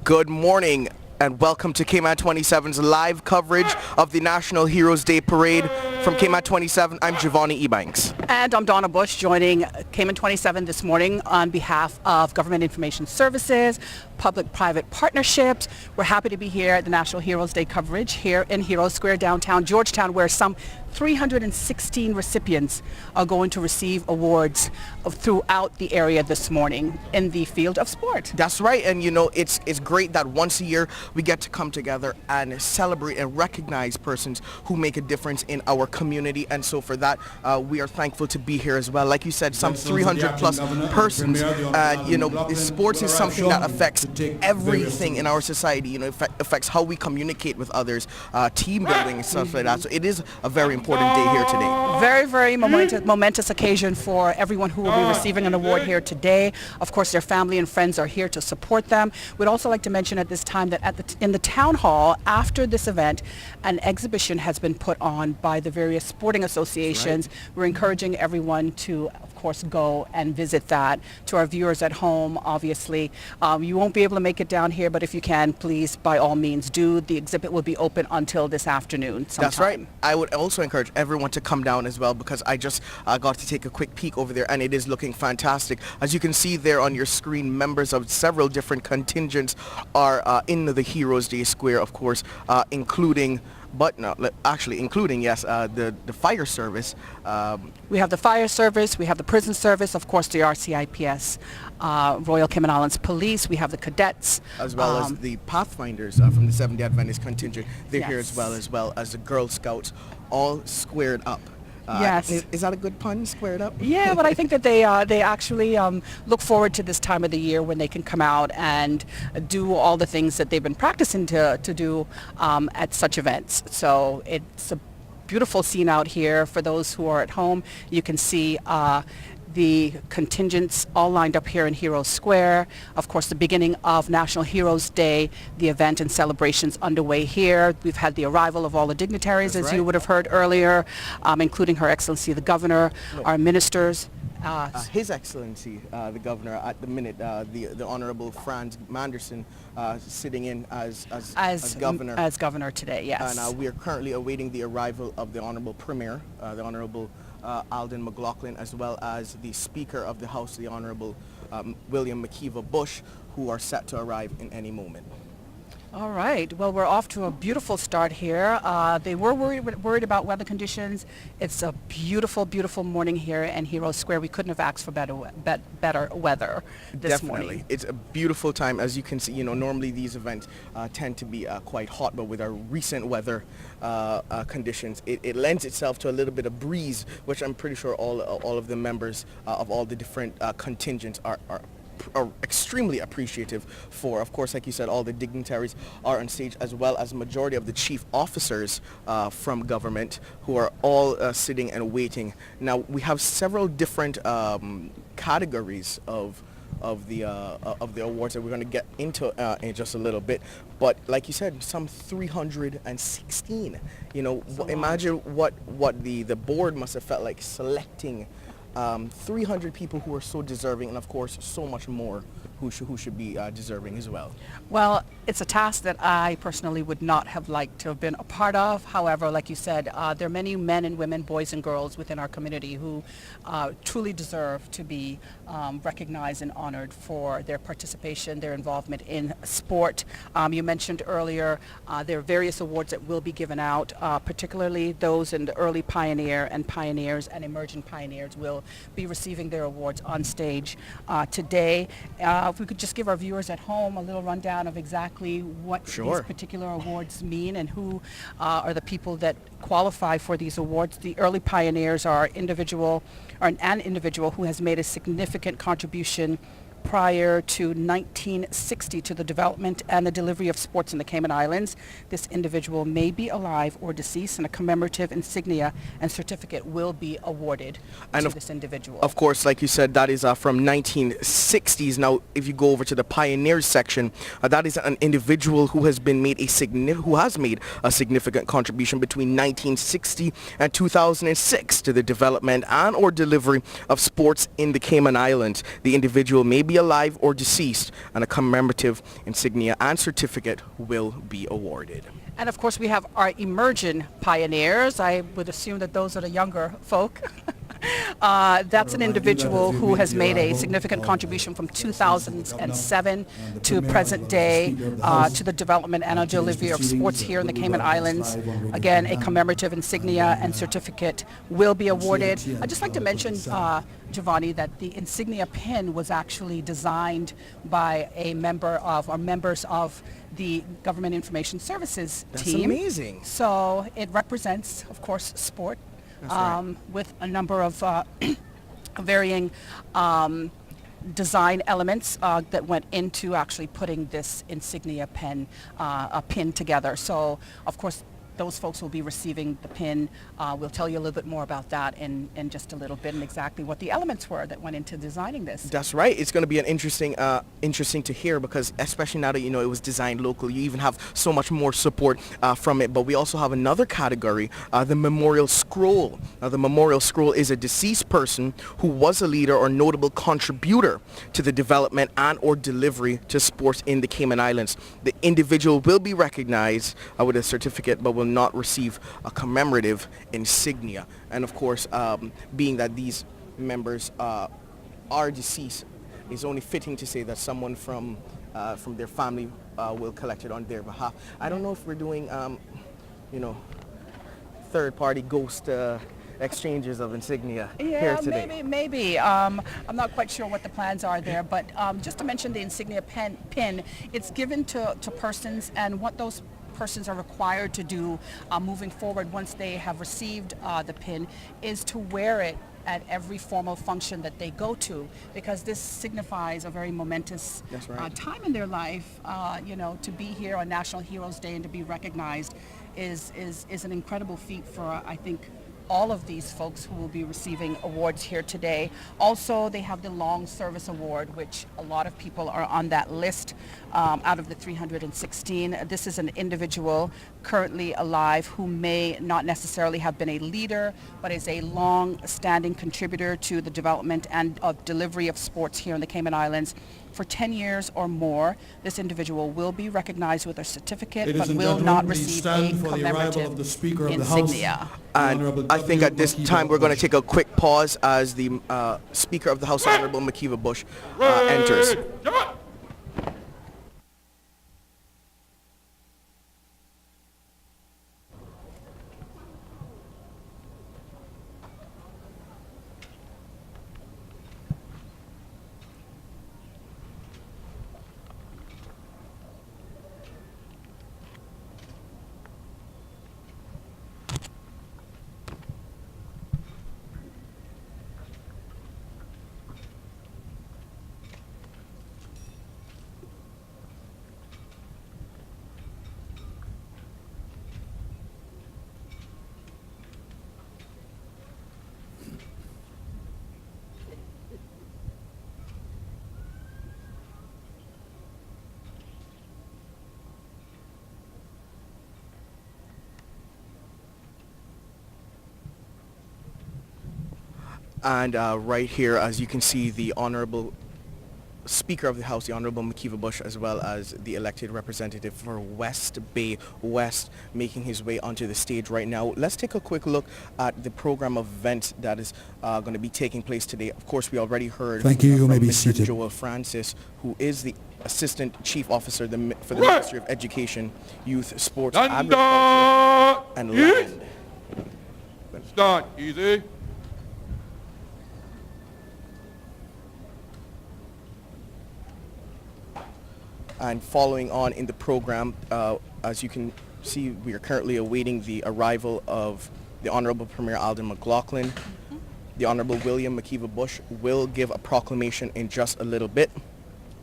Good morning and welcome to Cayman 27's live coverage of the National Heroes Day Parade. From Cayman 27, I'm Giovanni Ebanks. And I'm Donna Bush, joining Cayman 27 this morning on behalf of Government Information Services, public-private partnerships. We're happy to be here at the National Heroes Day coverage here in Heroes Square, downtown Georgetown, where some 316 recipients are going to receive awards throughout the area this morning in the field of sport. That's right, and you know, it's great that once a year we get to come together and celebrate and recognize persons who make a difference in our community, and so for that we are thankful to be here as well. Like you said, some 300 plus persons, and you know, sports is something that affects everything in our society. You know, it affects how we communicate with others, team building and stuff like that, so it is a very important day here today. Very, very momentous occasion for everyone who will be receiving an award here today. Of course, their family and friends are here to support them. We'd also like to mention at this time that in the town hall after this event, an exhibition has been put on by the various sporting associations. Right. We're encouraging everyone to, of course, go and visit that. To our viewers at home, obviously, you won't be able to make it down here, but if you can, please, by all means, do. The exhibit will be open until this afternoon sometime. That's right. I would also encourage everyone to come down as well, because I just got to take a quick peek over there and it is looking fantastic. As you can see there on your screen, members of several different contingents are in the Heroes Day Square, of course, including yes, the fire service. We have the fire service, we have the prison service, of course the RCIPS, Royal Cayman Islands Police, we have the cadets. As well as the Pathfinders from the Seventh-day Adventist contingent. They're Yes. here as well as the Girl Scouts, all squared up. Yes. Is that a good pun, squared up? Yeah, but I think that they actually look forward to this time of the year when they can come out and do all the things that they've been practicing to do at such events. So it's a beautiful scene out here. For those who are at home, you can see the contingents all lined up here in Heroes Square. Of course, the beginning of National Heroes Day, the event and celebrations underway here. We've had the arrival of all the dignitaries, That's as right. you would have heard earlier, including Her Excellency the Governor, our ministers. His Excellency, the Governor, at the minute, the Honorable Franz Manderson, sitting in as Governor. As Governor today, yes. And we are currently awaiting the arrival of the Honorable Premier, the Honorable Alden McLaughlin, as well as the Speaker of the House, the Honorable William McKeever Bush, who are set to arrive in any moment. All right. Well, we're off to a beautiful start here. They were worried about weather conditions. It's a beautiful, beautiful morning here in Heroes Square. We couldn't have asked for better weather this morning. It's a beautiful time. As you can see, you know, normally these events tend to be quite hot, but with our recent weather conditions, it lends itself to a little bit of breeze, which I'm pretty sure all of the members of all the different contingents are extremely appreciative for. Of course, like you said, all the dignitaries are on stage, as well as the majority of the chief officers from government, who are all sitting and waiting. Now, we have several different categories of the awards that we're going to get into in just a little bit. But like you said, some 316. You know, imagine what the board must have felt like selecting 300 people who are so deserving, and of course so much more who should be deserving as well. Well, it's a task that I personally would not have liked to have been a part of. However, like you said, there are many men and women, boys and girls within our community who truly deserve to be recognized and honored for their participation, their involvement in sport. You mentioned earlier there are various awards that will be given out, particularly those in the early pioneer and pioneers and emerging pioneers will be receiving their awards on stage today. If we could just give our viewers at home a little rundown of exactly what these particular awards mean and who are the people that qualify for these awards. The early pioneers are an individual who has made a significant contribution prior to 1960 to the development and the delivery of sports in the Cayman Islands. This individual may be alive or deceased, and a commemorative insignia and certificate will be awarded to this individual. Of course, like you said, that is from 1960s. Now, if you go over to the pioneers section, that is an individual who has made a significant contribution between 1960 and 2006 to the development and or delivery of sports in the Cayman Islands. The individual may be alive or deceased, and a commemorative insignia and certificate will be awarded. And of course, we have our emerging pioneers. I would assume that those are the younger folk. That's an individual who has made a significant contribution from 2007 to present day to the development and delivery of sports here in the Cayman Islands. Again, a commemorative insignia and certificate will be awarded. I'd just like to mention, Giovanni, that the insignia pin was actually designed by a member of, or members of, the Government Information Services team. That's amazing. So it represents, of course, sport. Right. With a number of varying design elements that went into actually putting this insignia pin together. So, of course, those folks will be receiving the pin. We'll tell you a little bit more about that in just a little bit and exactly what the elements were that went into designing this. That's right. It's going to be an interesting to hear, because especially now that it was designed locally, you even have so much more support from it. But we also have another category, the Memorial Scroll. Now, the Memorial Scroll is a deceased person who was a leader or notable contributor to the development and or delivery to sports in the Cayman Islands. The individual will be recognized with a certificate, but will not receive a commemorative insignia. And of course, being that these members are deceased, it's only fitting to say that someone from their family will collect it on their behalf. I don't know if we're doing third-party ghost exchanges of insignia here today. Yeah, maybe. I'm not quite sure what the plans are there, but just to mention the insignia pin, it's given to persons, and what those persons are required to do moving forward once they have received the pin is to wear it at every formal function that they go to, because this signifies a very momentous time in their life. To be here on National Heroes Day and to be recognized is an incredible feat for, I think, all of these folks who will be receiving awards here today. Also, they have the Long Service Award, which a lot of people are on that list out of the 316. This is an individual currently alive who may not necessarily have been a leader, but is a long-standing contributor to the development and delivery of sports here in the Cayman Islands. For 10 years or more, this individual will be recognized with a certificate, but will not receive a commemorative insignia. And I think at this time we're going to take a quick pause as the Speaker of the House, Honorable Makiva Bush, enters. And right here, as you can see, the Honorable Speaker of the House, the Honorable Makiva Bush, as well as the elected representative for West Bay West, making his way onto the stage right now. Let's take a quick look at the program of events that is going to be taking place today. Of course, we already heard from Mr. Joel Francis, who is the Assistant Chief Officer for the Ministry of Education, Youth, Sports, Agriculture, and Land. Start, easy. And following on in the program, as you can see, we are currently awaiting the arrival of the Honorable Premier Alden McLaughlin. The Honorable William Makiva Bush will give a proclamation in just a little bit,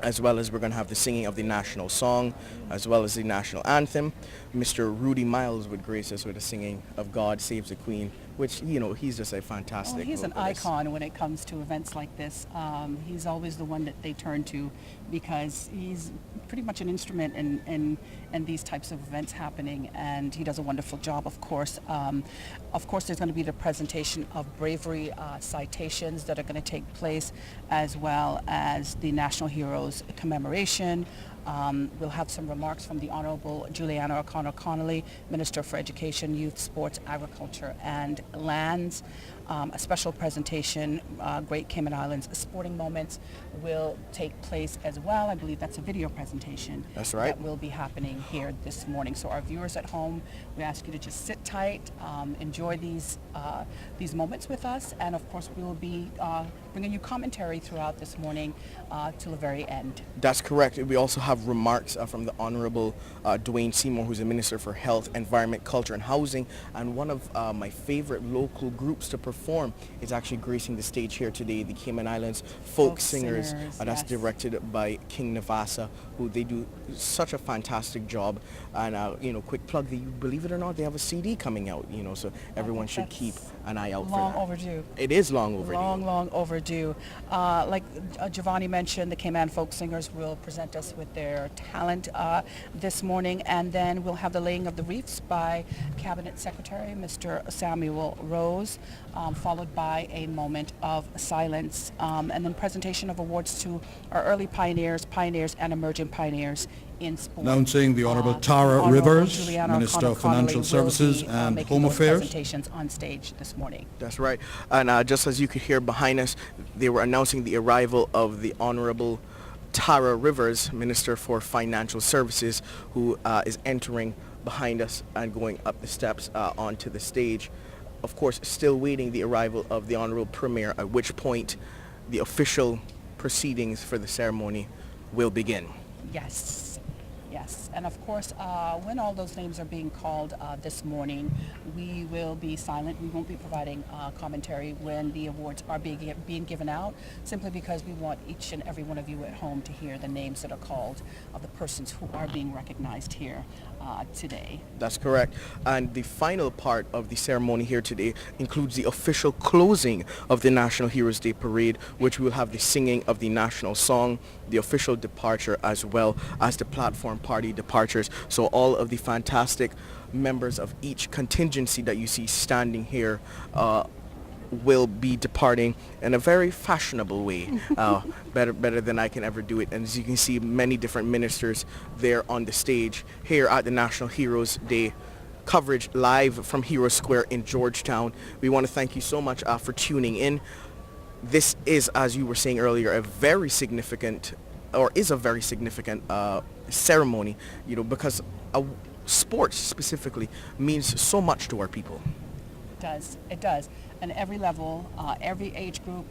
as well as we're going to have the singing of the national song, as well as the national anthem. Mr. Rudy Miles would grace us with the singing of God Saves the Queen, which, he's just a fantastic. Well, he's an vocalist. icon when it comes to events like this. He's always the one that they turn to because he's pretty much an instrument in these types of events happening, and he does a wonderful job, of course. Of course, there's going to be the presentation of bravery citations that are going to take place, as well as the National Heroes commemoration. We'll have some remarks from the Honorable Juliana O'Connor Connolly, Minister for Education, Youth, Sports, Agriculture and Lands. A special presentation, Great Cayman Islands Sporting Moments, will take place as well. I believe that's a video presentation. That's right. That will be happening here this morning. So our viewers at home, we ask you to just sit tight, enjoy these moments with us, and of course we will be bringing you commentary throughout this morning till the very end. That's correct. We also have remarks from the Honorable Dwayne Seymour, who's the Minister for Health, Environment, Culture and Housing, and one of my favorite local groups to perform is actually gracing the stage here today, the Cayman Islands Folk Singers. That's yes. directed by King Navasa, who they do such a fantastic job. And quick plug, believe it or not, they have a CD coming out, so everyone should keep an eye out for that. Long overdue. It is long overdue. Long overdue. Like Giovanni mentioned, the Cayman Folk Singers will present us with their talent this morning, and then we'll have the laying of the wreaths by Cabinet Secretary Mr. Samuel Rose, followed by a moment of silence, and then presentation of awards to our early pioneers and emerging pioneers in sport. Announcing the Honourable Tara Honourable Rivers, Juliana Minister of O'Connor Financial will Services be, and making Home those Affairs. presentations on stage this morning. That's right. And just as you could hear behind us, they were announcing the arrival of the Honorable Tara Rivers, Minister for Financial Services, who is entering behind us and going up the steps onto the stage. Of course, still waiting the arrival of the Honorable Premier, at which point the official proceedings for the ceremony will begin. Yes. And of course, when all those names are being called this morning, we will be silent. We won't be providing commentary when the awards are being given out, simply because we want each and every one of you at home to hear the names that are called of the persons who are being recognized here today. That's correct. And the final part of the ceremony here today includes the official closing of the National Heroes Day Parade, which will have the singing of the national song, the official departure, as well as the platform party departures. So all of the fantastic members of each contingency that you see standing here will be departing in a very fashionable way, better than I can ever do it. And as you can see, many different ministers there on the stage here at the National Heroes Day coverage live from Hero Square in Georgetown. We want to thank you so much for tuning in. This is, as you were saying earlier, a very significant ceremony, because sports specifically means so much to our people. It does. And every level, every age group,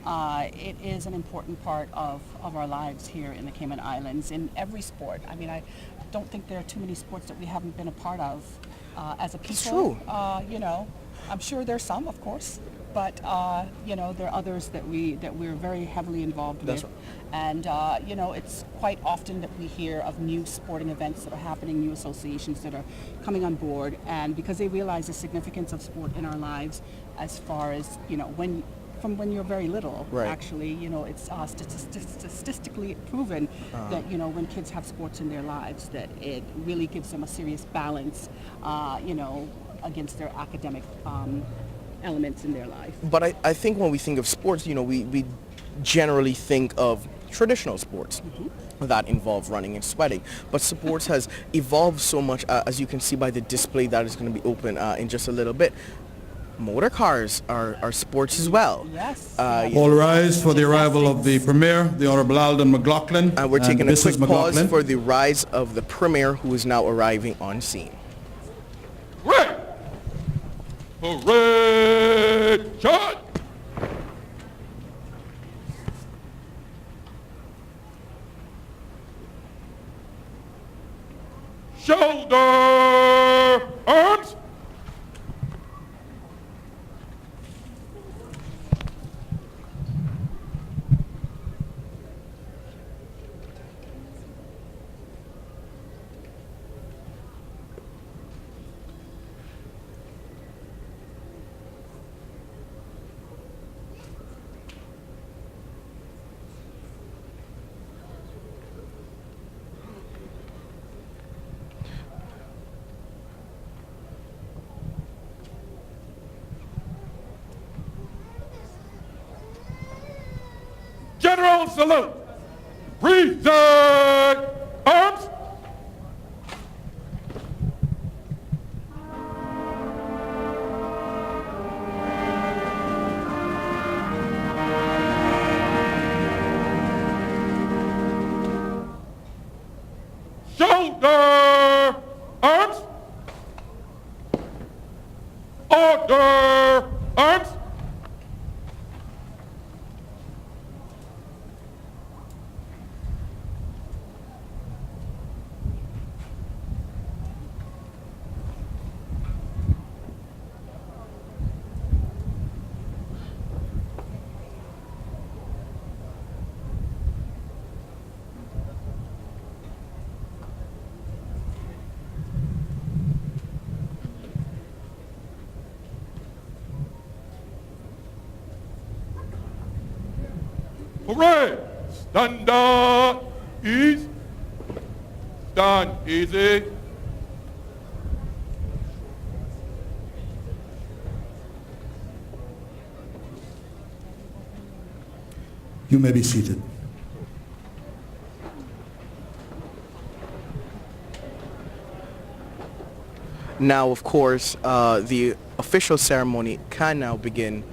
it is an important part of our lives here in the Cayman Islands, in every sport. I mean, I don't think there are too many sports that we haven't been a part of as a people. It's true. I'm sure there's some, of course, but there are others that we're very heavily involved That's with. right. And it's quite often that we hear of new sporting events that are happening, new associations that are coming on board, and because they realize the significance of sport in our lives, as far as when you're very little. Right. Actually, it's statistically proven that when kids have sports in their lives, that it really gives them a serious balance, against their academic elements in their life. But I think when we think of sports, we generally think of traditional sports that involve running and sweating. But sports has evolved so much, as you can see by the display that is going to be open in just a little bit. Motor cars are sports as well. Yes. All rise for the arrival of the Premier, the Honourable Alden McLaughlin. And we're taking a Mrs. quick pause McLaughlin. for the rise of the Premier, who is now arriving on scene. Ready. Parade shot. Shoulder arms. General salute. Present arms. Shoulder arms. Order arms. Parade. Stand up. Ease. Stand easy. You may be seated. Now, of course, the official ceremony can now begin.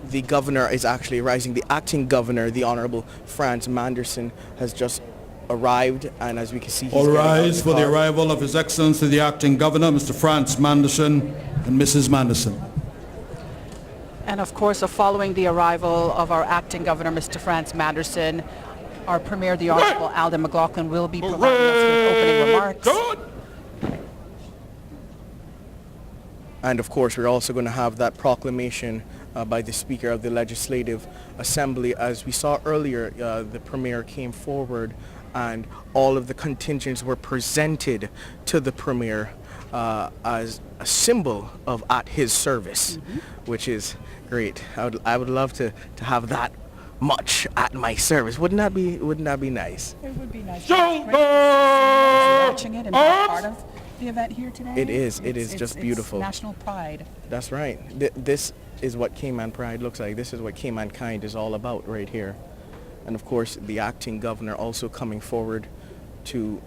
The governor is actually rising. The acting governor, the Honorable Franz Manderson, has just arrived, and as we can see, he's All getting out of rise for the car. arrival of His Excellency the Acting Governor, Mr. Franz Manderson and Mrs. Manderson. And of course, following the arrival of our acting governor, Mr. Franz Manderson, our Premier, the Honorable Alden McLaughlin, will be providing us with opening remarks. Good. And of course, we're also going to have that proclamation by the Speaker of the Legislative Assembly. As we saw earlier, the Premier came forward and all of the contingents were presented to the Premier as a symbol of at his service, which is great. I would love to have that much at my service. Wouldn't that be nice? It would be nice. Shoulder Watching it and being part of the event here today. It is just beautiful. It's national pride. That's right. This is what Cayman Pride looks like. This is what Cayman Kind is all about right here. And of course, the acting governor also coming forward to,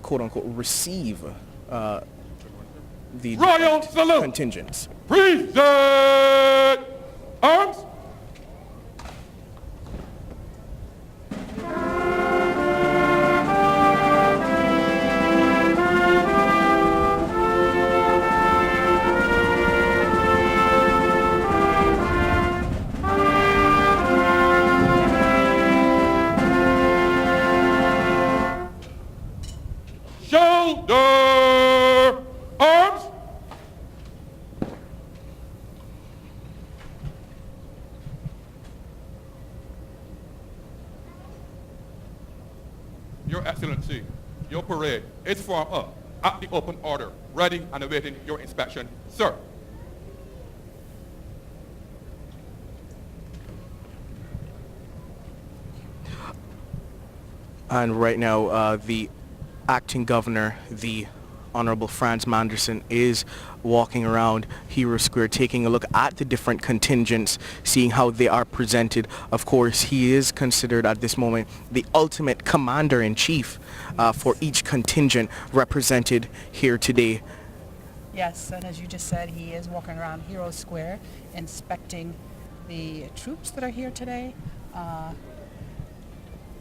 quote unquote, receive the Royal salute. contingents. Present arms. Shoulder arms. Your Excellency, your parade is formed up at the open order, ready and awaiting your inspection, sir. And right now, the acting governor, the Honorable Franz Manderson, is walking around Hero Square, taking a look at the different contingents, seeing how they are presented. Of course, he is considered at this moment the ultimate commander-in-chief for each contingent represented here today. Yes, and as you just said, he is walking around Hero Square, inspecting the troops that are here today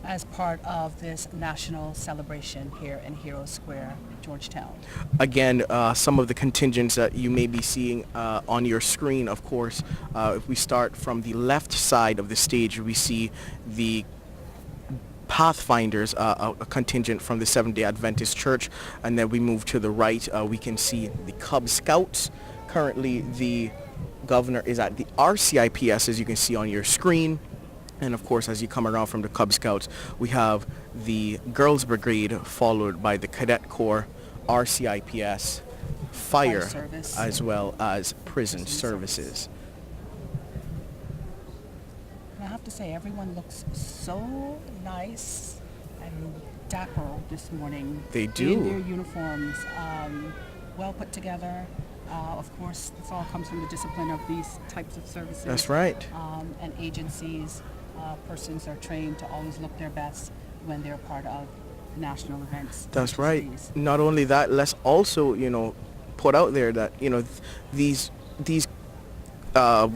as part of this national celebration here in Hero Square, Georgetown. Again, some of the contingents that you may be seeing on your screen, of course, if we start from the left side of the stage, we see the Pathfinders, a contingent from the Seventh-day Adventist Church, and then we move to the right, we can see the Cub Scouts. Currently, the governor is at the RCIPS, as you can see on your screen. And of course, as you come around from the Cub Scouts, we have the Girls Brigade, followed by the Cadet Corps, RCIPS, Fire, Service, as well as Prison Services. And I have to say, everyone looks so nice and dapper this morning. They do. In their uniforms, well put together. Of course, this all comes from the discipline of these types of services. That's right. And agencies, persons are trained to always look their best when they're part of national events. That's such as right. these. Not only that, let's also, put out there that, these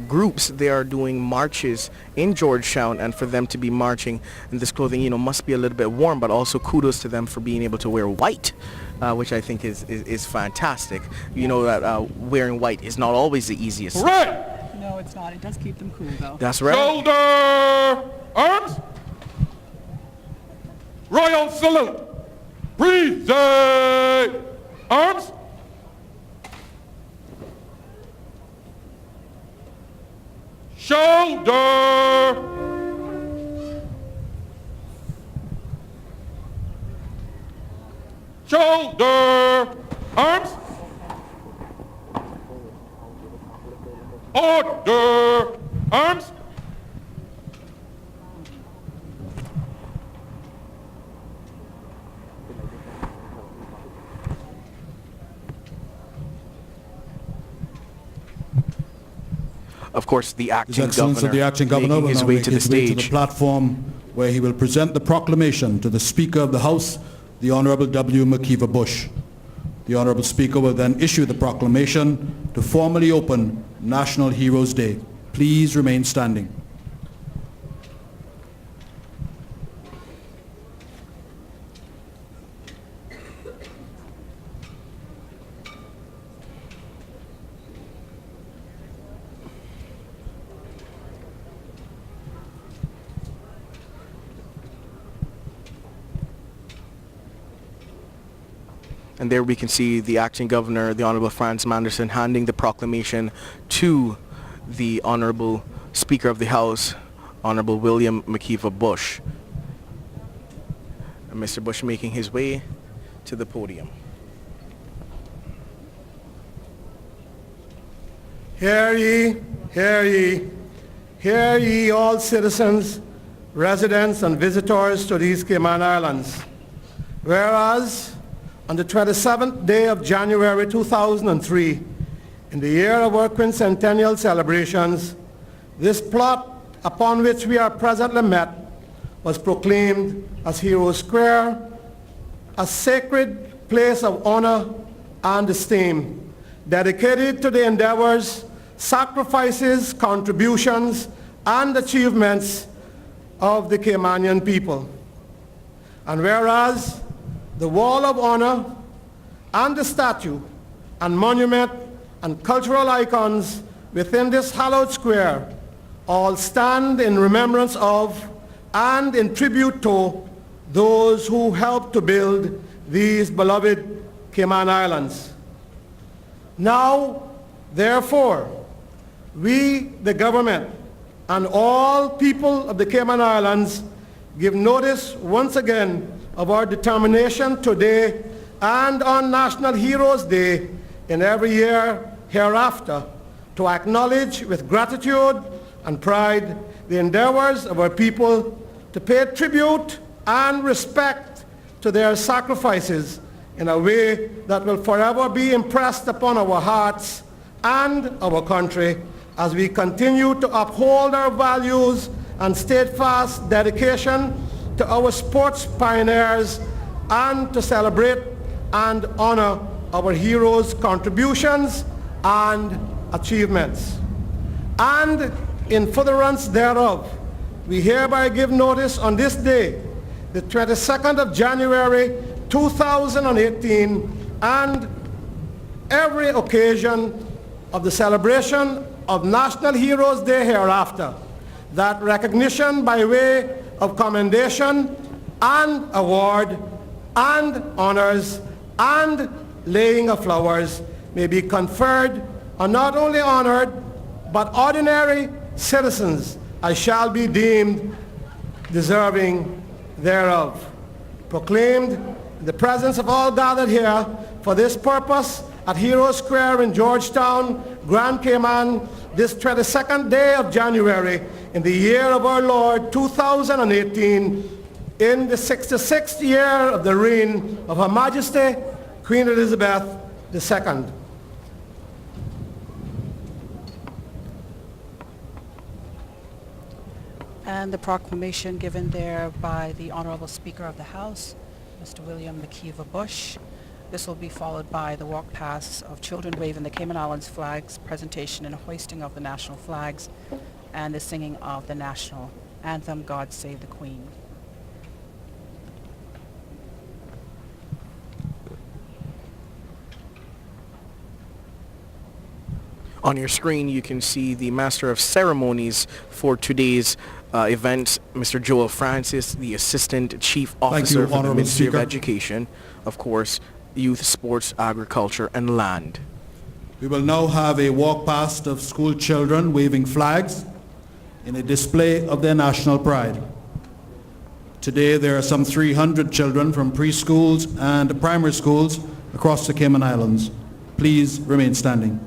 groups, they are doing marches in Georgetown, and for them to be marching in this clothing, must be a little bit warm, but also kudos to them for being able to wear white, which I think is fantastic. You know that wearing white is not always the easiest. Right. No, it's not. It does keep them cool, though. That's right. Shoulder arms. Royal salute. Present arms. Shoulder. Shoulder arms. Order arms. Of course, the His acting Excellency governor, the Acting Governor making will his now way make to the his way to the stage. platform where he will present the proclamation to the Speaker of the House, the Honorable W. McKeever Bush. The Honorable Speaker will then issue the proclamation to formally open National Heroes Day. Please remain standing. And there we can see the acting governor, the Honorable Franz Manderson, handing the proclamation to the Honorable Speaker of the House, Honorable William McKeever Bush. And Mr. Bush making his way to the podium. Hear ye, hear ye, hear ye all citizens, residents and visitors to these Cayman Islands. Whereas on the 27th day of January 2003, in the year of our quincentennial celebrations, this plot upon which we are presently met was proclaimed as Hero Square, a sacred place of honor and esteem, dedicated to the endeavors, sacrifices, contributions, and achievements of the Caymanian people. And whereas the Wall of Honor and the statue and monument and cultural icons within this hallowed square all stand in remembrance of and in tribute to those who helped to build these beloved Cayman Islands. Now, therefore, we, the government, and all people of the Cayman Islands give notice once again of our determination today and on National Heroes Day in every year hereafter to acknowledge with gratitude and pride the endeavors of our people to pay tribute and respect to their sacrifices in a way that will forever be impressed upon our hearts and our country as we continue to uphold our values and steadfast dedication to our sports pioneers and to celebrate and honor our heroes' contributions and achievements. And in furtherance thereof, we hereby give notice on this day, the 22nd of January 2018, and every occasion of the celebration of National Heroes Day hereafter, that recognition by way of commendation and award and honors and laying of flowers may be conferred on not only honored but ordinary citizens as shall be deemed deserving thereof. Proclaimed in the presence of all gathered here for this purpose at Hero Square in Georgetown, Grand Cayman, this 22nd day of January in the year of our Lord 2018, in the 66th year of the reign of Her Majesty Queen Elizabeth II. And the proclamation given there by the Honorable Speaker of the House, Mr. William McKeever Bush. This will be followed by the walk past of children waving the Cayman Islands flags, presentation and hoisting of the national flags, and the singing of the national anthem, God Save the Queen. On your screen, you can see the Master of Ceremonies for today's event, Mr. Joel Francis, the Assistant Chief Officer for the Honourable Ministry of Speaker. Education, of course, Youth, Sports, Agriculture and Land. We will now have a walk past of school children waving flags in a display of their national pride. Today there are some 300 children from preschools and primary schools across the Cayman Islands. Please remain standing.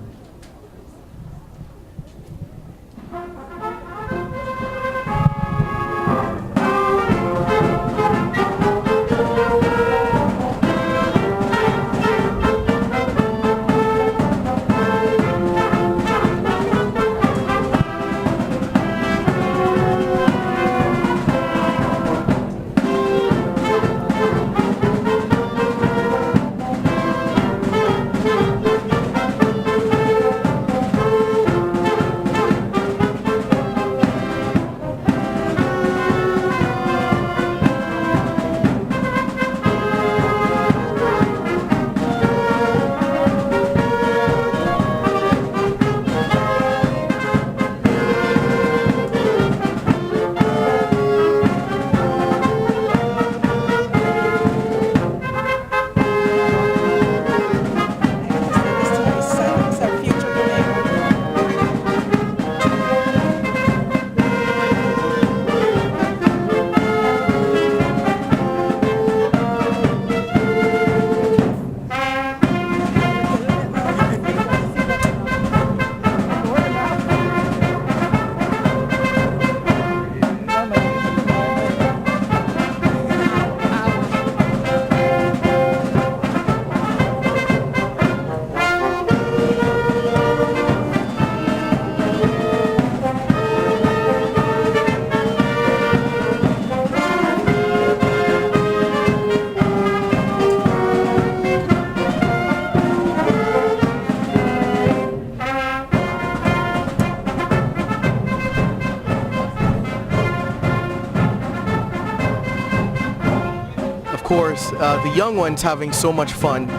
Of course, the young ones having so much fun,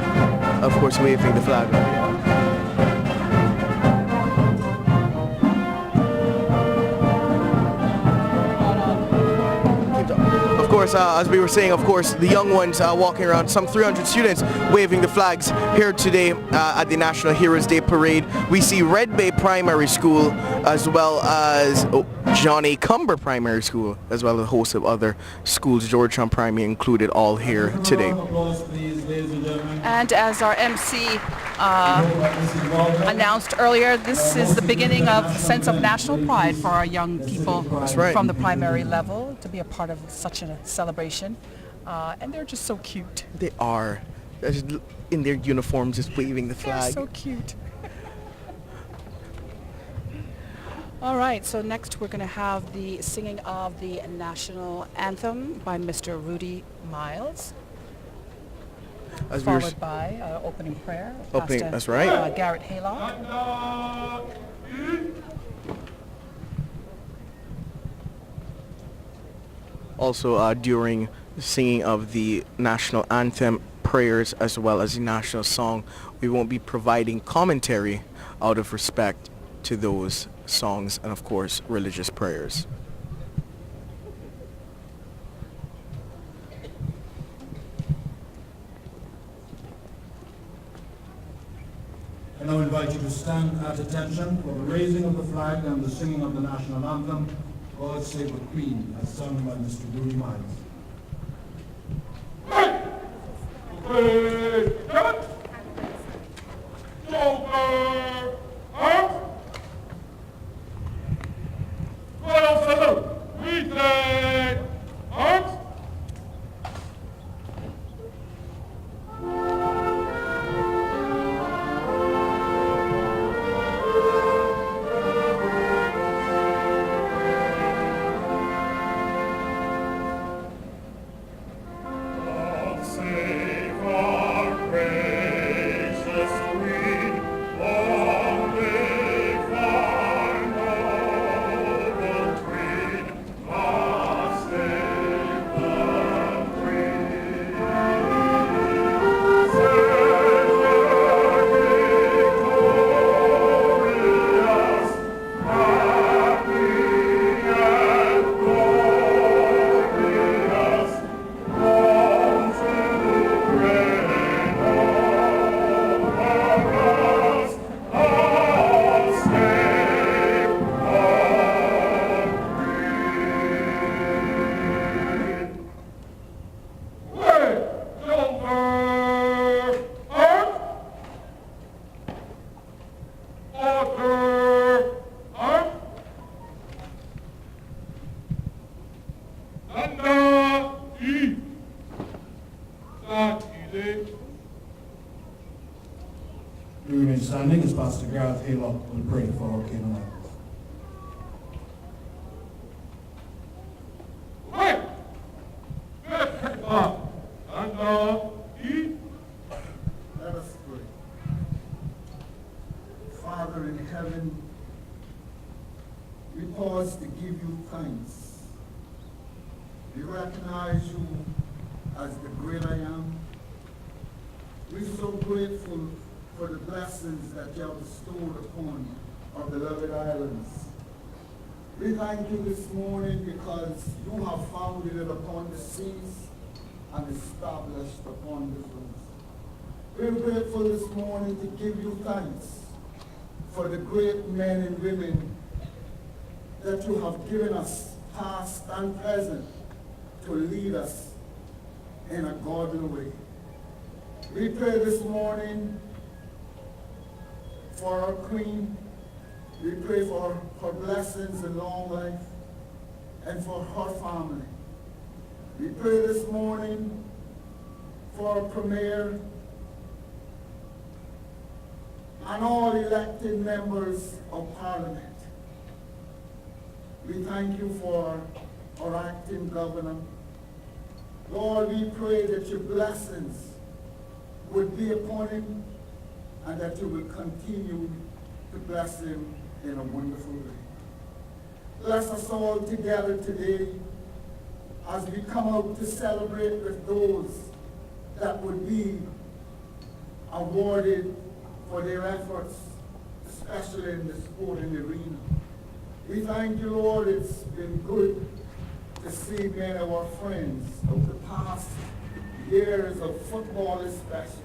of course, waving the flag. Of course, as we were saying, of course, the young ones walking around, some 300 students waving the flags here today at the National Heroes Day Parade. We see Red Bay Primary School as well as John A. Cumber Primary School, as well as a host of other schools, Georgetown Primary included, all here today. And as our MC announced earlier, this is the beginning of a sense of national pride for our young people right. from the primary level to be a part of such a celebration. And they're just so cute. They are. They're just in their uniforms, just waving the They're flag. so cute. All right, so next we're going to have the singing of the national anthem by Mr. Rudy Miles, As we were followed by opening prayer. Opening- Pastor, that's right. Garrett Haylock. Also during the singing of the national anthem, prayers, as well as the national song, we won't be providing commentary out of respect to those songs and, of course, religious prayers. I now invite you to stand at attention for the raising of the flag and the singing of the national anthem, God Save the Queen, as sung by Mr. Rudy Miles. standing as Pastor Gareth Haylock will pray for our Cayman Islands. Let us pray. Father in heaven, we pause to give you thanks. We recognize you as the great I am. We're so grateful for the blessings that you have bestowed upon our beloved islands. We thank you this morning because you have founded it upon the seas and established upon the floods. We're grateful this morning to give you thanks for the great men and women that you have given us, past and present, to lead us in a godly way. We pray this morning for our Queen. We pray for her blessings and long life and for her family. We pray this morning for our Premier and all elected members of Parliament. We thank you for our acting governor. Lord, we pray that your blessings would be upon him and that you would continue to bless him in a wonderful way. Bless us all together today as we come out to celebrate with those that would be awarded for their efforts, especially in the sporting arena. We thank you, Lord. It's been good to see many of our friends over the past years of football especially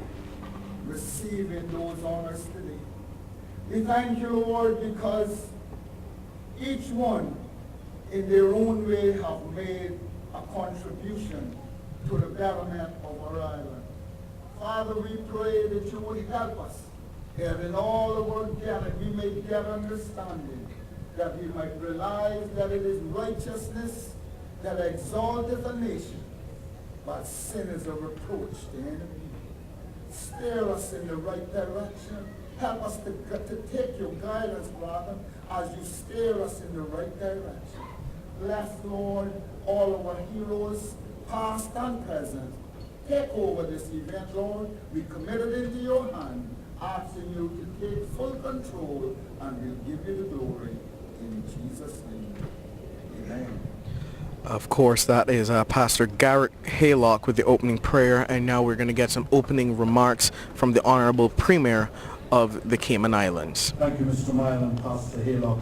receiving those honors today. We thank you, Lord, because each one in their own way have made a contribution to the betterment of our island. Father, we pray that you would help us, and in all of our getting, we may get understanding, that we might realize that it is righteousness that exalteth a nation, but sin is a reproach to any people. Steer us in the right direction. Help us to take your guidance, Father, as you steer us in the right direction. Bless, Lord, all of our heroes, past and present. Take over this event, Lord. We commit it into your hand, asking you to take full control, and we'll give you the glory. In Jesus' name, amen. Of course, that is Pastor Garrett Haylock with the opening prayer, and now we're going to get some opening remarks from the Honorable Premier of the Cayman Islands. Thank you, Mr. Mile and Pastor Haylock.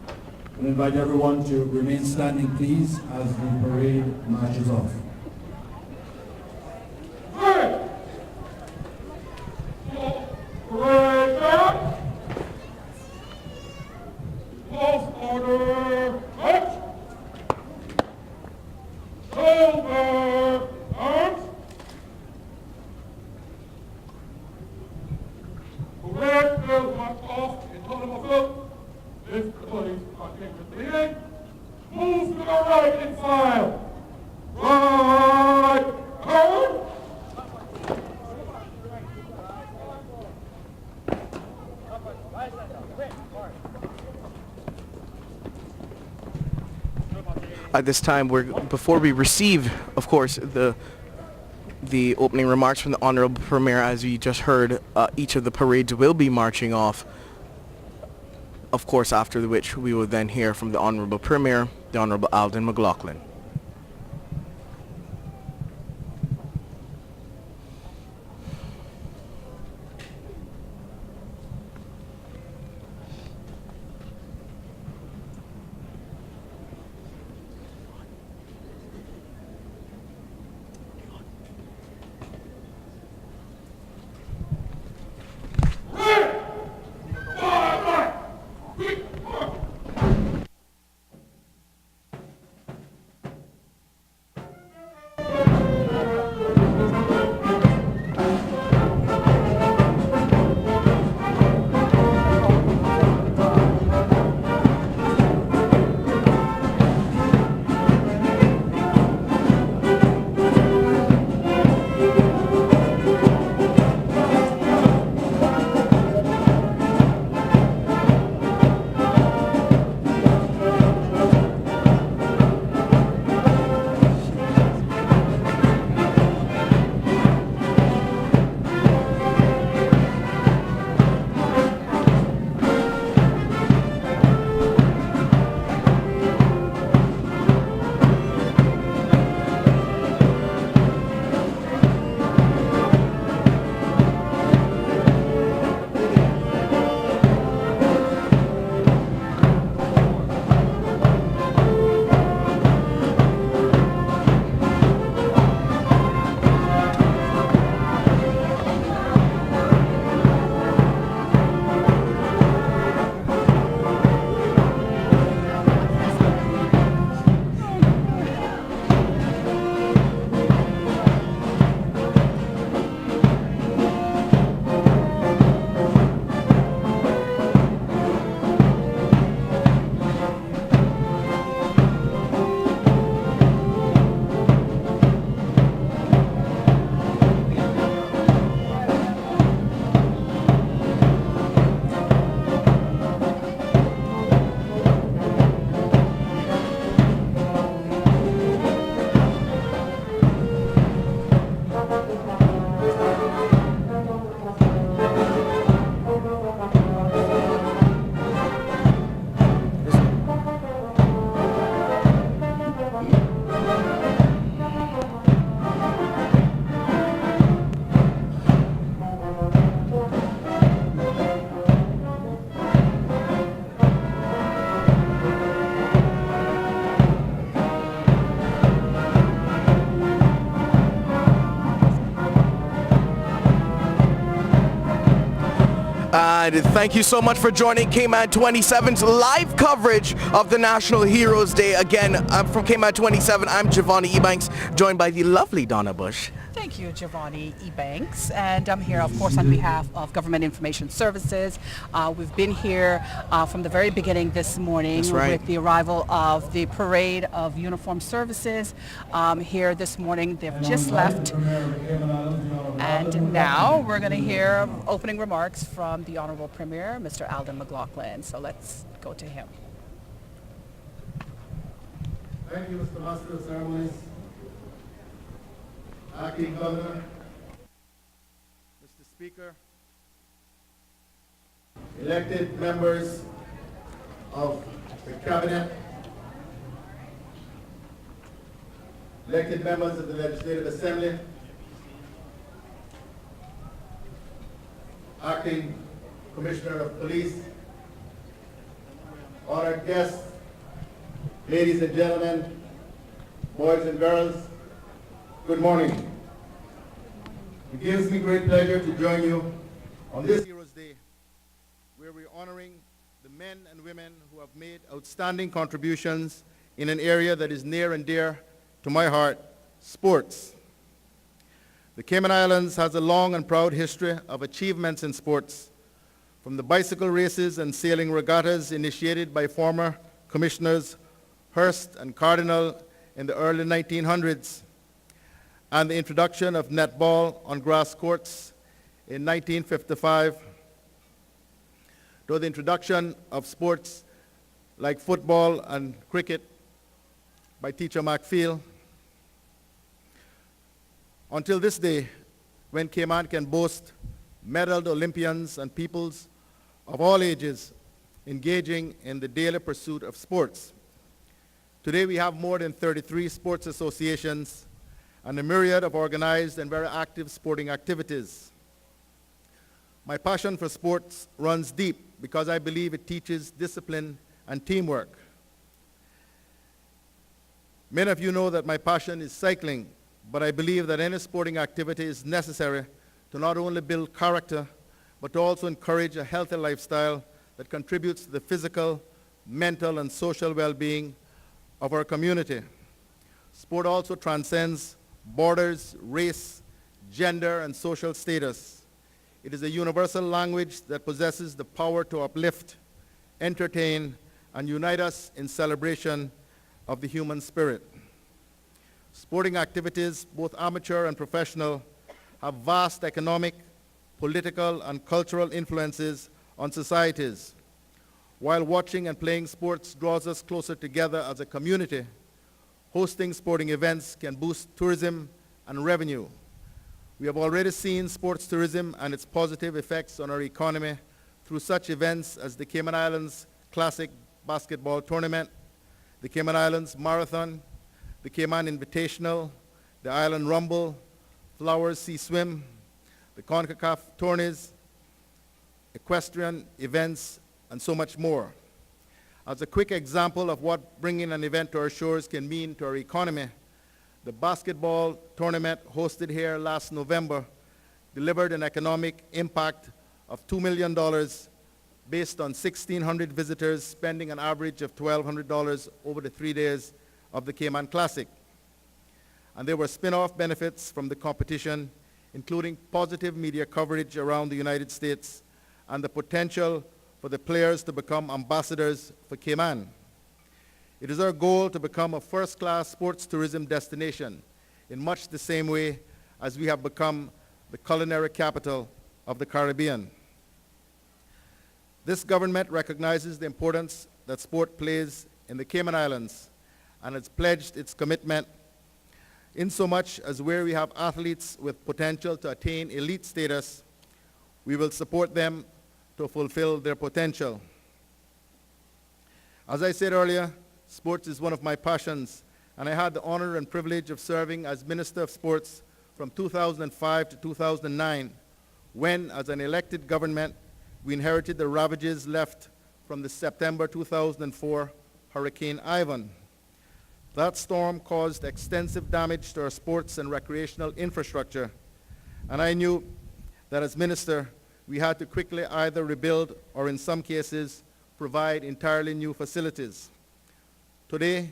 I invite everyone to remain standing, please, as the parade marches off. Order, march! Shoulder, arms! Parade will march off in total of float. This police continues leading. Move to the right in file. Right, turn! At this time, before we receive, of course, the opening remarks from the Honorable Premier, as you just heard, each of the parades will be marching off. Of course, after which we will then hear from the Honorable Premier, the Honorable Alden McLaughlin. And thank you so much for joining Cayman 27's live coverage of the National Heroes Day. Again, I'm from Cayman 27. I'm Giovanni Ebanks, joined by the lovely Donna Bush. Thank you, Giovanni Ebanks. And I'm here, of course, on behalf of Government Information Services. We've been here from the very beginning this morning. That's right. With the arrival of the Parade of Uniformed Services here this morning. They've just left. And now we're going to hear opening remarks from the Honorable Premier, Mr. Alden McLaughlin. So let's go to him. Thank you, Mr. Master of Ceremonies. Acting Governor, Mr. Speaker, elected members of the Cabinet, elected members of the Legislative Assembly, Acting Commissioner of Police, honored guests, ladies and gentlemen, boys and girls, good morning. It gives me great pleasure to join you on this Heroes Day, where we're honoring the men and women who have made outstanding contributions in an area that is near and dear to my heart, sports. The Cayman Islands has a long and proud history of achievements in sports, from the bicycle races and sailing regattas initiated by former Commissioners Hearst and Cardinal in the early 1900s, and the introduction of netball on grass courts in 1955, to the introduction of sports like football and cricket by Teacher McPhail, until this day, when Cayman can boast medaled Olympians and peoples of all ages engaging in the daily pursuit of sports. Today we have more than 33 sports associations and a myriad of organized and very active sporting activities. My passion for sports runs deep because I believe it teaches discipline and teamwork. Many of you know that my passion is cycling, but I believe that any sporting activity is necessary to not only build character, but to also encourage a healthy lifestyle that contributes to the physical, mental, and social well-being of our community. Sport also transcends borders, race, gender, and social status. It is a universal language that possesses the power to uplift, entertain, and unite us in celebration of the human spirit. Sporting activities, both amateur and professional, have vast economic, political, and cultural influences on societies. While watching and playing sports draws us closer together as a community, hosting sporting events can boost tourism and revenue. We have already seen sports tourism and its positive effects on our economy through such events as the Cayman Islands Classic Basketball Tournament, the Cayman Islands Marathon, the Cayman Invitational, the Island Rumble, Flowers Sea Swim, the CONCACAF tourneys, equestrian events, and so much more. As a quick example of what bringing an event to our shores can mean to our economy, the basketball tournament hosted here last November delivered an economic impact of $2 million based on 1,600 visitors spending an average of $1,200 over the 3 days of the Cayman Classic. And there were spin-off benefits from the competition, including positive media coverage around the United States and the potential for the players to become ambassadors for Cayman. It is our goal to become a first-class sports tourism destination in much the same way as we have become the culinary capital of the Caribbean. This government recognizes the importance that sport plays in the Cayman Islands and has pledged its commitment insomuch as where we have athletes with potential to attain elite status, we will support them to fulfill their potential. As I said earlier, sports is one of my passions, and I had the honor and privilege of serving as Minister of Sports from 2005 to 2009, when, as an elected government, we inherited the ravages left from the September 2004 Hurricane Ivan. That storm caused extensive damage to our sports and recreational infrastructure, and I knew that as minister, we had to quickly either rebuild or in some cases provide entirely new facilities. Today,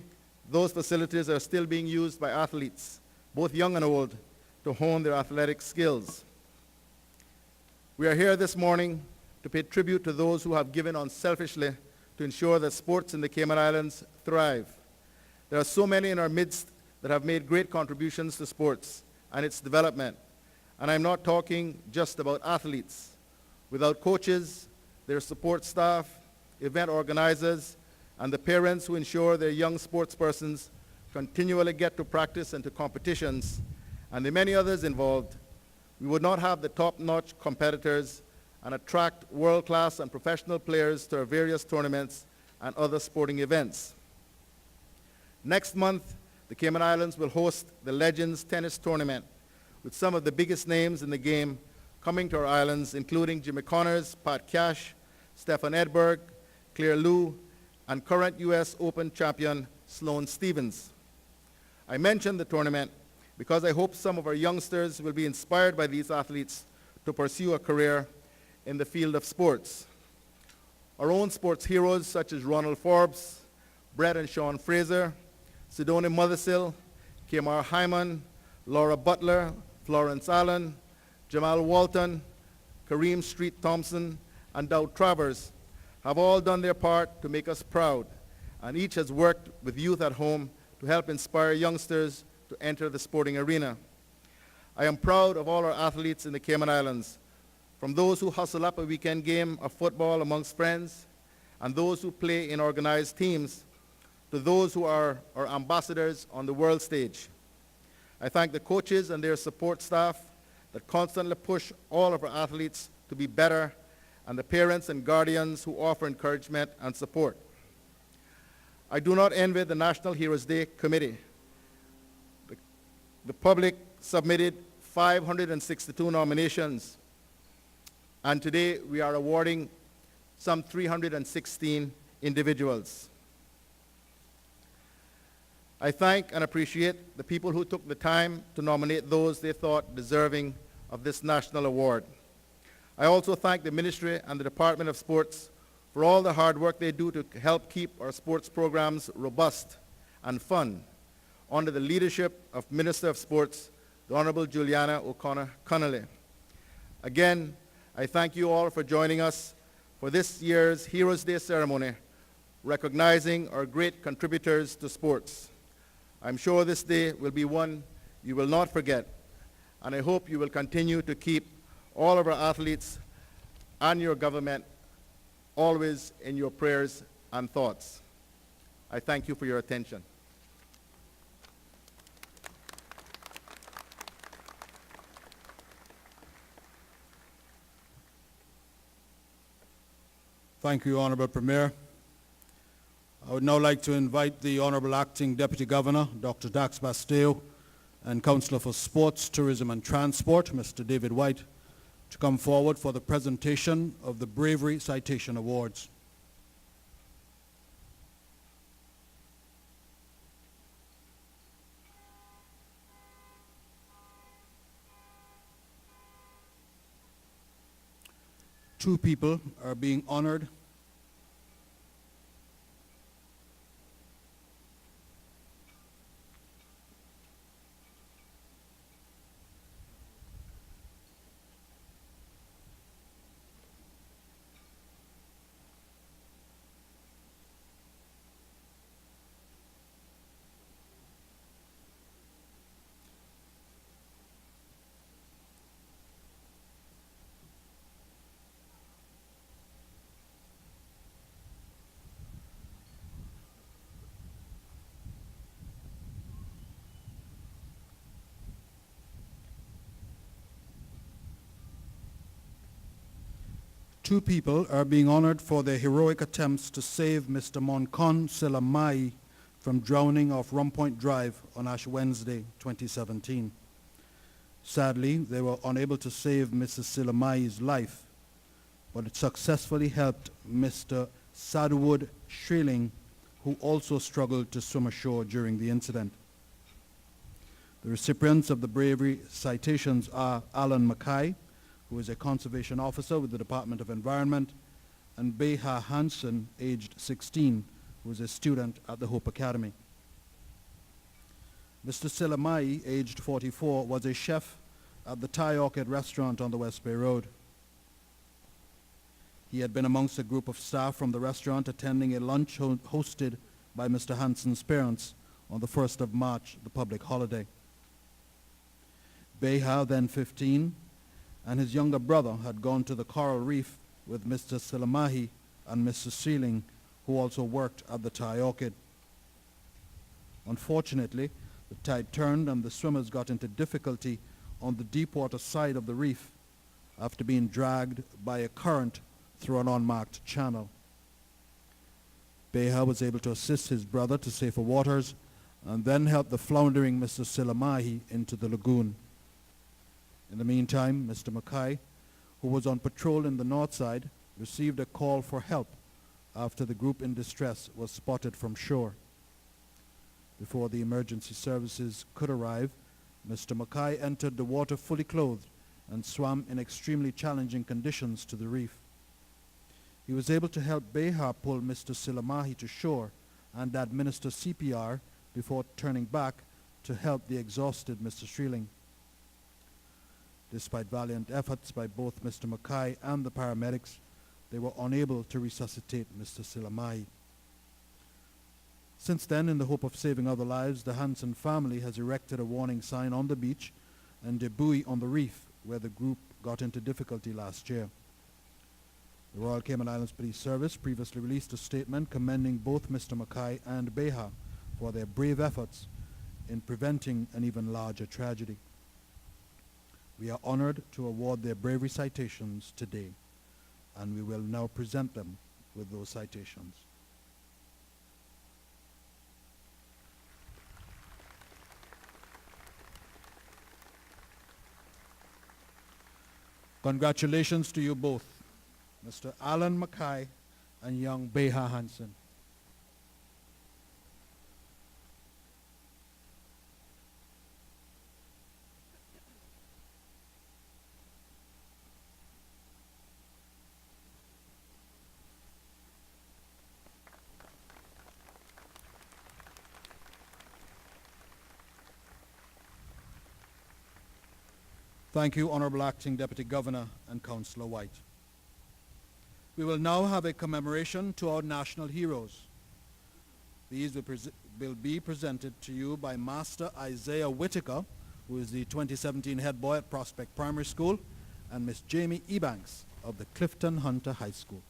those facilities are still being used by athletes, both young and old, to hone their athletic skills. We are here this morning to pay tribute to those who have given unselfishly to ensure that sports in the Cayman Islands thrive. There are so many in our midst that have made great contributions to sports and its development. And I'm not talking just about athletes. Without coaches, their support staff, event organizers, and the parents who ensure their young sportspersons continually get to practice and to competitions, and the many others involved, we would not have the top-notch competitors and attract world-class and professional players to our various tournaments and other sporting events. Next month, the Cayman Islands will host the Legends Tennis Tournament with some of the biggest names in the game coming to our islands, including Jimmy Connors, Pat Cash, Stefan Edberg, Claire Liu, and current U.S. Open champion Sloane Stephens. I mentioned the tournament because I hope some of our youngsters will be inspired by these athletes to pursue a career in the field of sports. Our own sports heroes such as Ronald Forbes, Brett and Sean Fraser, Sidonie Mothersill, Kamar Hyman, Laura Butler, Florence Allen, Jamal Walton, Kareem Street Thompson, and Dowd Travers have all done their part to make us proud, and each has worked with youth at home to help inspire youngsters to enter the sporting arena. I am proud of all our athletes in the Cayman Islands, from those who hustle up a weekend game of football amongst friends, and those who play in organized teams, to those who are our ambassadors on the world stage. I thank the coaches and their support staff that constantly push all of our athletes to be better, and the parents and guardians who offer encouragement and support. I do not envy the National Heroes Day Committee. The public submitted 562 nominations, and today we are awarding some 316 individuals. I thank and appreciate the people who took the time to nominate those they thought deserving of this national award. I also thank the Ministry and the Department of Sports for all the hard work they do to help keep our sports programs robust and fun under the leadership of Minister of Sports, the Honorable Juliana O'Connor Connolly. Again, I thank you all for joining us for this year's Heroes Day ceremony, recognizing our great contributors to sports. I'm sure this day will be one you will not forget, and I hope you will continue to keep all of our athletes and your government always in your prayers and thoughts. I thank you for your attention. Thank you, Honorable Premier. I would now like to invite the Honorable Acting Deputy Governor, Dr. Dax Bastille, and Councillor for Sports, Tourism and Transport, Mr. David White, to come forward for the presentation of the Bravery Citation Awards. Two people are being honored. Two people are being honored for their heroic attempts to save Mr. Moncon Silamai from drowning off Rum Point Drive on Ash Wednesday 2017. Sadly, they were unable to save Mrs. Silamai's life, but it successfully helped Mr. Sadwood Shreling, who also struggled to swim ashore during the incident. The recipients of the bravery citations are Alan Mackay, who who is a conservation officer with the Department of Environment, and Beha Hansen, aged 16, who is a student at the Hope Academy. Mr. Silamai, aged 44, was a chef at the Thai Orchid restaurant on the West Bay Road. He had been amongst a group of staff from the restaurant attending a lunch hosted by Mr. Hansen's parents on the 1st of March, the public holiday. Beha, then 15, and his younger brother had gone to the coral reef with Mr. Silamahi and Mr. Sealing, who also worked at the Thai Orchid. Unfortunately, the tide turned and the swimmers got into difficulty on the deep water side of the reef after being dragged by a current through an unmarked channel. Beha was able to assist his brother to safer waters and then help the floundering Mr. Silamahi into the lagoon. In the meantime, Mr. Mackay, who was on patrol in the north side, received a call for help after the group in distress was spotted from shore. Before the emergency services could arrive, Mr. Mackay entered the water fully clothed and swam in extremely challenging conditions to the reef. He was able to help Beha pull Mr. Silamahi to shore and administer CPR before turning back to help the exhausted Mr. Shreeling. Despite valiant efforts by both Mr. Mackay and the paramedics, they were unable to resuscitate Mr. Silamahi. Since then, in the hope of saving other lives, the Hansen family has erected a warning sign on the beach and a buoy on the reef where the group got into difficulty last year. The Royal Cayman Islands Police Service previously released a statement commending both Mr. Mackay and Beha for their brave efforts in preventing an even larger tragedy. We are honored to award their bravery citations today, and we will now present them with those citations. Congratulations to you both, Mr. Alan Mackay and young Beha Hansen. Thank you, Honorable Acting Deputy Governor and Councillor White. We will now have a commemoration to our national heroes. These will be presented to you by Master Isaiah Whitaker, who is the 2017 head boy at Prospect Primary School, and Miss Jamie Ebanks of the Clifton Hunter High School.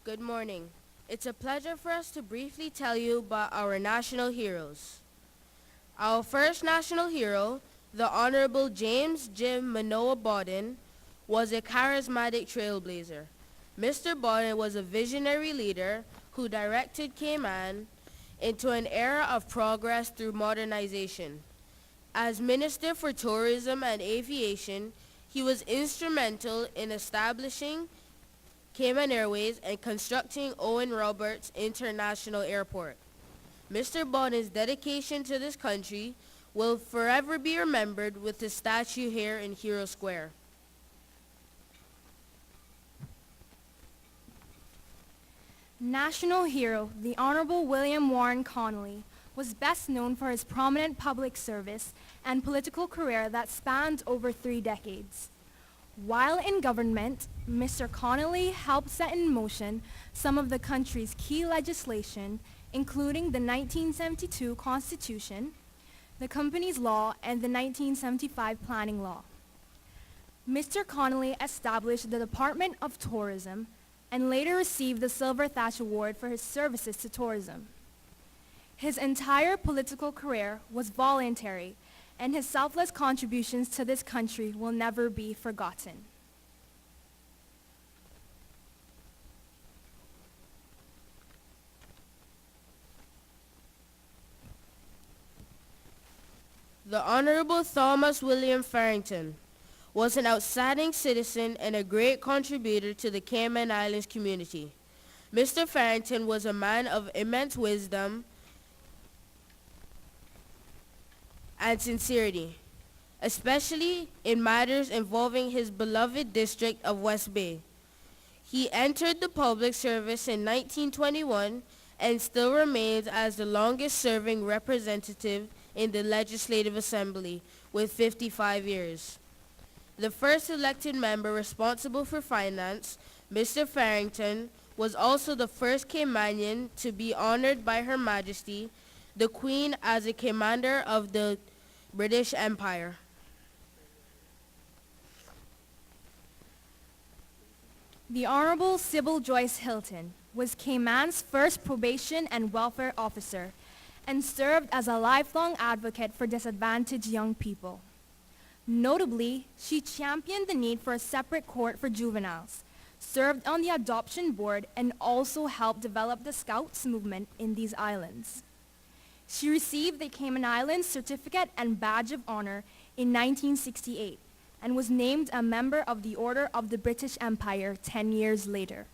Good morning. It's a pleasure for us to briefly tell you about our national heroes. Our first national hero, the Honorable James Jim Manoa Bawden, was a charismatic trailblazer. Mr. Bawden was a visionary leader who directed Cayman into an era of progress through modernization. As Minister for Tourism and Aviation, he was instrumental in establishing Cayman Airways and constructing Owen Roberts International Airport. Mr. Bawden's dedication to this country will forever be remembered with his statue here in Hero Square. National hero, the Honorable William Warren Connolly, was best known for his prominent public service and political career that spanned over 3 decades. While in government, Mr. Connolly helped set in motion some of the country's key legislation, including the 1972 Constitution, the Companies Law, and the 1975 Planning Law. Mr. Connolly established the Department of Tourism and later received the Silver Thatch Award for his services to tourism. His entire political career was voluntary, and his selfless contributions to this country will never be forgotten. The Honorable Thomas William Farrington was an outstanding citizen and a great contributor to the Cayman Islands community. Mr. Farrington was a man of immense wisdom and sincerity, especially in matters involving his beloved district of West Bay. He entered the public service in 1921 and still remains as the longest-serving representative in the Legislative Assembly with 55 years. The first elected member responsible for finance, Mr. Farrington, was also the first Caymanian to be honored by Her Majesty, the Queen, as a Commander of the British Empire. The Honorable Sybil Joyce Hilton was Cayman's first probation and welfare officer and served as a lifelong advocate for disadvantaged young people. Notably, she championed the need for a separate court for juveniles, served on the adoption board, and also helped develop the Scouts movement in these islands. She received the Cayman Islands Certificate and Badge of Honor in 1968 and was named a member of the Order of the British Empire 10 years later.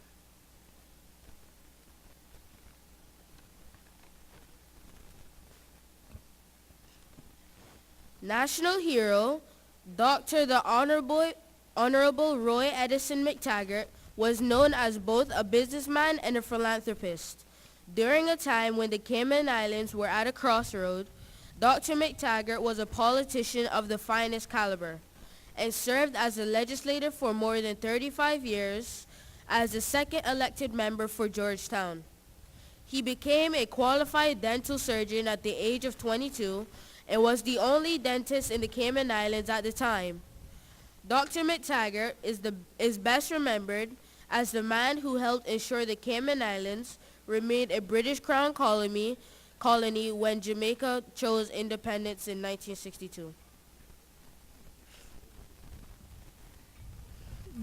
National hero, Dr. the Honorable Roy Edison McTaggart was known as both a businessman and a philanthropist. During a time when the Cayman Islands were at a crossroad, Dr. McTaggart was a politician of the finest caliber and served as a legislator for more than 35 years as the second elected member for Georgetown. He became a qualified dental surgeon at the age of 22 and was the only dentist in the Cayman Islands at the time. Dr. McTaggart is best remembered as the man who helped ensure the Cayman Islands remained a British Crown colony when Jamaica chose independence in 1962.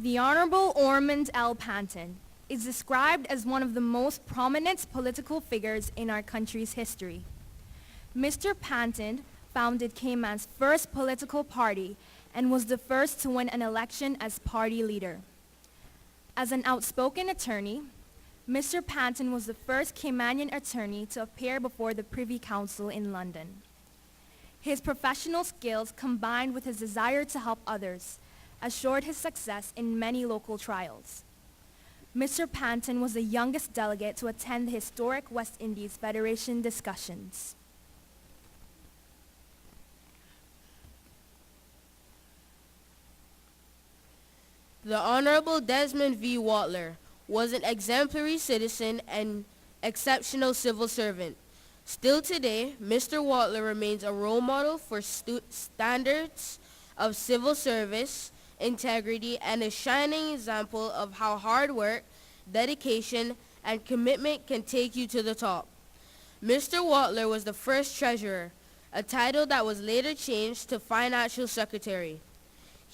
The Honorable Ormond L. Panton is described as one of the most prominent political figures in our country's history. Mr. Panton founded Cayman's first political party and was the first to win an election as party leader. As an outspoken attorney, Mr. Panton was the first Caymanian attorney to appear before the Privy Council in London. His professional skills combined with his desire to help others assured his success in many local trials. Mr. Panton was the youngest delegate to attend the historic West Indies Federation discussions. The Honorable Desmond V. Watler was an exemplary citizen and exceptional civil servant. Still today, Mr. Watler remains a role model for standards of civil service, integrity, and a shining example of how hard work, dedication, and commitment can take you to the top. Mr. Watler was the first treasurer, a title that was later changed to financial secretary.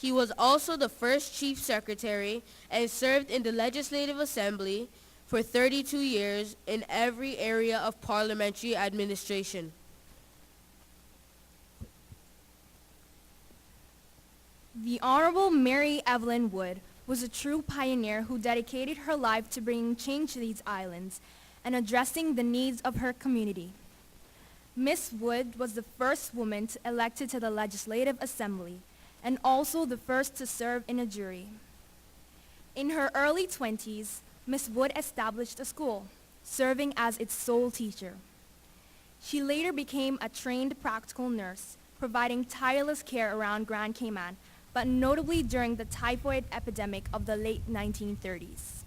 He was also the first chief secretary and served in the Legislative Assembly for 32 years in every area of parliamentary administration. The Honorable Mary Evelyn Wood was a true pioneer who dedicated her life to bringing change to these islands and addressing the needs of her community. Miss Wood was the first woman elected to the Legislative Assembly and also the first to serve in a jury. In her early 20s, Miss Wood established a school, serving as its sole teacher. She later became a trained practical nurse, providing tireless care around Grand Cayman, but notably during the typhoid epidemic of the late 1930s.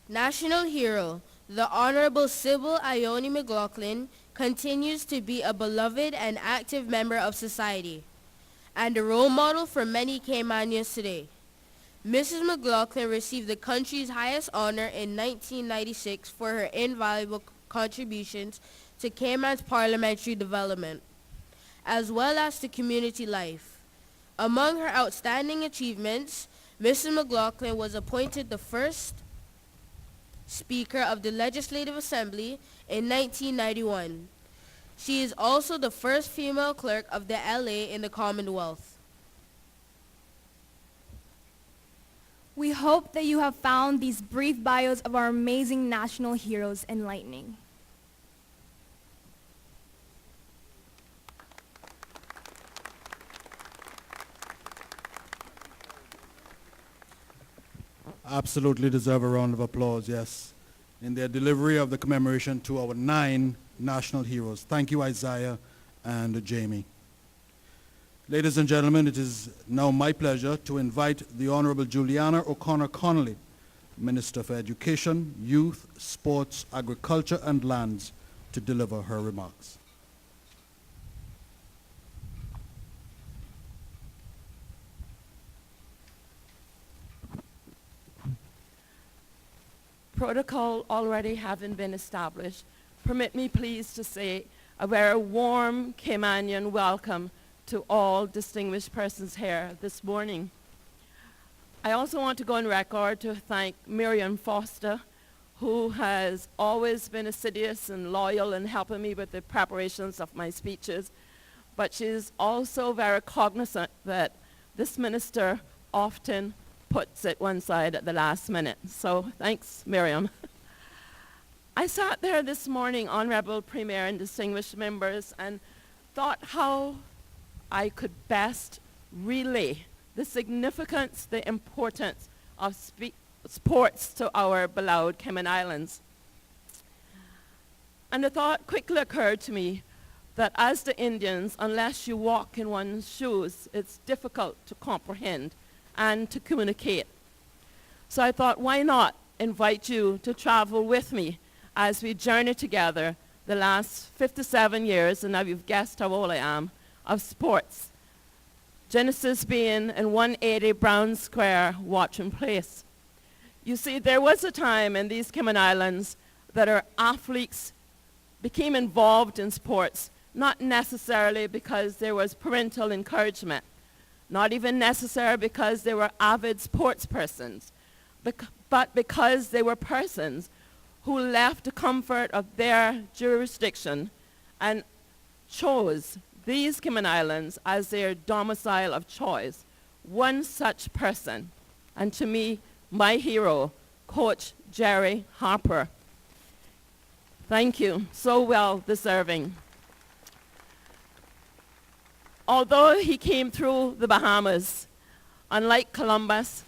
National hero, the Honorable Sybil Ione McLaughlin, continues to be a beloved and active member of society and a role model for many Caymanians today. Mrs. McLaughlin received the country's highest honor in 1996 for her invaluable contributions to Cayman's parliamentary development, as well as to community life. Among her outstanding achievements, Mrs. McLaughlin was appointed the first Speaker of the Legislative Assembly in 1991. She is also the first female clerk of the LA in the Commonwealth. We hope that you have found these brief bios of our amazing national heroes enlightening. Absolutely deserve a round of applause, yes, in their delivery of the commemoration to our 9 national heroes. Thank you, Isaiah and Jamie. Ladies and gentlemen, it is now my pleasure to invite the Honorable Juliana O'Connor Connolly, Minister for Education, Youth, Sports, Agriculture and Lands, to deliver her remarks. Protocol already having been established, permit me please to say a very warm Caymanian welcome to all distinguished persons here this morning. I also want to go on record to thank Miriam Foster, who has always been assiduous and loyal in helping me with the preparations of my speeches, but she is also very cognizant that this minister often puts it one side at the last minute. So thanks, Miriam. I sat there this morning, Honorable Premier and distinguished members, and thought how I could best relay the significance, the importance of sports to our beloved Cayman Islands. And the thought quickly occurred to me that as the Indians, unless you walk in one's shoes, it's difficult to comprehend and to communicate. So I thought, why not invite you to travel with me as we journey together the last 57 years, and now you've guessed how old I am, of sports. Genesis being in 180 Brown Square, Watching Place. You see, there was a time in these Cayman Islands that our athletes became involved in sports, not necessarily because there was parental encouragement, not even necessarily because they were avid sports persons, but because they were persons who left the comfort of their jurisdiction and chose these Cayman Islands as their domicile of choice. One such person, and to me, my hero, Coach Jerry Harper. Thank you, so well deserving. Although he came through the Bahamas, unlike Columbus,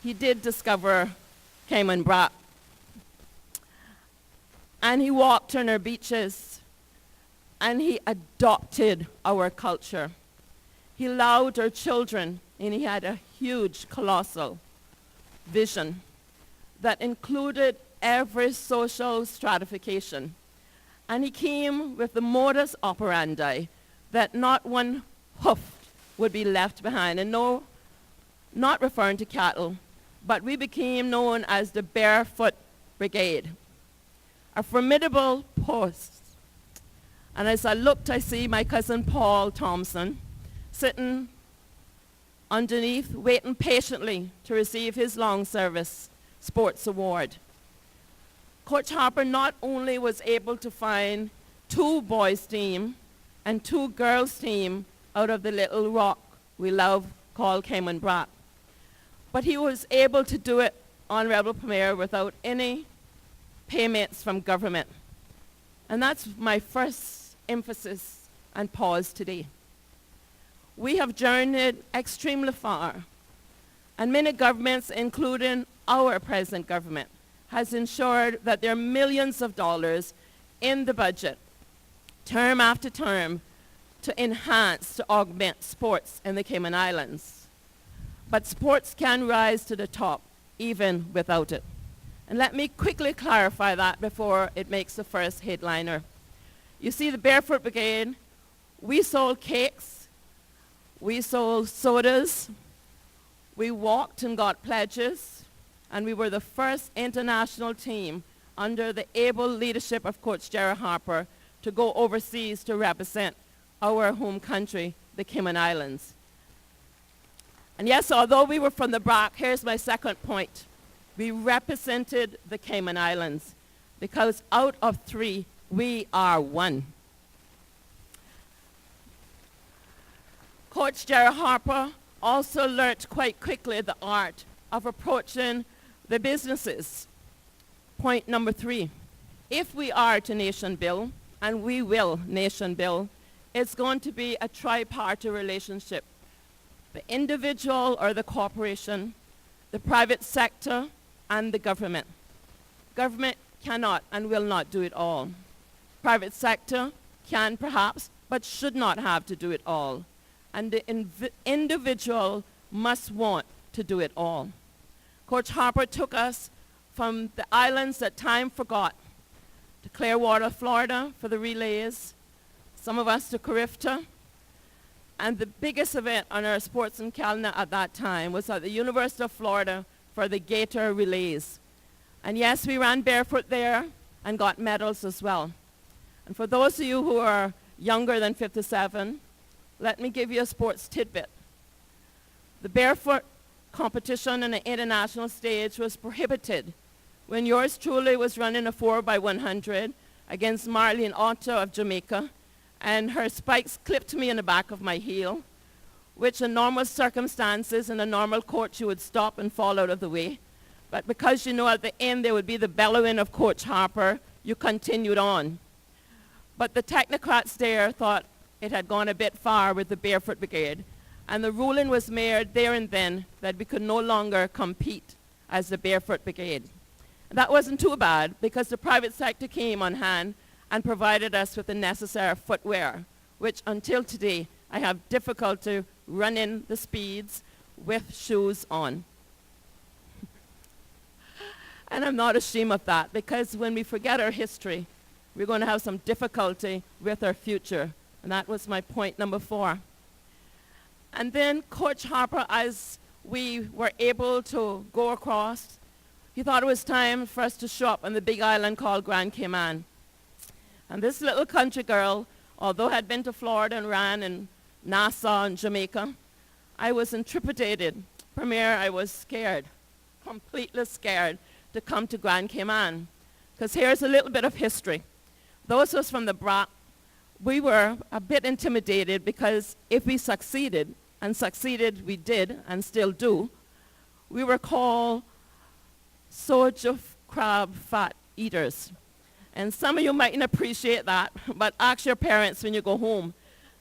he did discover Cayman Brac. And he walked on our beaches, and he adopted our culture. He allowed our children, and he had a huge, colossal vision that included every social stratification. And he came with the modus operandi that not one hoof would be left behind. And no, not referring to cattle, but we became known as the Barefoot Brigade, a formidable post. And as I looked, I see my cousin Paul Thompson sitting underneath, waiting patiently to receive his long service sports award. Coach Harper not only was able to find 2 boys team and 2 girls team out of the little rock we love called Cayman Brac, but he was able to do it, Honorable Premier, without any payments from government. And that's my first emphasis and pause today. We have journeyed extremely far, and many governments, including our present government, has ensured that there are millions of dollars in the budget, term after term, to enhance, to augment sports in the Cayman Islands. But sports can rise to the top, even without it. And let me quickly clarify that before it makes the first headliner. You see, the Barefoot Brigade, we sold cakes, we sold sodas, we walked and got pledges, and we were the first international team under the able leadership of Coach Jerry Harper to go overseas to represent our home country, the Cayman Islands. And yes, although we were from the Brac, here's my second point We represented the Cayman Islands because out of 3, we are 1. Coach Jerry Harper also learnt quite quickly the art of approaching the businesses. Point number 3, if we are to nation build, and we will nation build, it's going to be a tri-party relationship. The individual or the corporation, the private sector, and the government. Government cannot and will not do it all. Private sector can perhaps, but should not have to do it all. And the individual must want to do it all. Coach Harper took us from the islands that time forgot to Clearwater, Florida for the relays, some of us to Carifta, and the biggest event on our sports and calendar at that time was at the University of Florida for the Gator relays. And yes, we ran barefoot there and got medals as well. And for those of you who are younger than 57, let me give you a sports tidbit. The barefoot competition on the international stage was prohibited when yours truly was running a 4x100 against Marlene Otto of Jamaica, and her spikes clipped me in the back of my heel, which in normal circumstances in a normal court you would stop and fall out of the way. But because you know at the end there would be the bellowing of Coach Harper, you continued on. But the technocrats there thought it had gone a bit far with the Barefoot Brigade, and the ruling was made there and then that we could no longer compete as the Barefoot Brigade. And that wasn't too bad because the private sector came on hand and provided us with the necessary footwear, which until today I have difficulty running the speeds with shoes on. And I'm not ashamed of that because when we forget our history, we're going to have some difficulty with our future. And that was my point number 4. And then Coach Harper, as we were able to go across, he thought it was time for us to show up on the big island called Grand Cayman. And this little country girl, although had been to Florida and ran in Nassau and Jamaica, I was intimidated. Premier, I was scared, completely scared to come to Grand Cayman. Because here's a little bit of history. Those of us from the BRAC, we were a bit intimidated because if we succeeded, and succeeded we did and still do, we were called soldier crab fat eaters. And some of you mightn't appreciate that, but ask your parents when you go home.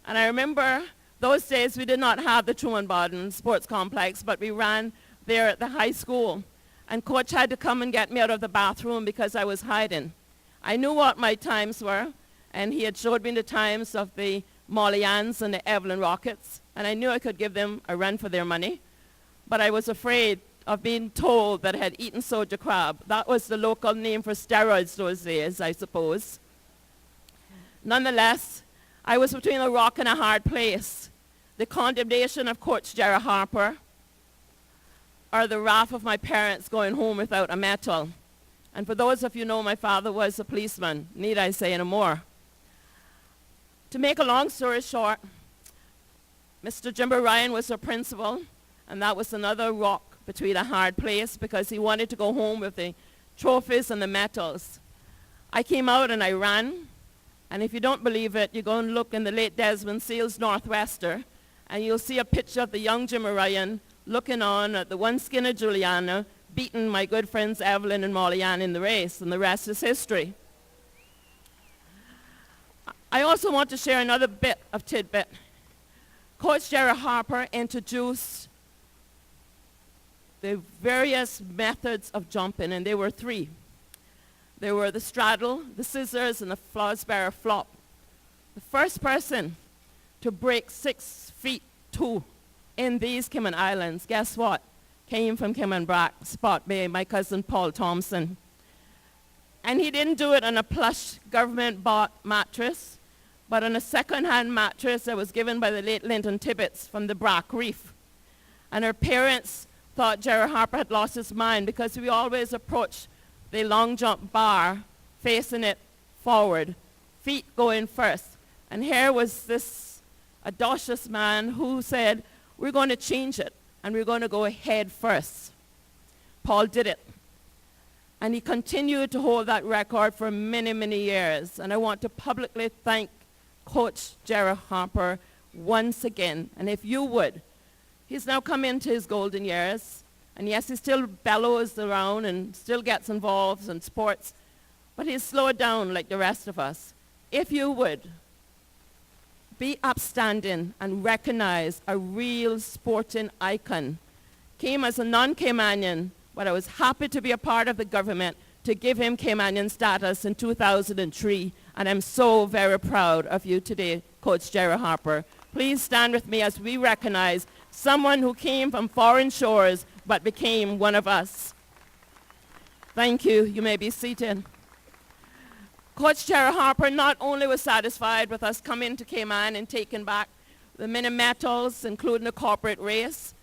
And I remember those days we did not have the Truman Bodden Sports Complex, but we ran there at the high school. And Coach had to come and get me out of the bathroom because I was hiding. I knew what my times were, and he had showed me the times of the Mollyans and the Evelyn Rockets, and I knew I could give them a run for their money. But I was afraid of being told that I had eaten soldier crab. That was the local name for steroids those days, I suppose. Nonetheless, I was between a rock and a hard place. The condemnation of Coach Jerry Harper, or the wrath of my parents going home without a medal. And for those of you who know, my father was a policeman. Need I say any more? To make a long story short, Mr. Jimbo Ryan was our principal, and that was another rock between a hard place because he wanted to go home with the trophies and the medals. I came out and I ran, and if you don't believe it, you go and look in the late Desmond Seals Northwester, and you'll see a picture of the young Jimmy Ryan looking on at the one Skinner Juliana beating my good friends Evelyn and Molly Ann in the race, and the rest is history. I also want to share another bit of tidbit. Coach Jerry Harper introduced the various methods of jumping, and there were 3. There were the straddle, the scissors, and the Fosbury flop. The first person to break 6 feet 2 in these Cayman Islands, guess what? Came from Cayman Brac, Spot Bay, my cousin Paul Thompson. And he didn't do it on a plush government-bought mattress, but on a second-hand mattress that was given by the late Linton Tibbetts from the Brac Reef. And her parents thought Jerry Harper had lost his mind because we always approached the long jump bar facing it forward, feet going first. And here was this audacious man who said, we're going to change it, and we're going to go head first. Paul did it. And he continued to hold that record for many, many years. And I want to publicly thank Coach Jerry Harper once again. And if you would, he's now come into his golden years. And yes, he still bellows around and still gets involved in sports, but he's slowed down like the rest of us. If you would, be upstanding and recognize a real sporting icon. Came as a non-Caymanian, but I was happy to be a part of the government to give him Caymanian status in 2003, and I'm so very proud of you today, Coach Jerry Harper. Please stand with me as we recognize someone who came from foreign shores but became one of us. Thank you. You may be seated. Coach Jerry Harper not only was satisfied with us coming to Cayman and taking back the many medals, including the corporate race.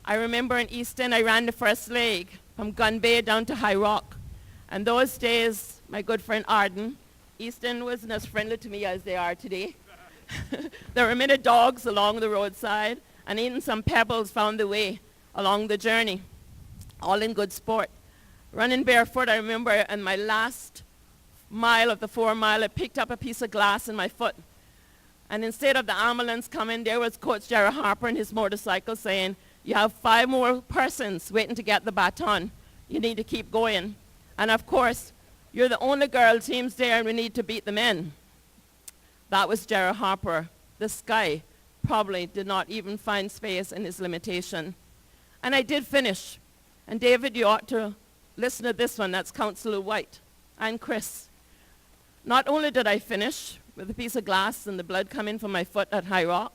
I remember in Easton, I ran the first leg from Gun Bay down to High Rock. And those days, my good friend Arden, Easton wasn't as friendly to me as they are today. There were many dogs along the roadside, and even some pebbles found the way along the journey, all in good sport. Running barefoot, I remember in my last mile of the 4 mile, I picked up a piece of glass in my foot. And instead of the ambulance coming, there was Coach Jerry Harper and his motorcycle saying, you have 5 more persons waiting to get the baton. You need to keep going. And of course, you're the only girl teams there and we need to beat the men. That was Jerry Harper. The sky probably did not even find space in his limitation. And I did finish. And David, you ought to listen to this one. That's Councillor White and Chris. Not only did I finish with a piece of glass and the blood coming from my foot at High Rock,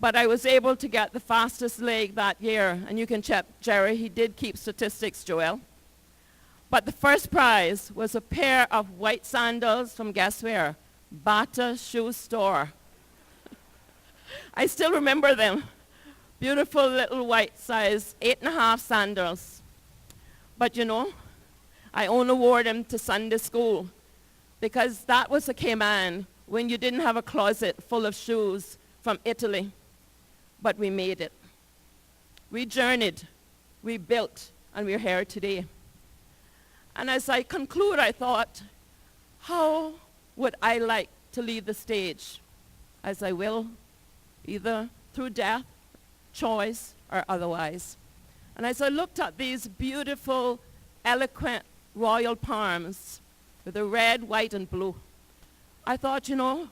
but I was able to get the fastest leg that year. And you can check Jerry, he did keep statistics, Joel. But the first prize was a pair of white sandals from guess where? Bata Shoe Store. I still remember them. Beautiful little white size 8.5 sandals. But you know, I only wore them to Sunday school because that was a Cayman when you didn't have a closet full of shoes from Italy. But we made it. We journeyed, we built, and we're here today. And as I conclude, I thought, how would I like to leave the stage? As I will, either through death, choice, or otherwise. And as I looked at these beautiful, eloquent royal palms with the red, white, and blue, I thought, you know,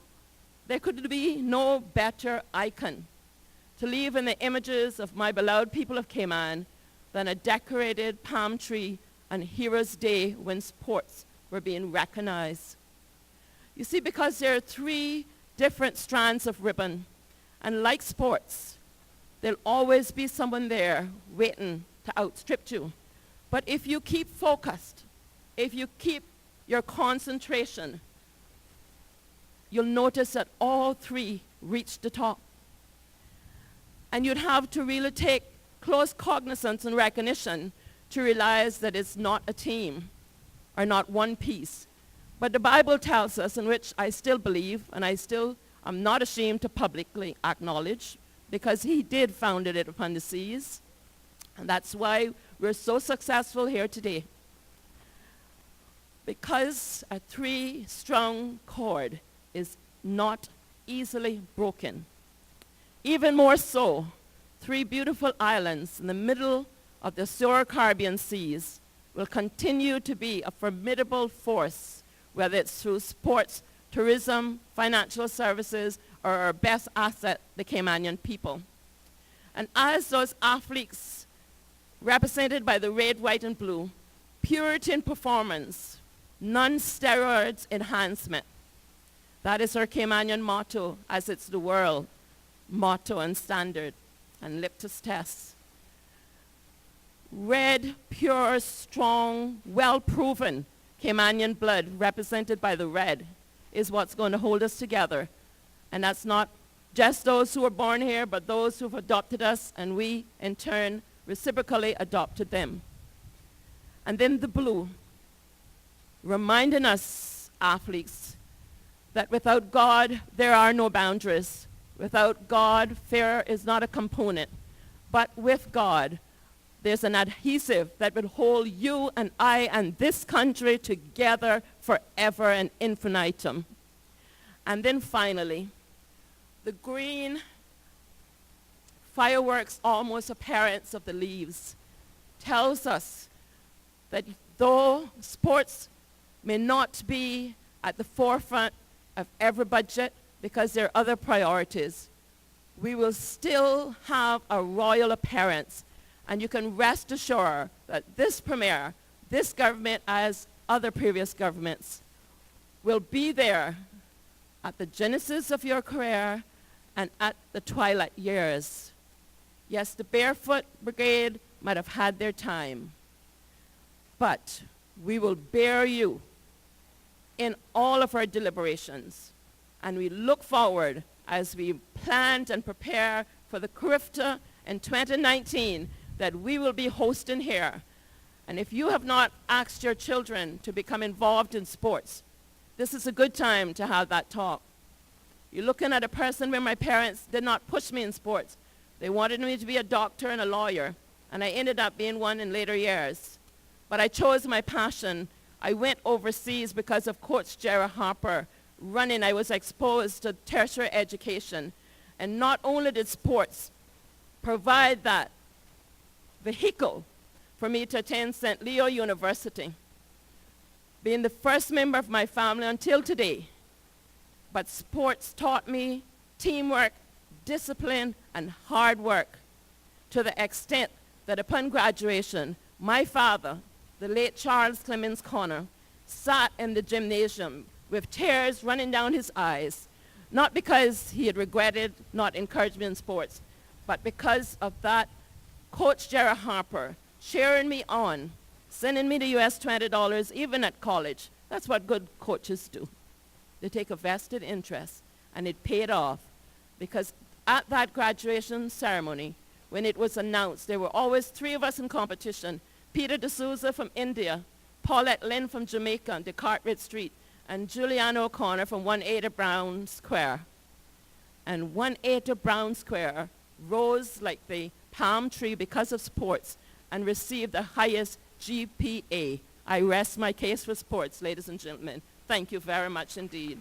there could be no better icon to leave in the images of my beloved people of Cayman than a decorated palm tree on Heroes' Day when sports were being recognized. You see, because there are 3 different strands of ribbon, and like sports, there'll always be someone there waiting to outstrip you. But if you keep focused, if you keep your concentration, you'll notice that all 3 reach the top. And you'd have to really take close cognizance and recognition to realize that it's not a team or not one piece. But the Bible tells us, in which I still believe, and I'm not ashamed to publicly acknowledge, because he did found it upon the seas. And that's why we're so successful here today. Because a 3-strung cord is not easily broken. Even more so, 3 beautiful islands in the middle of the Sur Caribbean seas will continue to be a formidable force, whether it's through sports, tourism, financial services, or our best asset, the Caymanian people. And as those athletes represented by the red, white, and blue, purity in performance, non-steroids enhancement. That is our Caymanian motto, as it's the world motto and standard and litmus test. Red, pure, strong, well-proven Caymanian blood represented by the red is what's going to hold us together. And that's not just those who were born here, but those who've adopted us, and we, in turn, reciprocally adopted them. And then the blue, reminding us, athletes, that without God, there are no boundaries. Without God, fear is not a component. But with God, there's an adhesive that will hold you and I and this country together forever and infinitum. And then finally, the green fireworks almost appearance of the leaves tells us that though sports may not be at the forefront of every budget because there are other priorities, we will still have a royal appearance. And you can rest assured that this Premier, this government, as other previous governments, will be there at the genesis of your career and at the twilight years. Yes, the Barefoot Brigade might have had their time, but we will bear you in all of our deliberations, and we look forward as we plan and prepare for the CRIFTA in 2019 that we will be hosting here. And if you have not asked your children to become involved in sports, this is a good time to have that talk. You're looking at a person where my parents did not push me in sports. They wanted me to be a doctor and a lawyer, and I ended up being one in later years. But I chose my passion. I went overseas because of Coach Jerry Harper running. I was exposed to tertiary education. And not only did sports provide that vehicle for me to attend St. Leo University, being the first member of my family until today, but sports taught me teamwork, discipline, and hard work to the extent that upon graduation, my father, the late Charles Clemens Connor, sat in the gymnasium with tears running down his eyes, not because he had regretted not encouraging me in sports, but because of that Coach Jerry Harper cheering me on, sending me the US $20 even at college. That's what good coaches do. They take a vested interest, and it paid off, because at that graduation ceremony, when it was announced, there were always three of us in competition: Peter D'Souza from India, Paulette Lynn from Jamaica on Cartwright Street, and Juliana O'Connor from 180 Brown Square. And 180 Brown Square rose like the palm tree because of sports and received the highest GPA. I rest my case for sports, ladies and gentlemen. Thank you very much indeed.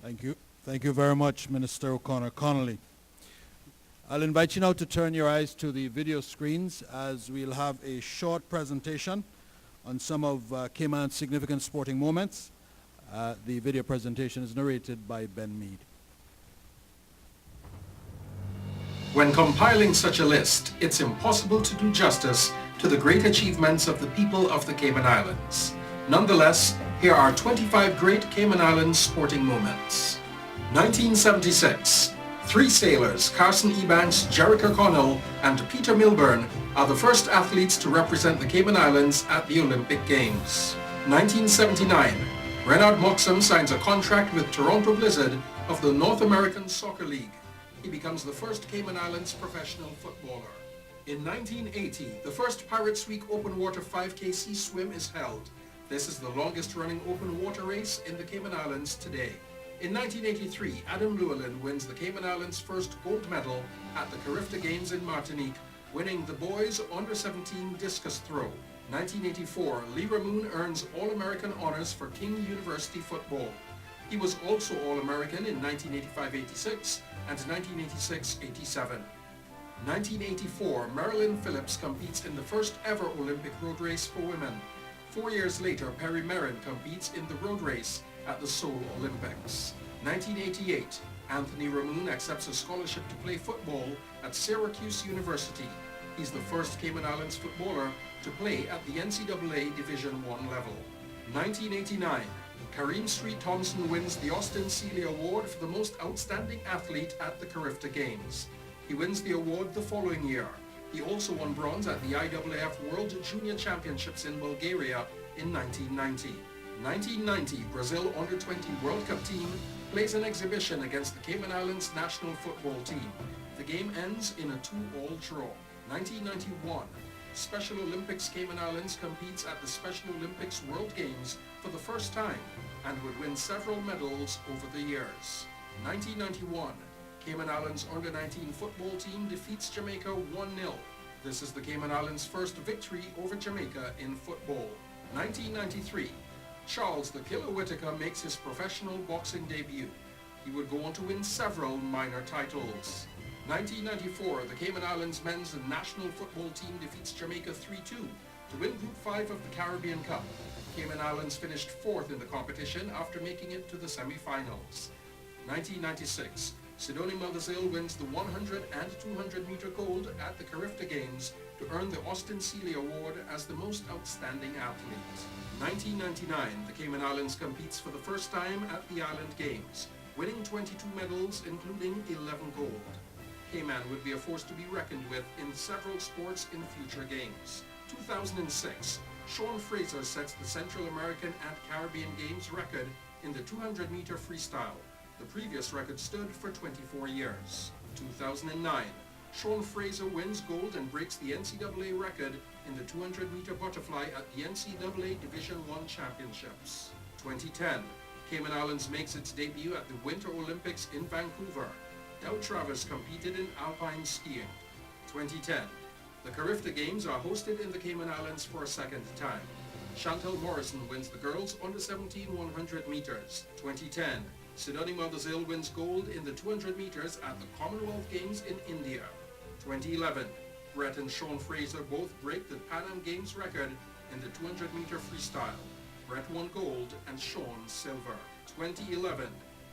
Thank you. Thank you very much, Minister O'Connor Connolly. I'll invite you now to turn your eyes to the video screens as we'll have a short presentation on some of Cayman's significant sporting moments. The video presentation is narrated by Ben Mead. When compiling such a list, it's impossible to do justice to the great achievements of the people of the Cayman Islands. Nonetheless, here are 25 great Cayman Islands sporting moments. 1976. Three sailors, Carson Ebanks, Jerica Connell, and Peter Milburn, are the first athletes to represent the Cayman Islands at the Olympic Games. 1979. Renard Moxham signs a contract with Toronto Blizzard of the North American Soccer League. He becomes the first Cayman Islands professional footballer. In 1980, the first Pirates Week Open Water 5K Sea Swim is held. This is the longest running open water race in the Cayman Islands today. In 1983, Adam Llewellyn wins the Cayman Islands' first gold medal at the CRIFTA Games in Martinique, winning the boys under-17 discus throw. 1984, Lee Ramoon earns All-American honors for King University football. He was also All-American in 1985-86 and 1986-87. 1984, Marilyn Phillips competes in the first ever Olympic road race for women. 4 years later, Perry Merrin competes in the road race at the Seoul Olympics. 1988, Anthony Ramoon accepts a scholarship to play football at Syracuse University. He's the first Cayman Islands footballer to play at the NCAA Division I level. 1989, Kareem Street Thompson wins the Austin Seeley Award for the most outstanding athlete at the CRIFTA Games. He wins the award the following year. He also won bronze at the IAAF World Junior Championships in Bulgaria in 1990. 1990, Brazil Under-20 World Cup team plays an exhibition against the Cayman Islands national football team. The game ends in a 2-all draw. 1991, Special Olympics Cayman Islands competes at the Special Olympics World Games for the first time. and would win several medals over the years. 1991, Cayman Islands under-19 football team defeats Jamaica 1-0. This is the Cayman Islands' first victory over Jamaica in football. 1993, Charles the Killer Whittaker makes his professional boxing debut. He would go on to win several minor titles. 1994, the Cayman Islands men's national football team defeats Jamaica 3-2 to win Group 5 of the Caribbean Cup. Cayman Islands finished 4th in the competition after making it to the semi-finals. 1996, Sidonie Maldazil wins the 100 and 200 meter gold at the Carifta Games to earn the Austin Seeley Award as the most outstanding athlete. 1999, the Cayman Islands competes for the first time at the Island Games, winning 22 medals including 11 gold. Cayman would be a force to be reckoned with in several sports in future games. 2006, Sean Fraser sets the Central American and Caribbean Games record in the 200 meter freestyle. The previous record stood for 24 years. 2009, Sean Fraser wins gold and breaks the NCAA record in the 200 meter butterfly at the NCAA Division I Championships. 2010, Cayman Islands makes its debut at the Winter Olympics in Vancouver. Dow Travis competed in alpine skiing. 2010, the Carifta Games are hosted in the Cayman Islands for a second time. Chantel Morrison wins the girls under 17 100 meters. 2010, Sidonie Maldazil wins gold in the 200 meters at the Commonwealth Games in India. 2011, Brett and Sean Fraser both break the Pan Am Games record in the 200 meter freestyle. Brett won gold and Sean silver. 2011,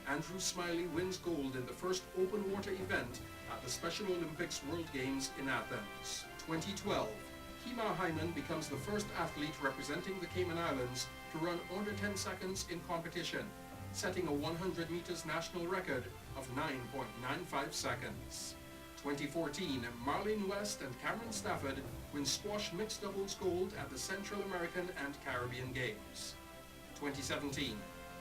Andrew Smiley wins gold in the first open water event at the Special Olympics World Games in Athens. 2012, Kima Hyman becomes the first athlete representing the Cayman Islands to run under 10 seconds in competition, setting a 100 meters national record of 9.95 seconds. 2014, Marlene West and Cameron Stafford win squash mixed doubles gold at the Central American and Caribbean Games. 2017,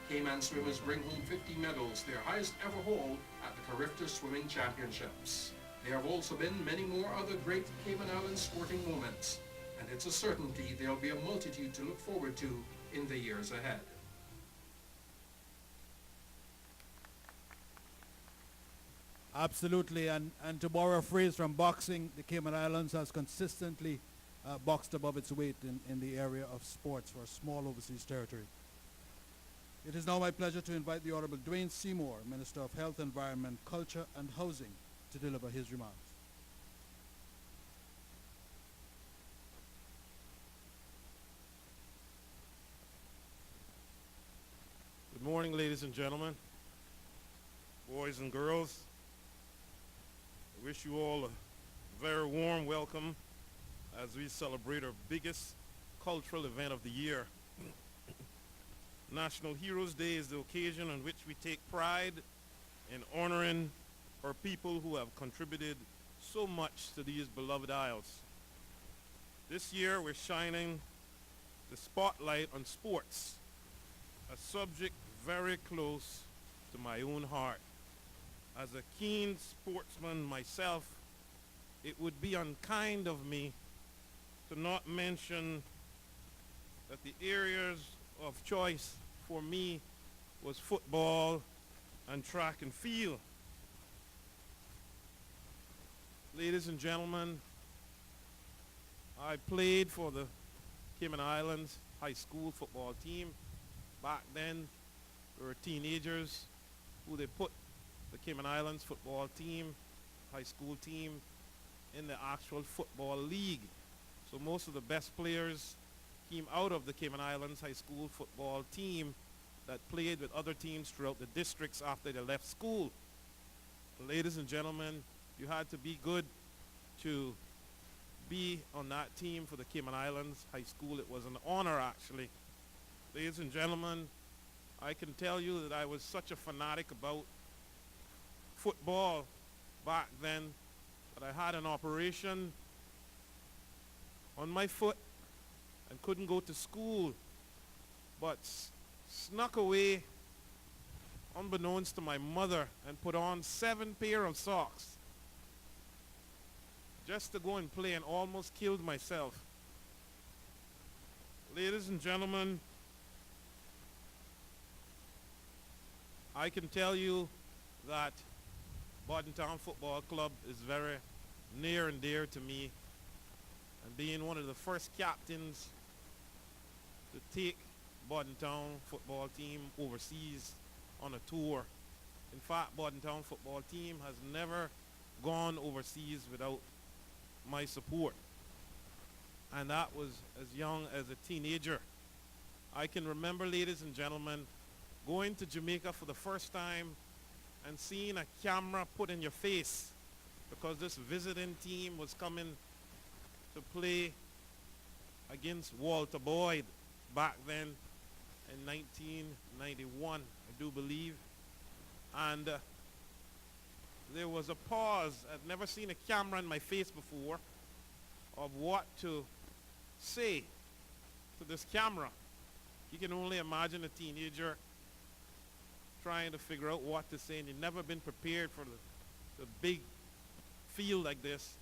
Cayman swimmers bring home 50 medals, their highest ever haul at the Carifta Swimming Championships. There have also been many more other great Cayman Islands sporting moments, and it's a certainty there'll be a multitude to look forward to in the years ahead. Absolutely, and to borrow a phrase from boxing, the Cayman Islands has consistently boxed above its weight in the area of sports for a small overseas territory. It is now my pleasure to invite the Honorable Dwayne Seymour, Minister of Health, Environment, Culture and Housing, to deliver his remarks. Good morning, ladies and gentlemen, boys and girls. I wish you all a very warm welcome as we celebrate our biggest cultural event of the year. National Heroes Day is the occasion on which we take pride in honoring our people who have contributed so much to these beloved isles. This year we're shining the spotlight on sports, a subject very close to my own heart. As a keen sportsman myself, it would be unkind of me to not mention that the areas of choice for me was football and track and field. Ladies and gentlemen, I played for the Cayman Islands high school football team. Back then, we were teenagers who they put the Cayman Islands football team, high school team, in the actual football league. So most of the best players came out of the Cayman Islands high school football team that played with other teams throughout the districts after they left school. Ladies and gentlemen, you had to be good to be on that team for the Cayman Islands high school. It was an honor, actually. Ladies and gentlemen, I can tell you that I was such a fanatic about football back then that I had an operation on my foot and couldn't go to school, but snuck away unbeknownst to my mother and put on 7 pair of socks just to go and play, and almost killed myself. Ladies and gentlemen, I can tell you that Town Football Club is very near and dear to me, and being one of the first captains to take Town football team overseas on a tour. In fact, Town football team has never gone overseas without my support. And that was as young as a teenager. I can remember, ladies and gentlemen, going to Jamaica for the first time and seeing a camera put in your face because this visiting team was coming to play against Walter Boyd back then in 1991, I do believe. And there was a pause. I'd never seen a camera in my face before of what to say to this camera. You can only imagine a teenager trying to figure out what to say, and you've never been prepared for the big field like this.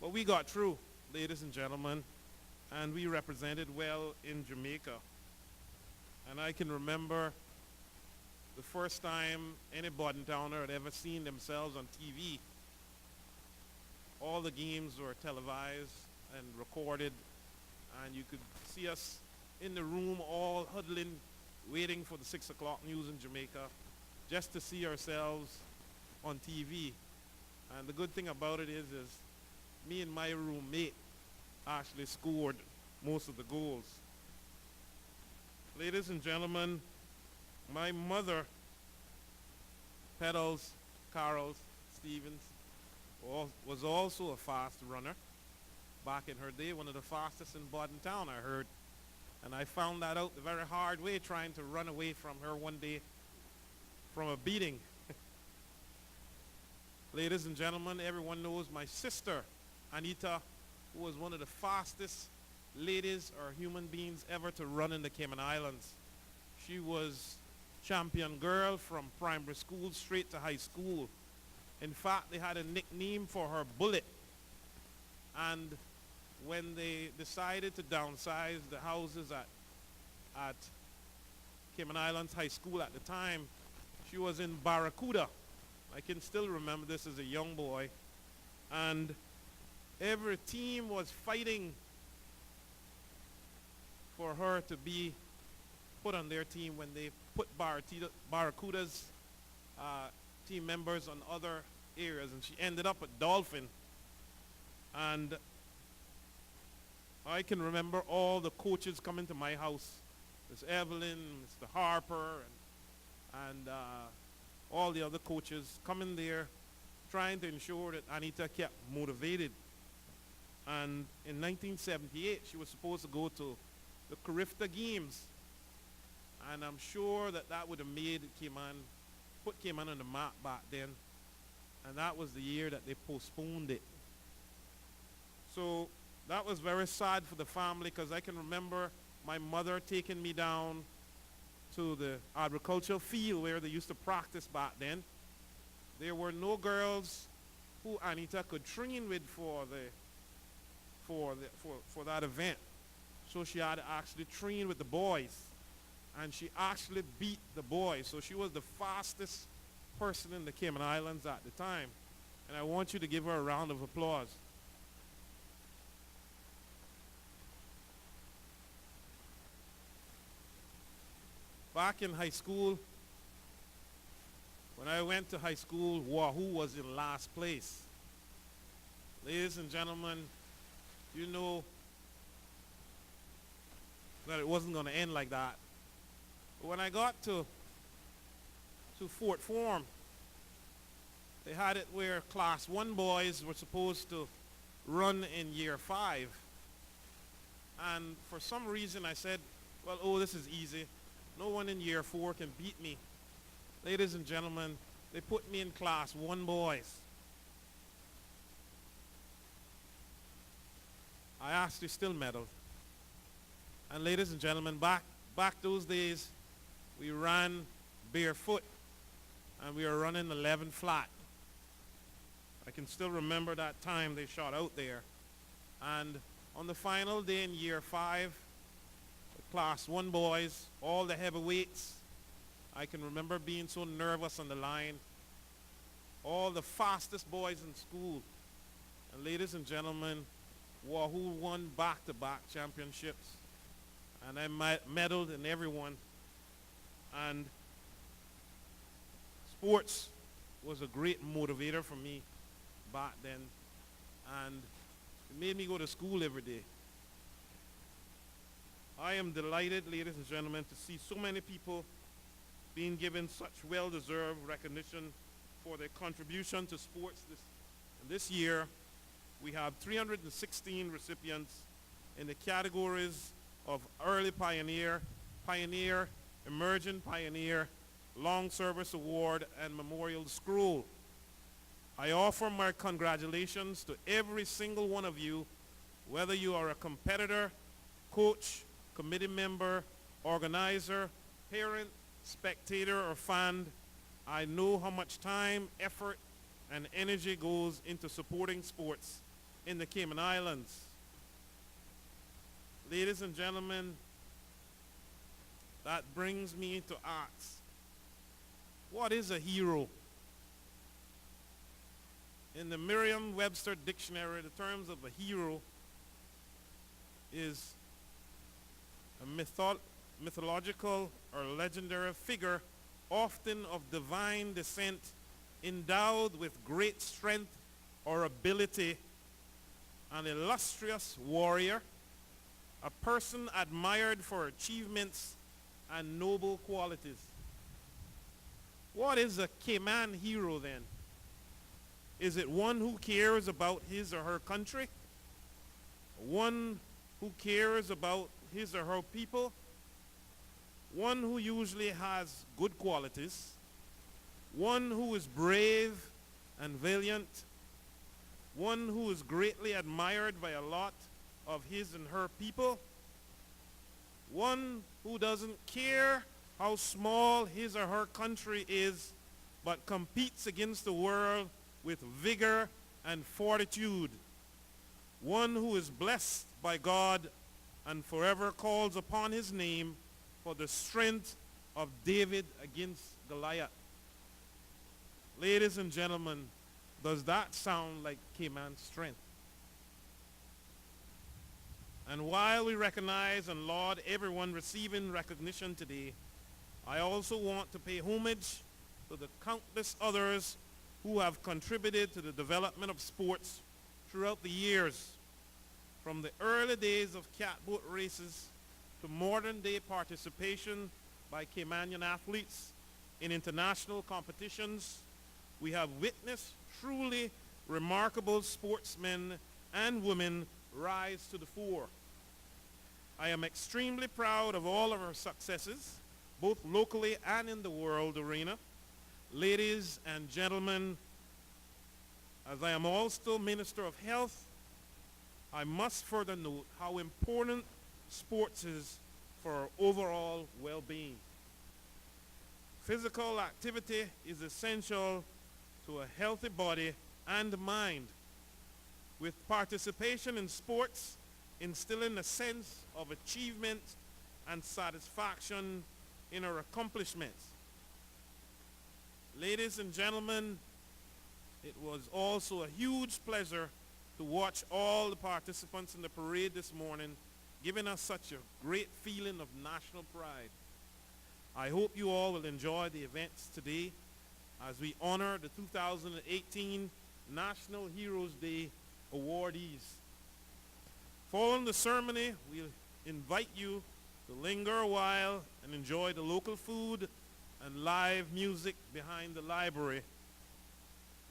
But we got through, ladies and gentlemen, and we represented well in Jamaica. And I can remember the first time any Towner had ever seen themselves on TV. All the games were televised and recorded, and you could see us in the room all huddling, waiting for the 6 o'clock news in Jamaica, just to see ourselves on TV. And the good thing about it is me and my roommate actually scored most of the goals. Ladies and gentlemen, my mother, Pedals Carol Stevens, was also a fast runner. Back in her day, one of the fastest in Town, I heard. And I found that out the very hard way, trying to run away from her one day from a beating. Ladies and gentlemen, everyone knows my sister, Anita, who was one of the fastest ladies or human beings ever to run in the Cayman Islands. She was champion girl from primary school straight to high school. In fact, they had a nickname for her, Bullet. And when they decided to downsize the houses at Cayman Islands High School at the time, she was in Barracuda. I can still remember this as a young boy. And every team was fighting for her to be put on their team when they put Barracuda's team members on other areas. And she ended up at Dolphin. And I can remember all the coaches coming to my house. Miss Evelyn, Mr. Harper, and all the other coaches coming there trying to ensure that Anita kept motivated. And in 1978, she was supposed to go to the Carifta Games. And I'm sure that would have made Cayman, put Cayman on the map back then. And that was the year that they postponed it. So that was very sad for the family, because I can remember my mother taking me down to the agricultural field where they used to practice back then. There were no girls who Anita could train with for that event. So she had to actually train with the boys. And she actually beat the boys. So she was the fastest person in the Cayman Islands at the time. And I want you to give her a round of applause. Back in high school, when I went to high school, Wahoo was in last place. Ladies and gentlemen, you know that it wasn't going to end like that. But when I got to Fort Form, they had it where Class 1 boys were supposed to run in year 5. And for some reason I said, well, this is easy. No one in year 4 can beat me. Ladies and gentlemen, they put me in Class 1 boys. I actually still medaled. And ladies and gentlemen, back those days, we ran barefoot, and we were running 11 flat. I can still remember that time they shot out there. And on the final day in year 5, the Class 1 boys, all the heavyweights, I can remember being so nervous on the line. All the fastest boys in school. And ladies and gentlemen, who won back-to-back championships. And I medaled in every one. And sports was a great motivator for me back then. And it made me go to school every day. I am delighted, ladies and gentlemen, to see so many people being given such well-deserved recognition for their contribution to sports this year. We have 316 recipients in the categories of Early Pioneer, Pioneer, Emerging Pioneer, Long Service Award, and Memorial Scroll. I offer my congratulations to every single one of you, whether you are a competitor, coach, committee member, organizer, parent, spectator, or fan. I know how much time, effort, and energy goes into supporting sports in the Cayman Islands. Ladies and gentlemen, that brings me to ask, what is a hero? In the Merriam-Webster dictionary, the terms of a hero is a mythological or legendary figure, often of divine descent, endowed with great strength or ability, an illustrious warrior, a person admired for achievements and noble qualities. What is a Cayman hero then? Is it one who cares about his or her country? One who cares about his or her people? One who usually has good qualities? One who is brave and valiant? One who is greatly admired by a lot of his and her people? One who doesn't care how small his or her country is, but competes against the world with vigor and fortitude. One who is blessed by God and forever calls upon his name for the strength of David against Goliath. Ladies and gentlemen, does that sound like Cayman's strength? And while we recognize and laud everyone receiving recognition today, I also want to pay homage to the countless others who have contributed to the development of sports throughout the years, from the early days of catboat races to modern day participation by Caymanian athletes in international competitions. We have witnessed truly remarkable sportsmen and women rise to the fore. I am extremely proud of all of our successes, both locally and in the world arena. Ladies and gentlemen, as I am also Minister of Health, I must further note how important sports is for our overall well-being. Physical activity is essential to a healthy body and mind, with participation in sports instilling a sense of achievement and satisfaction in our accomplishments. Ladies and gentlemen, it was also a huge pleasure to watch all the participants in the parade this morning, giving us such a great feeling of national pride. I hope you all will enjoy the events today as we honor the 2018 National Heroes Day awardees. Following the ceremony, we'll invite you to linger a while and enjoy the local food and live music behind the library.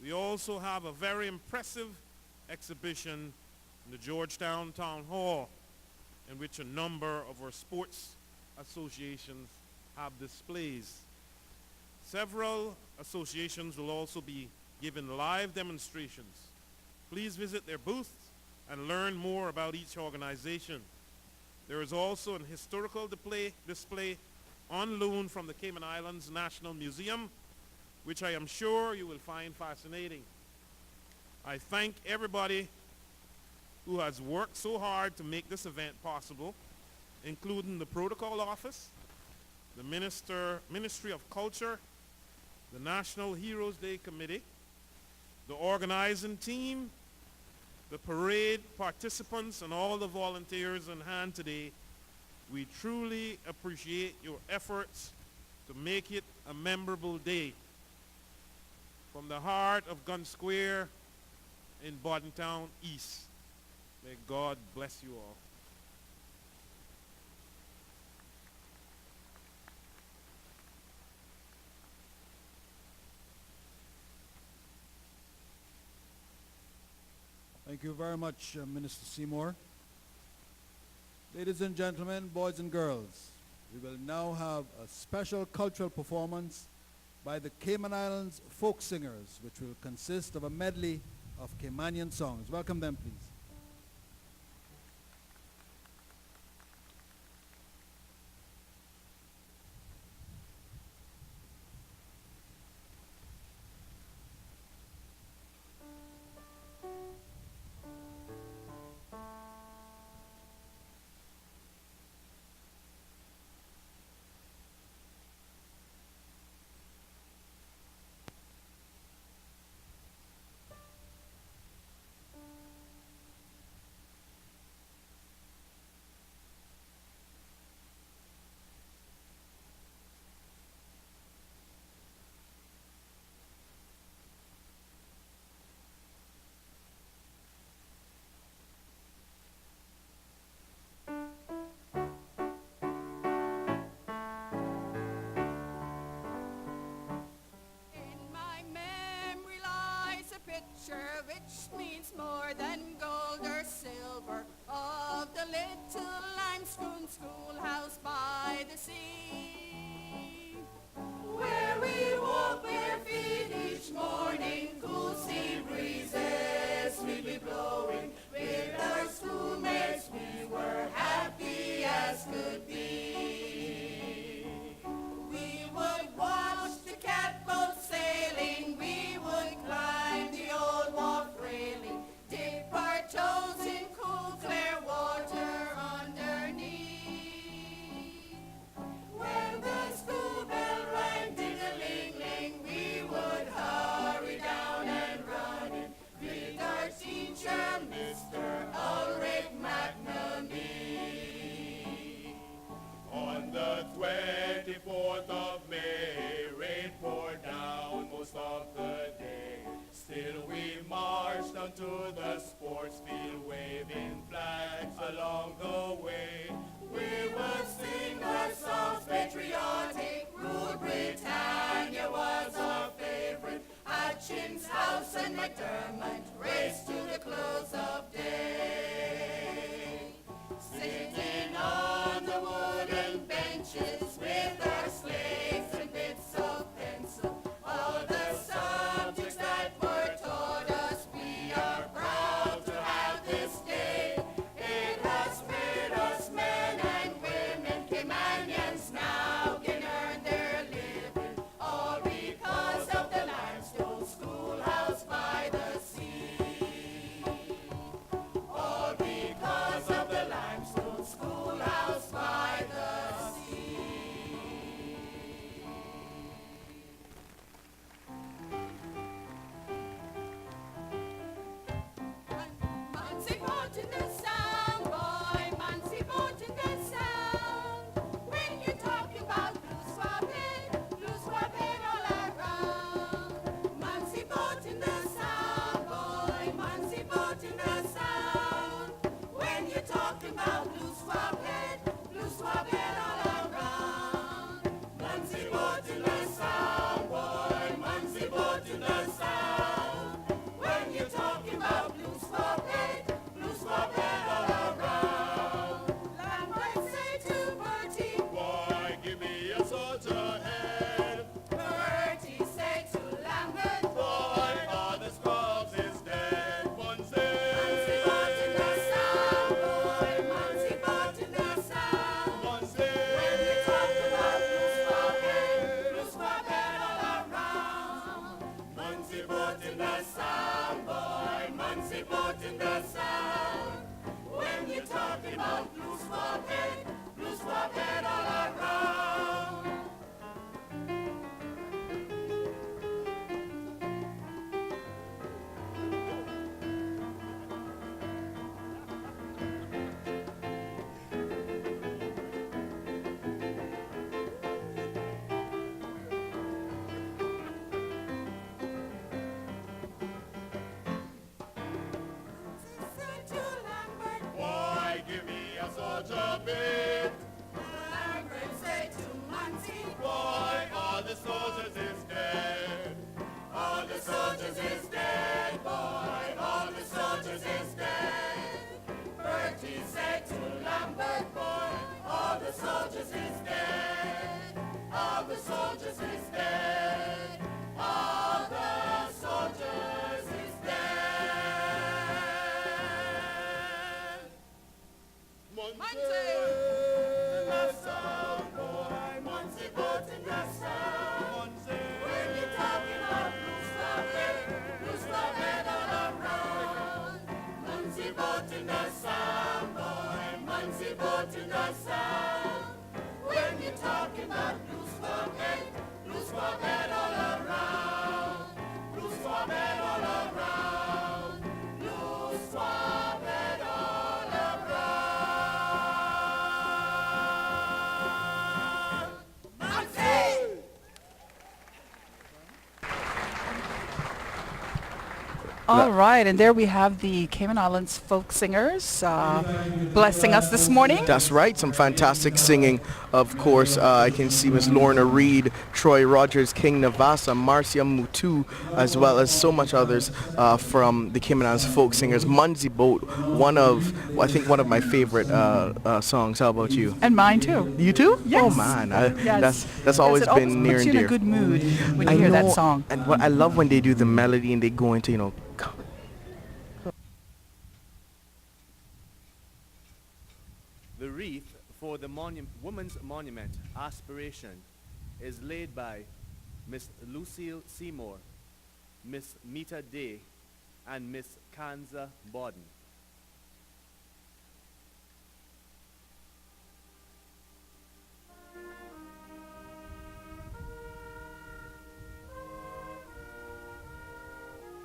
We also have a very impressive exhibition in the Georgetown Town Hall, in which a number of our sports associations have displays. Several associations will also be giving live demonstrations. Please visit their booths and learn more about each organization. There is also an historical display on loan from the Cayman Islands National Museum, which I am sure you will find fascinating. I thank everybody who has worked so hard to make this event possible, including the protocol office, the Ministry of Culture, the National Heroes Day Committee, the organizing team, the parade participants, and all the volunteers on hand today. We truly appreciate your efforts to make it a memorable day. From the heart of Gun Square in Bordentown East, may God bless you all. Thank you very much, Minister Seymour. Ladies and gentlemen, boys and girls, we will now have a special cultural performance by the Cayman Islands folk singers, which will consist of a medley of Caymanian songs. Welcome them, please. Which means more than gold or silver, of the little limestone schoolhouse by the sea, where we walk bare feet each morning, cool sea breezes sweetly blowing. With our schoolmates we were happy as could be. We would watch the catboat sailing, we would climb the old wharf railing, dip our toes in cool clear water underneath. When the school bell rang ding-a-ling-ling, we would hurry down and run in, greet our teacher, Mr. Ulrich McNamee. On the 24th of May, rain poured down most of the day. Still we marched onto the sports field, waving flags along the way. We would sing our songs patriotic, Rule Britannia was our favorite. Hutchins House and McDermott raced to the close of day. Sitting on the wooden benches with our slates and bits of pencil, all the subjects that were taught us, we are proud to have this day. It has made us men and women, Caymanians now can earn their living, all because of the limestone schoolhouse by the sea. All because of the limestone schoolhouse by the sea. Muncie boat in the sound, boy, Muncie boat in the sound. When you talk about blue swab head all around. Muncie boat in the sound, boy, Muncie boat in the sound. When you talk about blue swab head all around. Muncie boat in the sound, boy, Muncie boat in the sound. When you're talking about blue swab head all around. Lambert say to Bertie, boy, give me a soldier head. Bertie say to Lambert, boy, all the scrubs is dead. Muncie boat in the sound, boy, Muncie boat in the sound. When you talk about blue swab head all around. Muncie boat in the sound, boy, Muncie boat in the sound. When you're talking about blue swab head all around. soldiers is dead. All the soldiers is dead, boy. All the soldiers is dead. Bertie said to Lambert, boy. All the soldiers is dead. All the soldiers is dead. All the soldiers is dead. Muncie! Muncie boat in the sun. When you're talking about blue spot bed all around. Muncie boat in the sun, boy. Muncie boat in the sun. When you're talking about blue spot bed all around. Blue spot bed all around. Blue spot bed all around. Muncie! All right, and there we have the Cayman Islands folk singers blessing us this morning. That's right, some fantastic singing. Of course, I can see Miss Lorna Reed, Troy Rogers, King Navasa, Marcia Mutu, as well as so much others from the Cayman Islands folk singers. Muncie Boat, I think one of my favorite songs. How about you? And mine too. You too? Yes. Oh man, Yes. that's always Yes, it been near puts and you dear. in a good mood when I you hear know, that song. and what I love when they do the melody and they go into, The wreath for the Women's Monument Aspiration is laid by Miss Lucille Seymour, Miss Mita Day, and Miss Kanza Borden.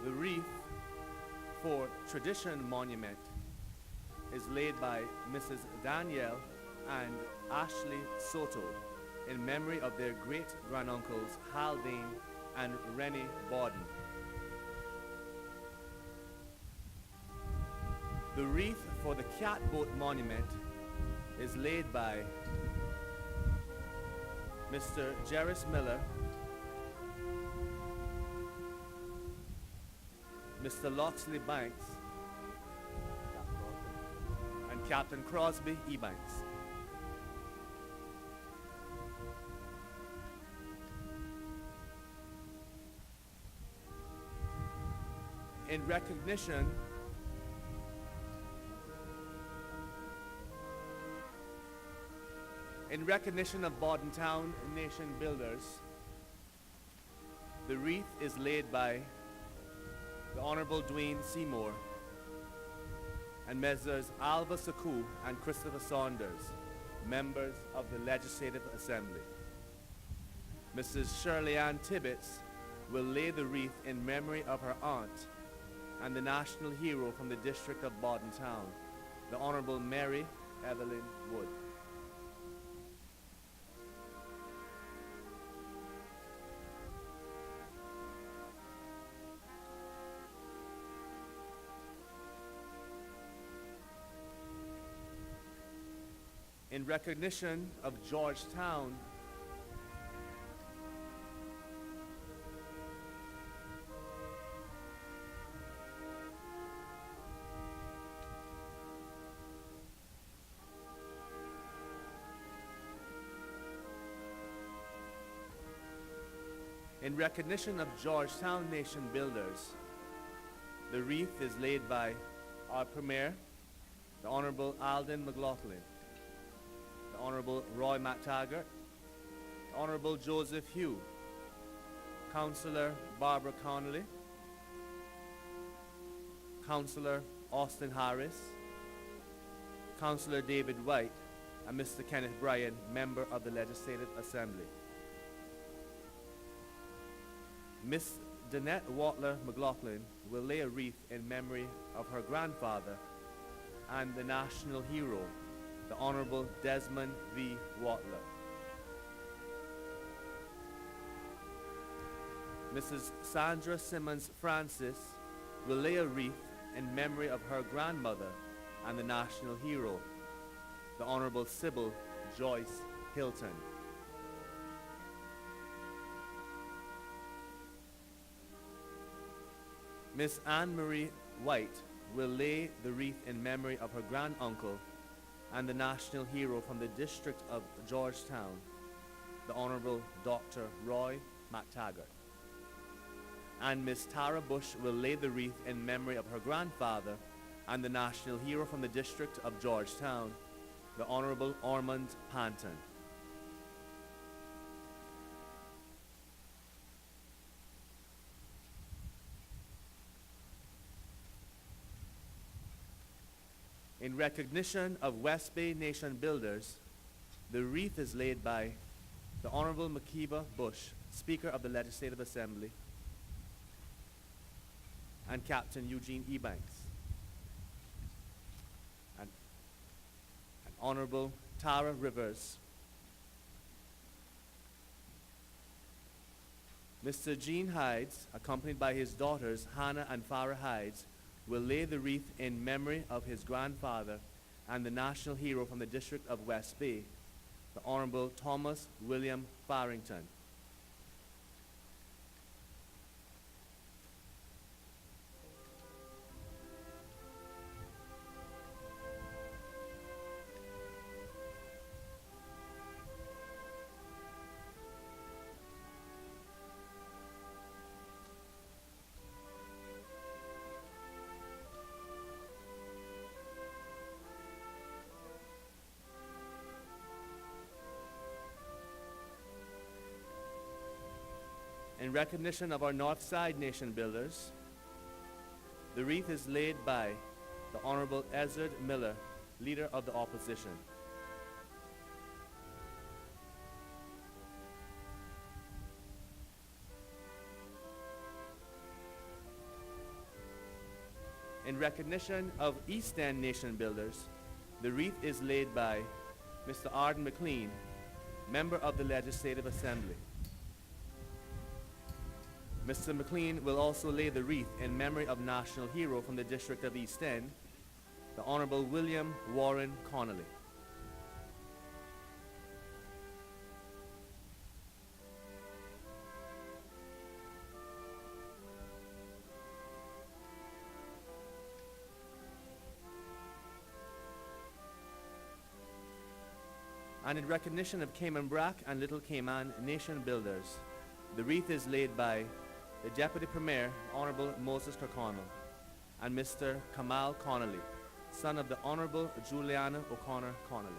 The wreath for Tradition Monument is laid by Mrs. Danielle and Ashley Soto in memory of their great-granduncles Haldane and Rennie Borden. The wreath for the Catboat Monument is laid by Mr. Jerris Miller, Mr. Loxley Banks, and Captain Crosby Ebanks. In recognition of Bordentown Nation builders, the wreath is laid by the Honorable Dwayne Seymour and Messrs. Alva Saku and Christopher Saunders, members of the Legislative Assembly. Mrs. Shirley Ann Tibbetts will lay the wreath in memory of her aunt and the national hero from the District of Bordentown, the Honorable Mary Evelyn Wood. In recognition of Georgetown, Nation builders, the wreath is laid by our Premier, the Honorable Alden McLaughlin, the Honorable Roy McTaggart, the Honorable Joseph Hugh, Councillor Barbara Connolly, Councillor Austin Harris, Councillor David White, and Mr. Kenneth Bryan, member of the Legislative Assembly. Miss Danette Watler McLaughlin will lay a wreath in memory of her grandfather and the national hero, the Honorable Desmond V. Watler. Mrs. Sandra Simmons Francis will lay a wreath in memory of her grandmother and the national hero, the Honorable Sybil Joyce Hilton. Miss Anne Marie White will lay the wreath in memory of her granduncle and the national hero from the District of Georgetown, the Honorable Dr. Roy McTaggart. And Miss Tara Bush will lay the wreath in memory of her grandfather and the national hero from the District of Georgetown, the Honorable Ormond Panton. In recognition of West Bay Nation builders, the wreath is laid by the Honorable Makiva Bush, Speaker of the Legislative Assembly, and Captain Eugene Ebanks, and Honorable Tara Rivers, Mr. Gene Hides, accompanied by his daughters Hannah and Farah Hides, will lay the wreath in memory of his grandfather and the national hero from the District of West Bay, the Honorable Thomas William Farrington. In recognition of our North Side Nation builders, the wreath is laid by the Honorable Ezard Miller, Leader of the Opposition. In recognition of East End Nation builders, the wreath is laid by Mr. Arden McLean, Member of the Legislative Assembly. Mr. McLean will also lay the wreath in memory of national hero from the District of East End, the Honorable William Warren Connolly. And in recognition of Cayman Brac and Little Cayman Nation builders, the wreath is laid by the Deputy Premier, Honorable Moses Kirkconnell, and Mr. Kamal Connolly, son of the Honorable Juliana O'Connor Connolly.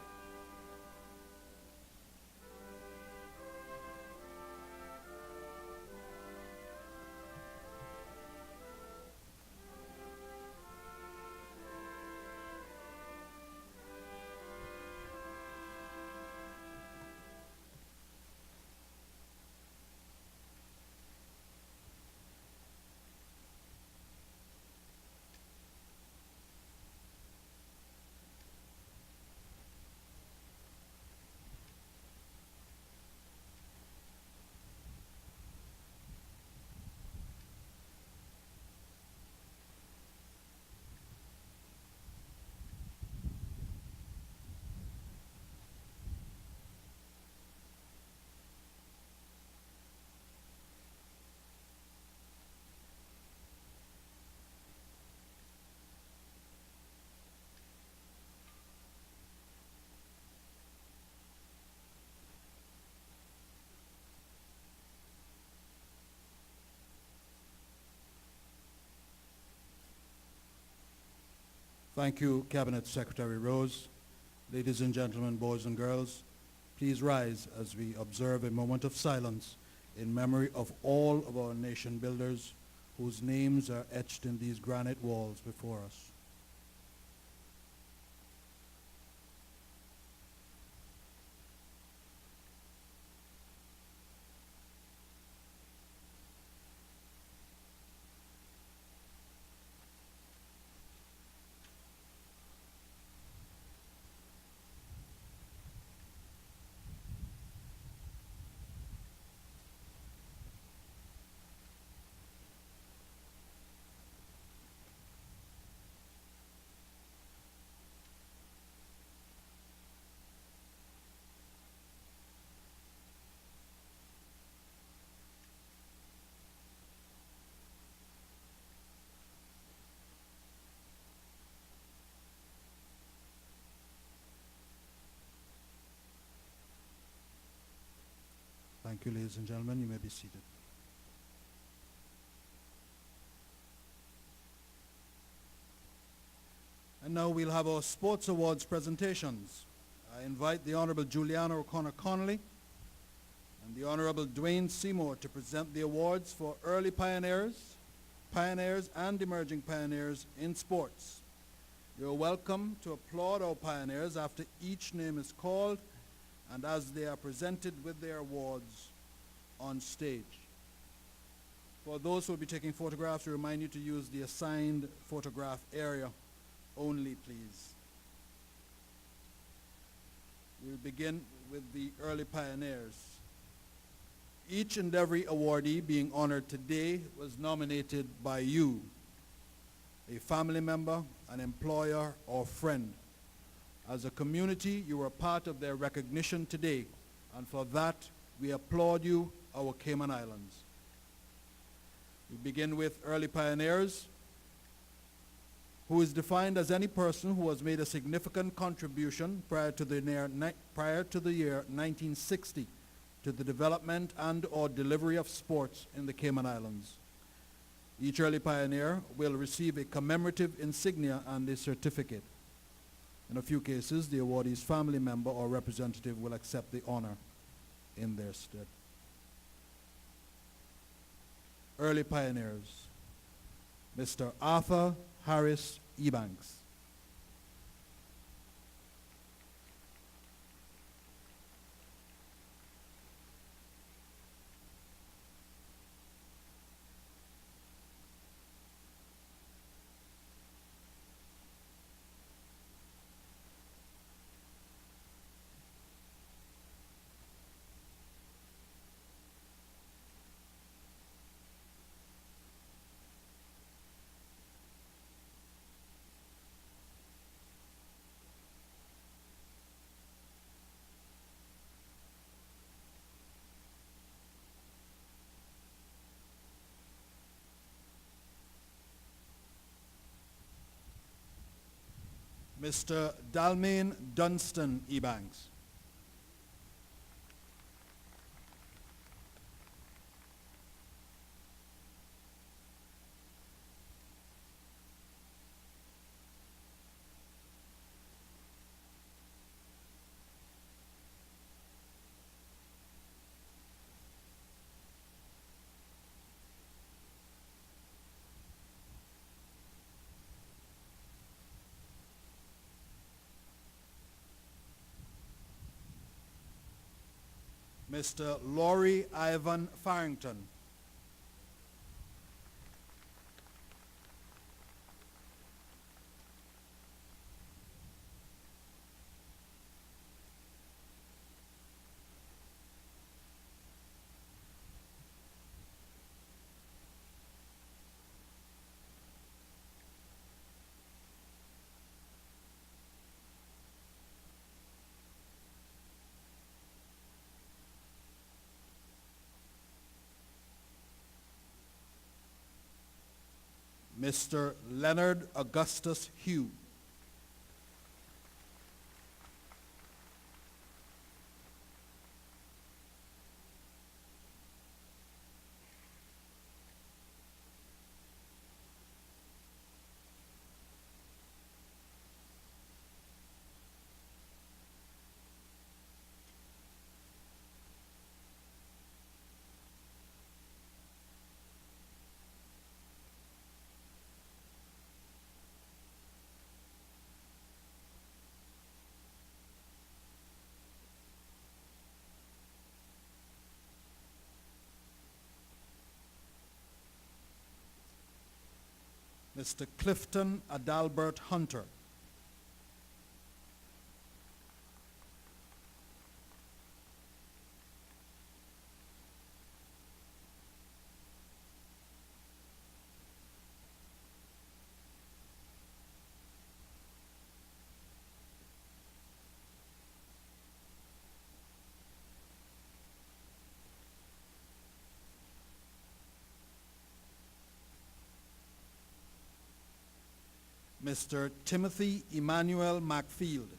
Thank you, Cabinet Secretary Rose. Ladies and gentlemen, boys and girls, please rise as we observe a moment of silence in memory of all of our nation builders whose names are etched in these granite walls before us. Thank you, ladies and gentlemen. You may be seated. And now we'll have our Sports Awards presentations. I invite the Honorable Juliana O'Connor Connolly and the Honorable Dwayne Seymour to present the awards for early pioneers, and emerging pioneers in sports. You're welcome to applaud our pioneers after each name is called and as they are presented with their awards on stage. For those who will be taking photographs, we remind you to use the assigned photograph area only, please. We'll begin with the early pioneers. Each and every awardee being honored today was nominated by you, a family member, an employer, or friend. As a community, you were part of their recognition today, and for that, we applaud you, our Cayman Islands. We begin with early pioneers, who is defined as any person who has made a significant contribution prior to the year 1960 to the development and or delivery of sports in the Cayman Islands. Each early pioneer will receive a commemorative insignia and a certificate. In a few cases, the awardee's family member or representative will accept the honor in their stead. Early pioneers, Mr. Arthur Harris Ebanks. Mr. Dalmain Dunstan Ebanks. Mr. Laurie Ivan Farrington. Mr. Leonard Augustus Hugh. Mr. Clifton Adalbert Hunter. Mr. Timothy Emmanuel Macfield.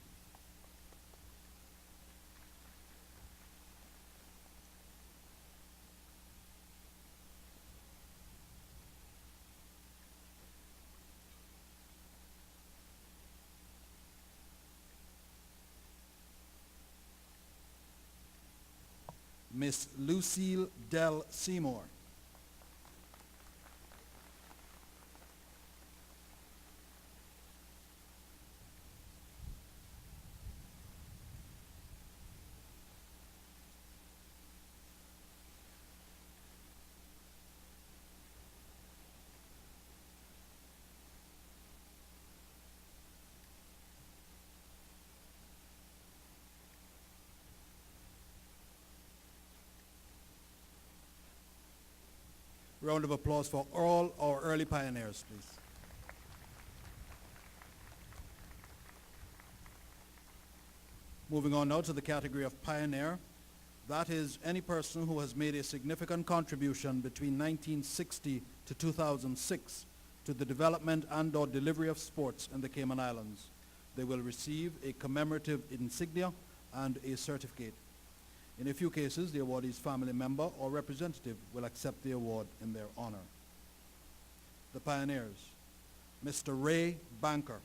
Miss Lucille Del Seymour. Round of applause for all our early pioneers, please. Moving on now to the category of pioneer. That is any person who has made a significant contribution between 1960 to 2006 to the development and or delivery of sports in the Cayman Islands. They will receive a commemorative insignia and a certificate. In a few cases, the awardee's family member or representative will accept the award in their honor. The pioneers, Mr. Ray Banker.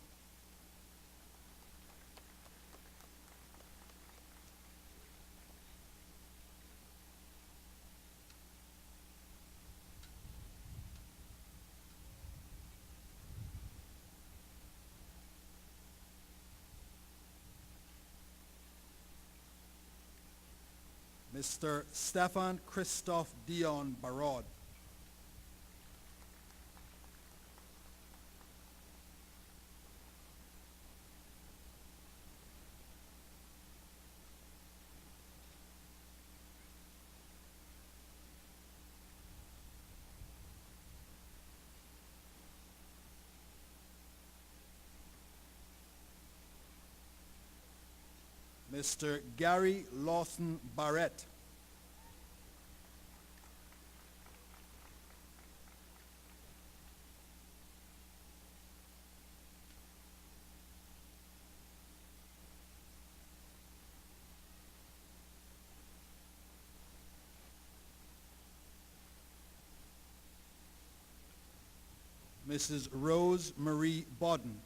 Mr. Stefan Christoph Dion Barod. Mr. Gary Lawson Barrett. Mrs. Rose Marie Bodden.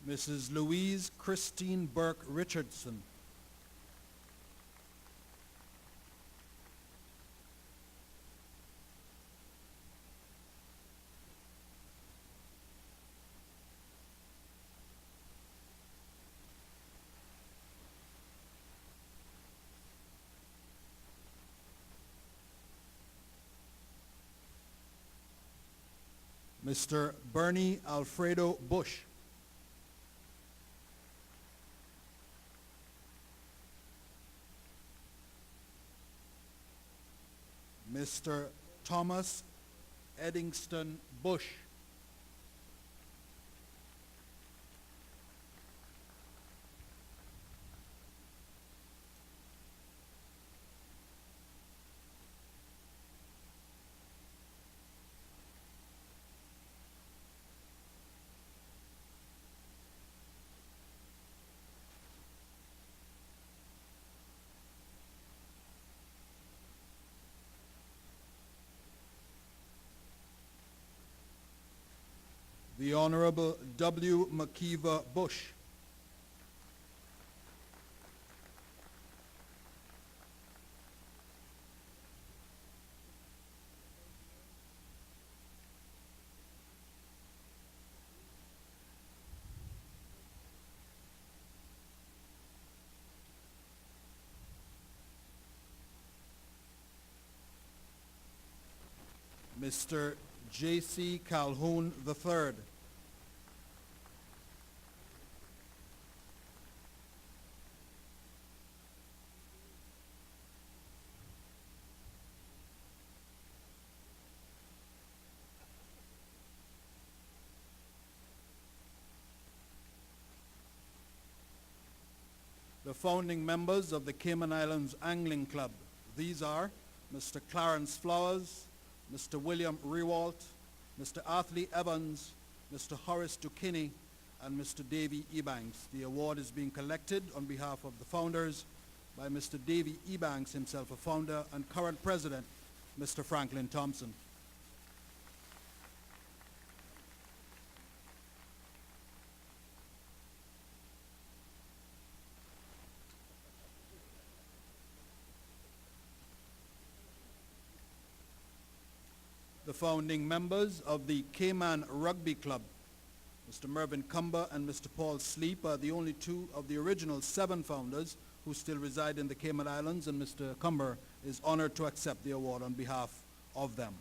Mrs. Louise Christine Burke Richardson. Mr. Bernie Alfredo Bush. Mr. Thomas Eddingston Bush. The Honorable W. McKeever Bush. Mr. J.C. Calhoun III. The founding members of the Cayman Islands Angling Club. These are Mr. Clarence Flowers, Mr. William Rewalt, Mr. Athley Evans, Mr. Horace Dukinney, and Mr. Davy Ebanks. The award is being collected on behalf of the founders by Mr. Davy Ebanks, himself a founder, and current president, Mr. Franklin Thompson. The founding members of the Cayman Rugby Club, Mr. Mervyn Cumber and Mr. Paul Sleep, are the only two of the original 7 founders who still reside in the Cayman Islands, and Mr. Cumber is honored to accept the award on behalf of them.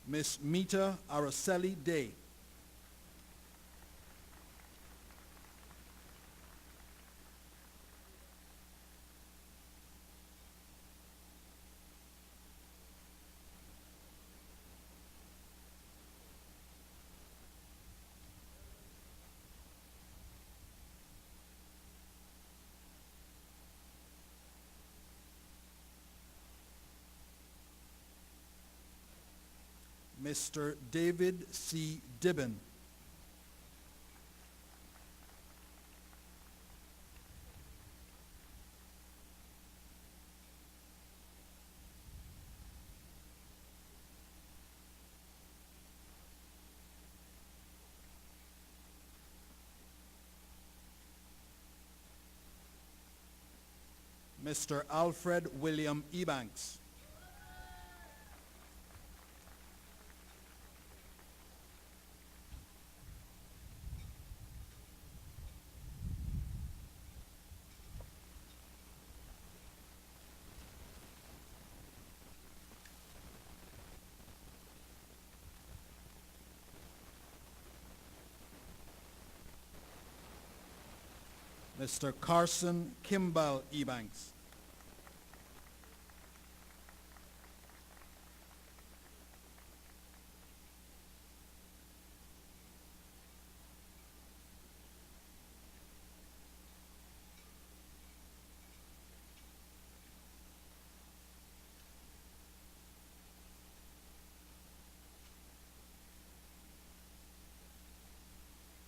Miss Mita Araceli Day. Mr. David C. Dibben. Mr. Alfred William Ebanks. Mr. Carson Kimball Ebanks.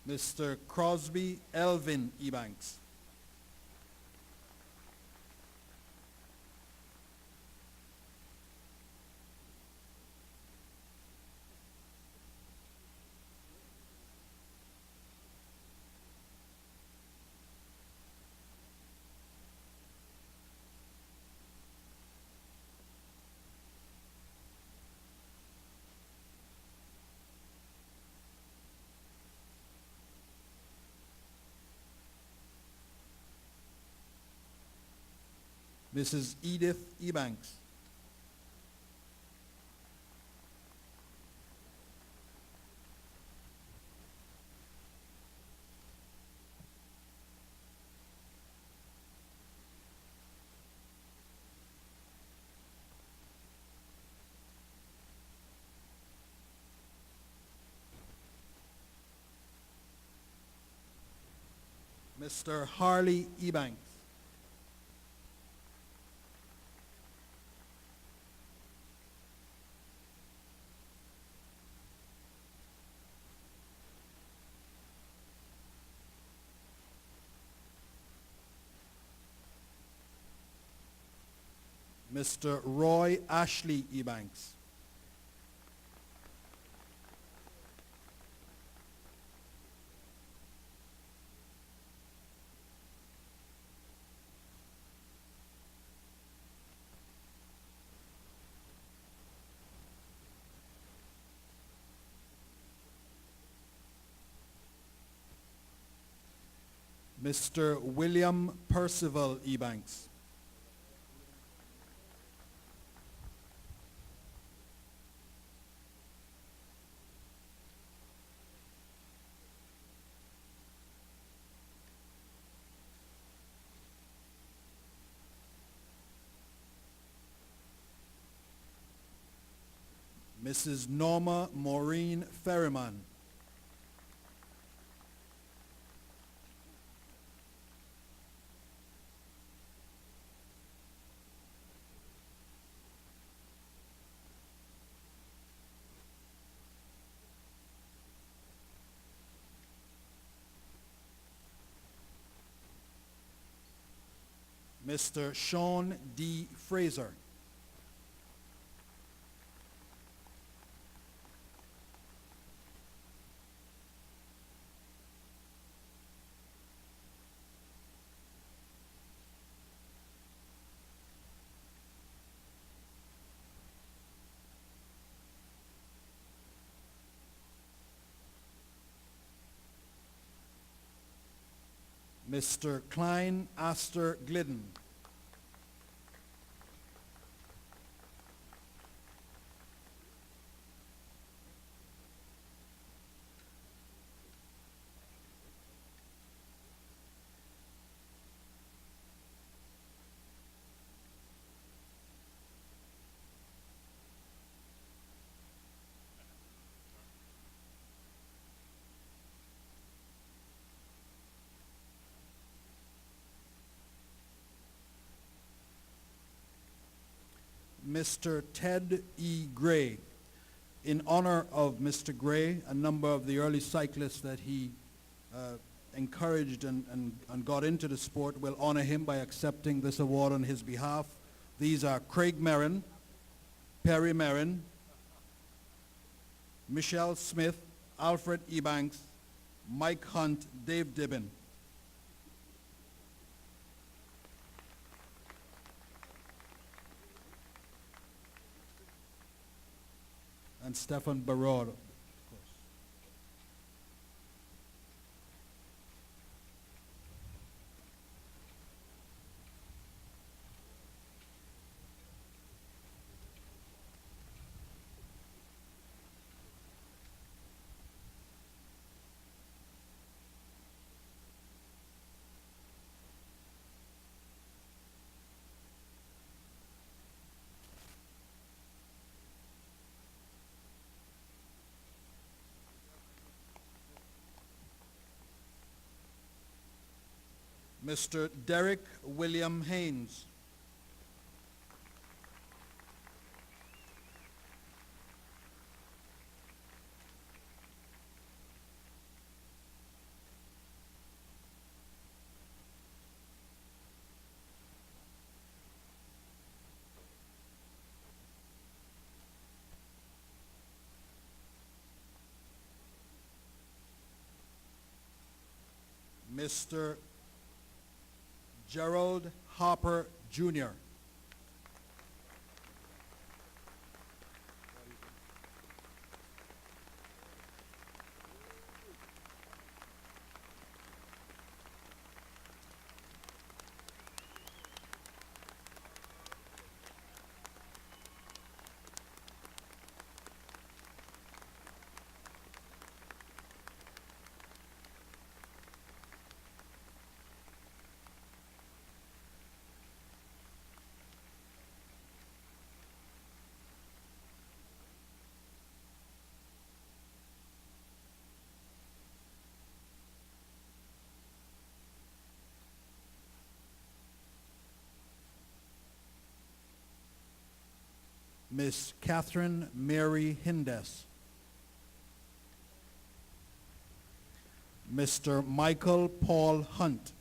Mr. Crosby Elvin Ebanks. Mrs. Edith Ebanks. Mr. Harley Ebanks. Mr. Roy Ashley Ebanks. Mr. William Percival Ebanks. Mrs. Norma Maureen Ferryman. Mr. Sean D. Fraser. Mr. Klein Astor Glidden. Mr. Ted E. Gray. In honor of Mr. Gray, a number of the early cyclists that he encouraged and got into the sport will honor him by accepting this award on his behalf. These are Craig Merrin, Perry Merrin, Michelle Smith, Alfred Ebanks, Mike Hunt, Dave Dibben. And Stefan Barod. Mr. Derek William Haynes. Mr. Gerald Harper, Jr. Miss Catherine Mary Hindes. Mr. Michael Paul Hunt.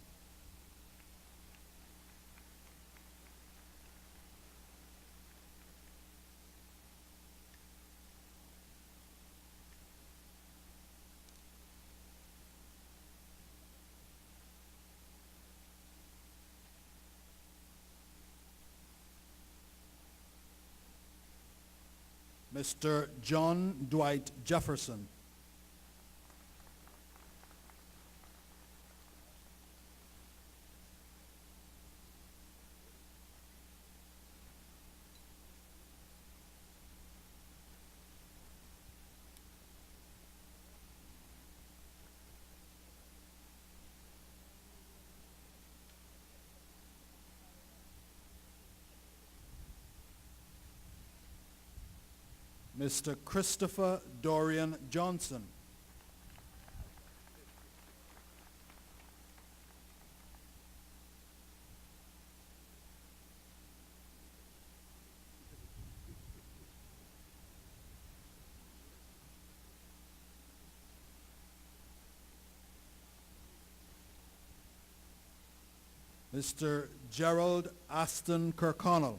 Mr. John Dwight Jefferson. Mr. Christopher Dorian Johnson. Mr. Gerald Aston Kirkconnell.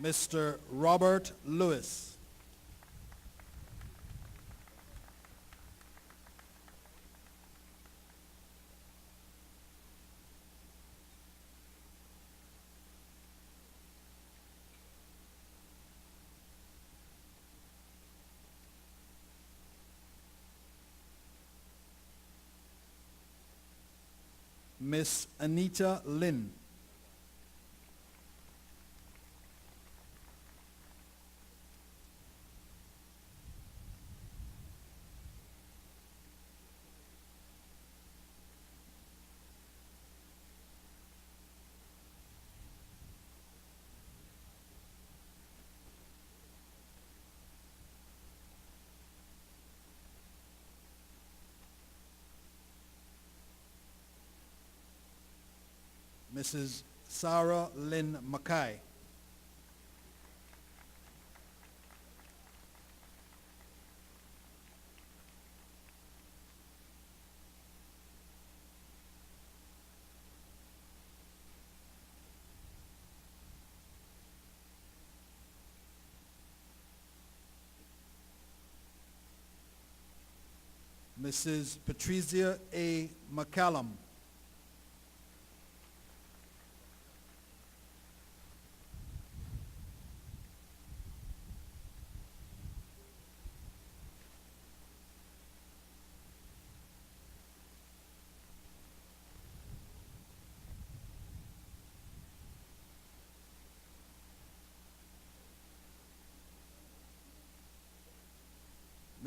Mr. Robert Lewis. Miss Anita Lynn. Mrs. Sarah Lynn Mackay. Mrs. Patricia A. McCallum.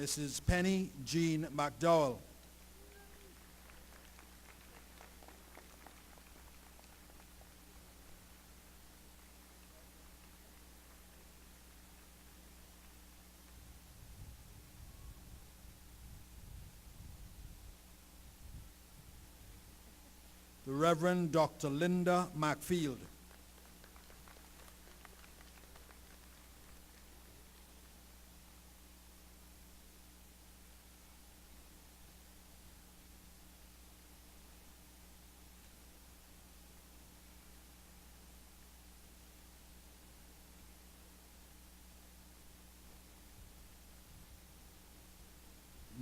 Mrs. Penny Jean McDowell. The Reverend Dr. Linda Macfield.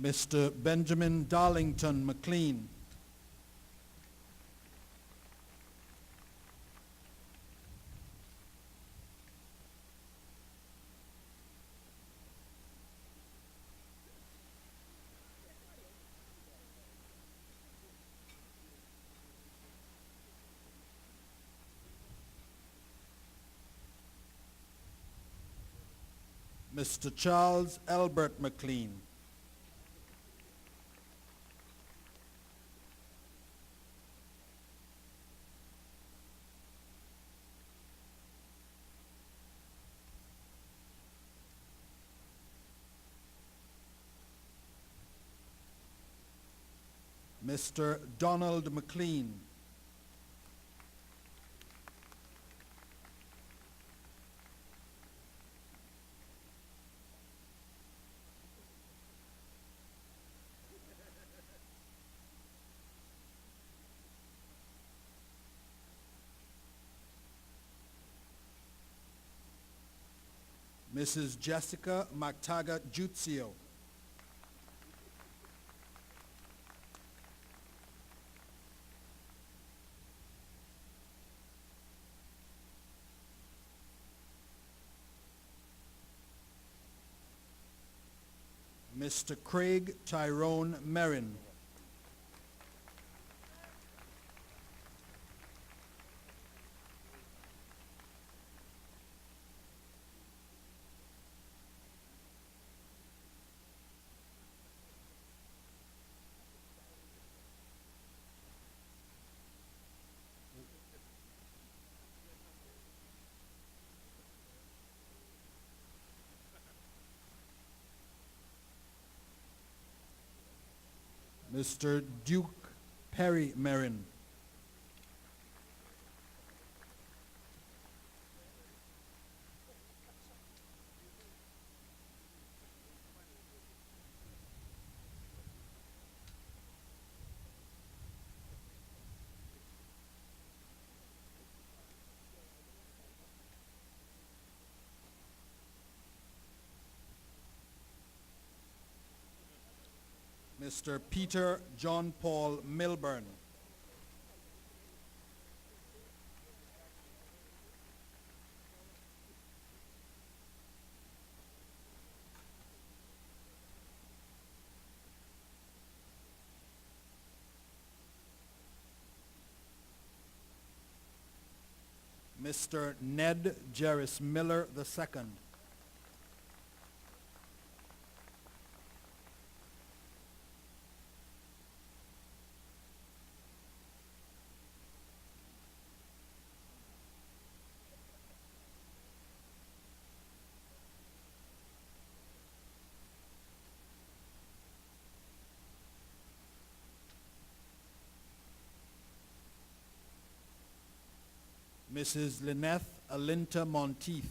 Mr. Benjamin Darlington McLean. Mr. Charles Albert McLean. Mr. Donald McLean. Mrs. Jessica McTaggart Jutio. Mr. Craig Tyrone Merrin. Mr. Duke Perry Merrin. Mr. Peter John Paul Milburn. Mr. Ned Jerris Miller II. Mrs. Lynette Alinta Monteith.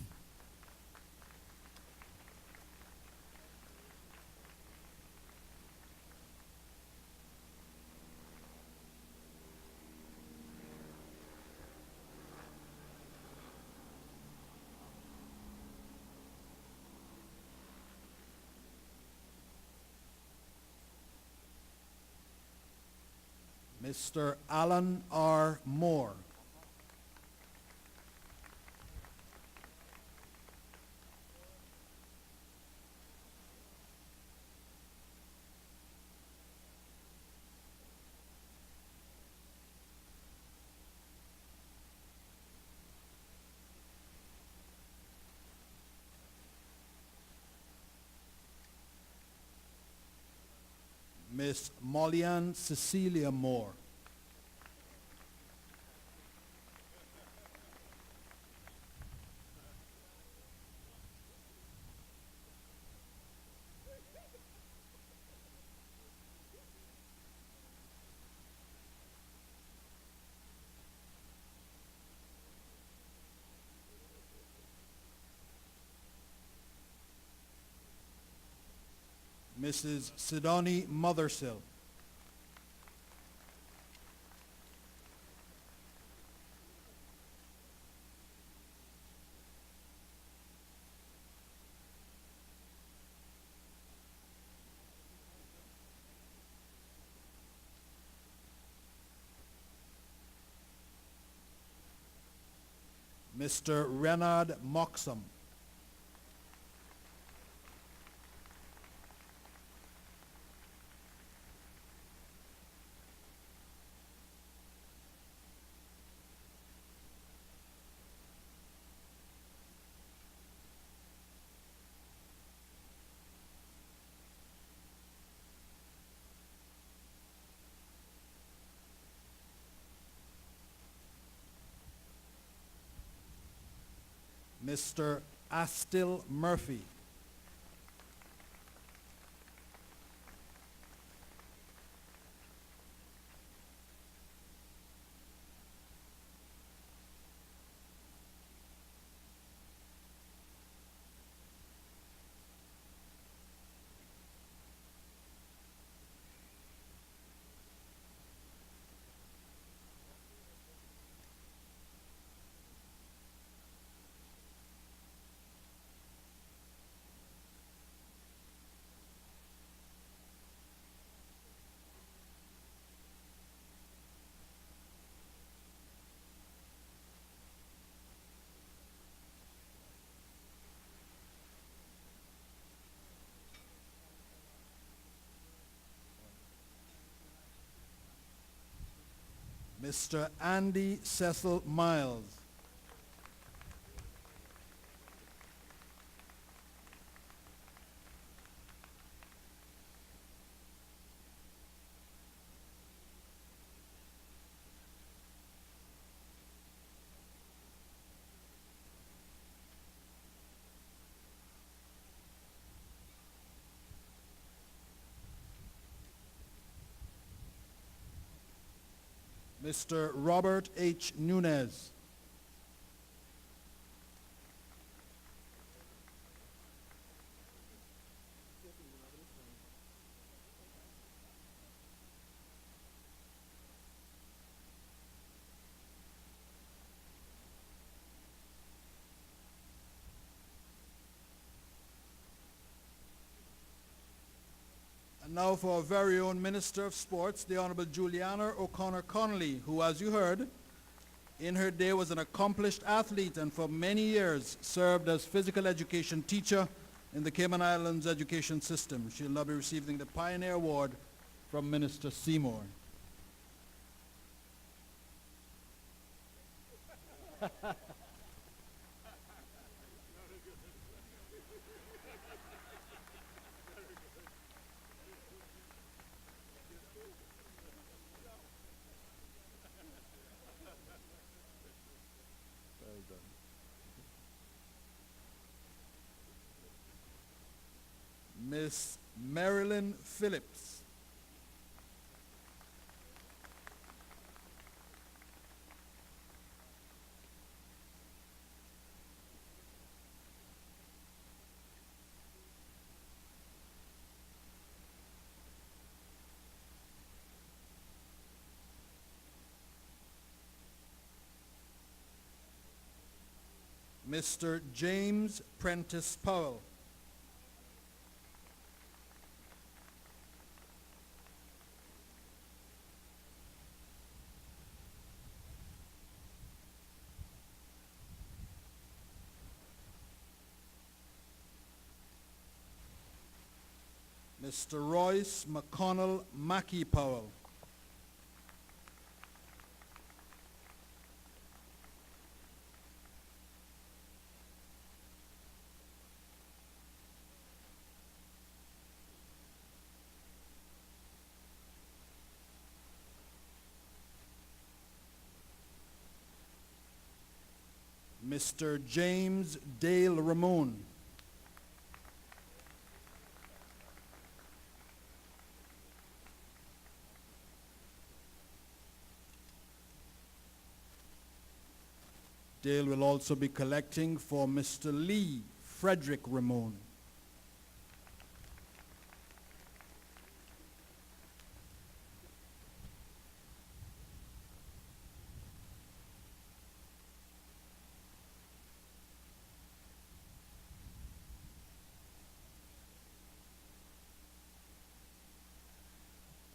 Mr. Alan R. Moore. Miss Mollian Cecilia Moore. Mrs. Sidoni Mothersill. Mr. Renard Moxham. Mr. Astil Murphy. Mr. Andy Cecil Miles. Mr. Robert H. Nunez. And now for our very own Minister of Sports, the Honorable Juliana O'Connor Connolly, who, as you heard, in her day was an accomplished athlete and for many years served as physical education teacher in the Cayman Islands education system. She'll now be receiving the Pioneer Award from Minister Seymour. Miss Marilyn Phillips. Mr. James Prentice Powell. Mr. Royce McConnell Mackey Powell. Mr. James Dale Ramon. Dale will also be collecting for Mr. Lee Frederick Ramon.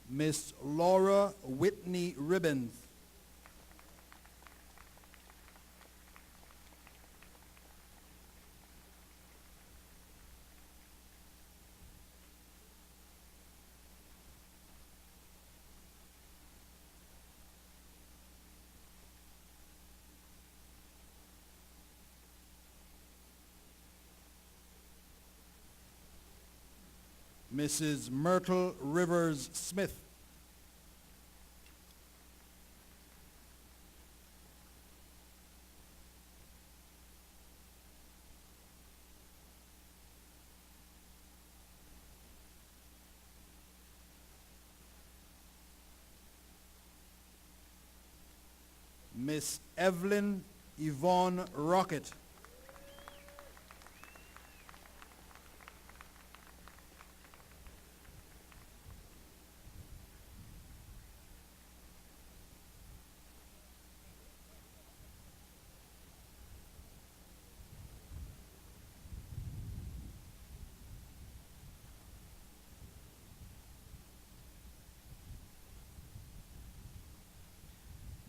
Miss Laura Whitney Ribbons. Mrs. Myrtle Rivers Smith. Miss Evelyn Yvonne Rocket.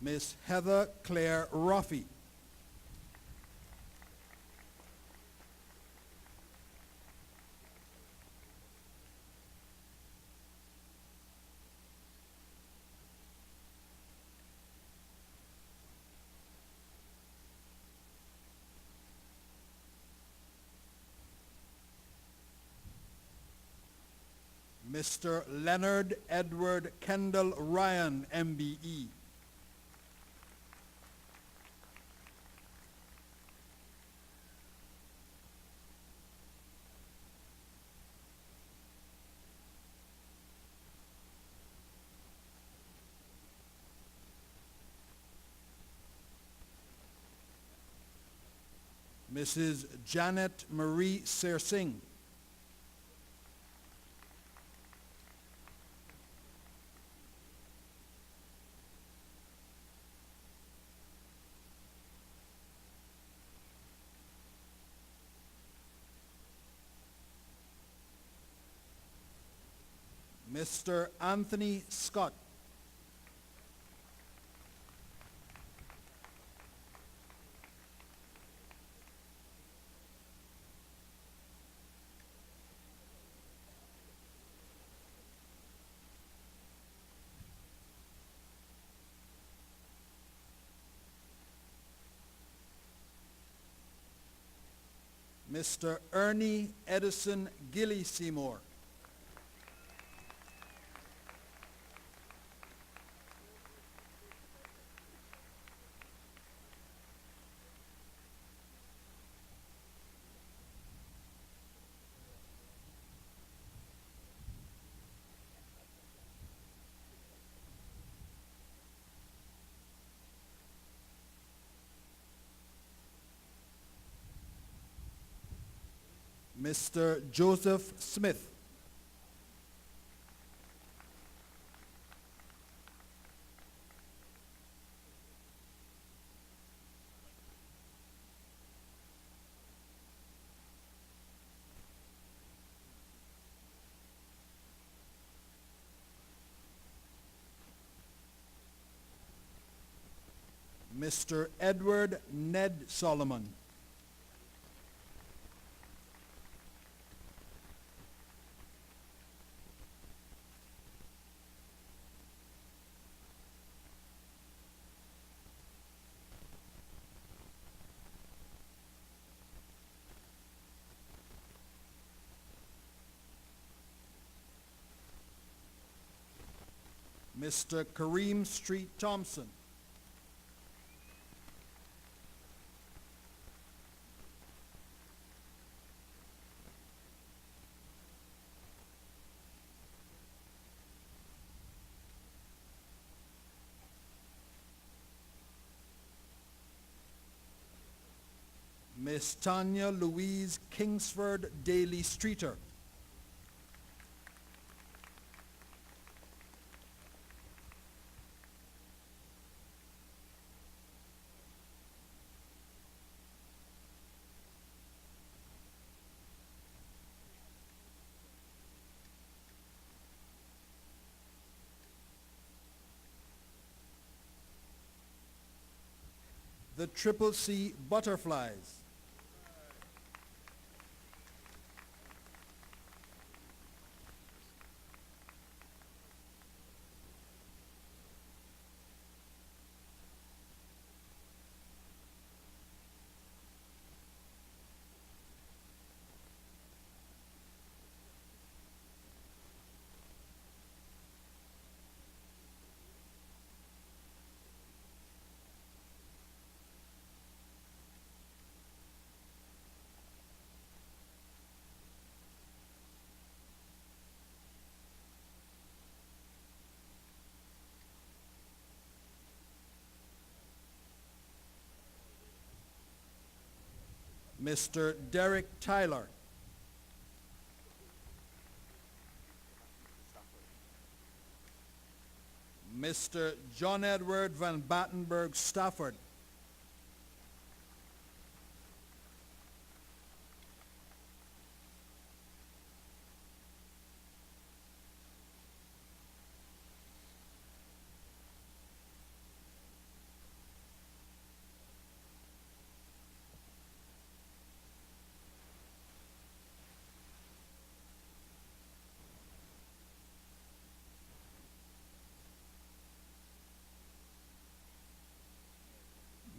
Miss Heather Claire Ruffy. Mr. Leonard Edward Kendall Ryan, MBE. Mrs. Janet Marie Sersing. Mr. Anthony Scott. Mr. Ernie Edison Gilly Seymour. Mr. Joseph Smith. Mr. Edward Ned Solomon. Mr. Kareem Street Thompson. Miss Tanya Louise Kingsford Daly Streeter. The Triple C Butterflies. Mr. Derek Tyler. Mr. John Edward Van Battenberg Stafford.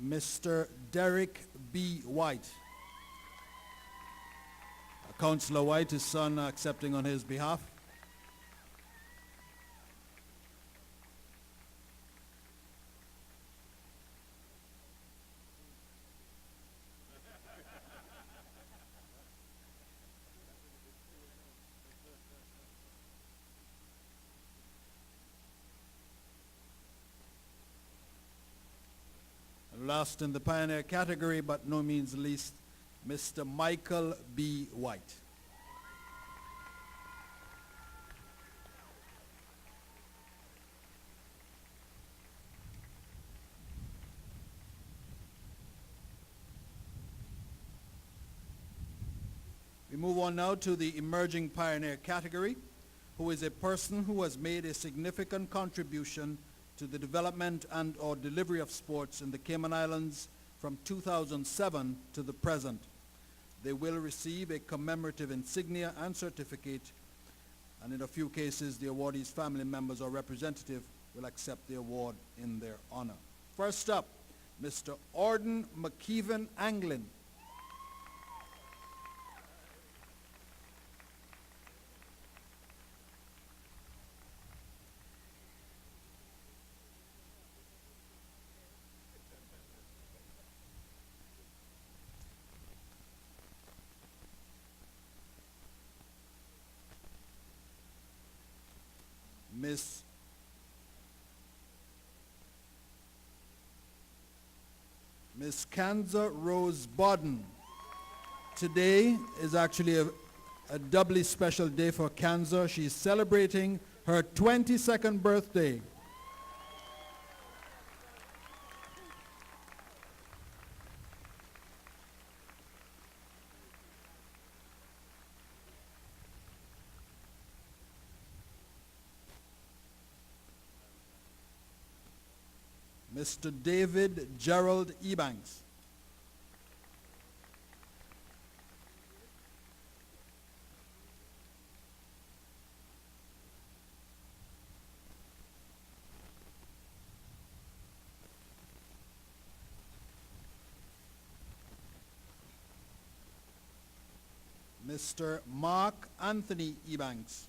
Mr. Derek B. White. Councillor White, his son, accepting on his behalf. Last in the pioneer category, but no means least, Mr. Michael B. White. We move on now to the Emerging Pioneer category, who is a person who has made a significant contribution to the development and or delivery of sports in the Cayman Islands from 2007 to the present. They will receive a commemorative insignia and certificate, and in a few cases, the awardee's family members or representative will accept the award in their honor. First up, Mr. Orden McKeevan Anglin. Miss Kanza Rose Bodden. Today is actually a doubly special day for Kanza. She's celebrating her 22nd birthday. Mr. David Gerald Ebanks. Mr. Mark Anthony Ebanks.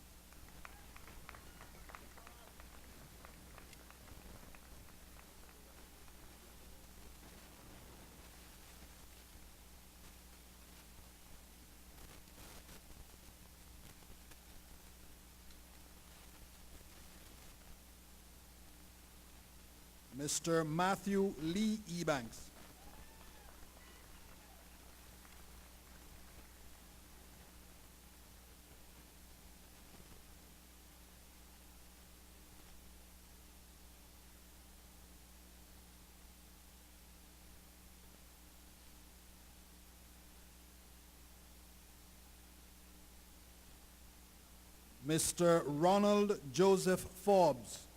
Mr. Matthew Lee Ebanks. Mr. Ronald Joseph Forbes.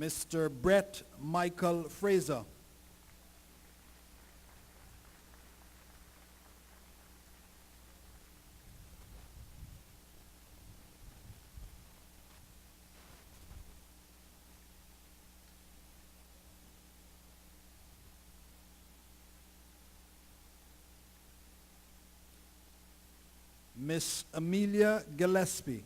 Mr. Brett Michael Fraser. Miss Amelia Gillespie.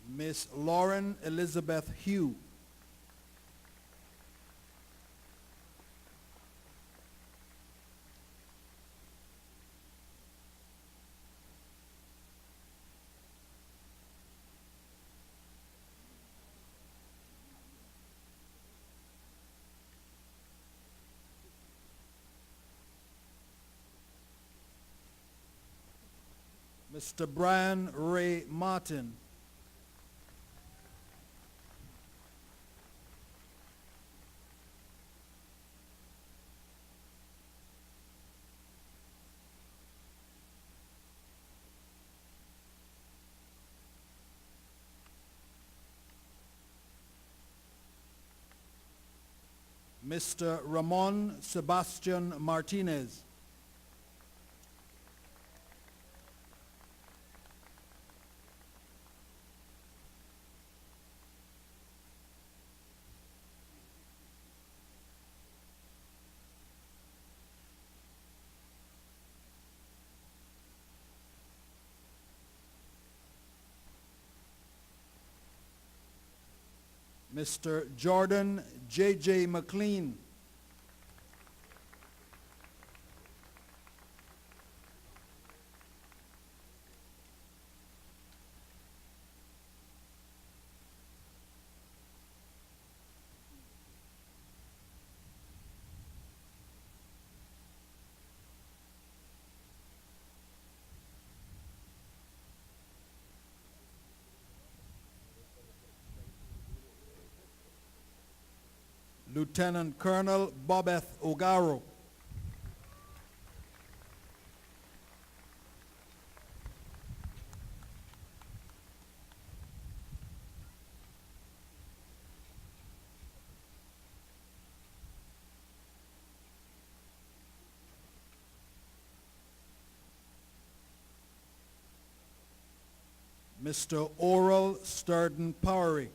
Miss Lauren Elizabeth Hugh. Mr. Brian Ray Martin. Mr. Ramon Sebastian Martinez. Mr. Jordan J.J. McLean. Lieutenant Colonel Bobeth Ogaro. Mr. Oral Sturden Powery.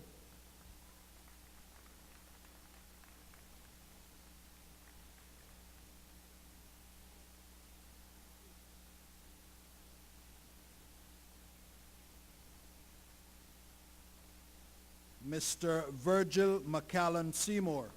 Mr. Virgil McCallan Seymour.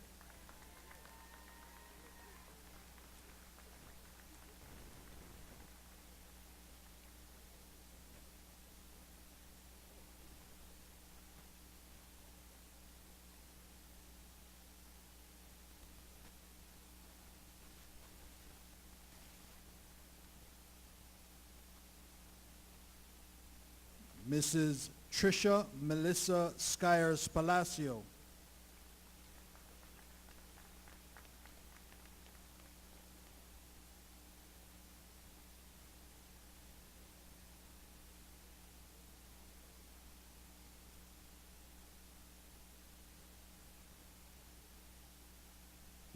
Mrs. Tricia Melissa Skyers Palacio.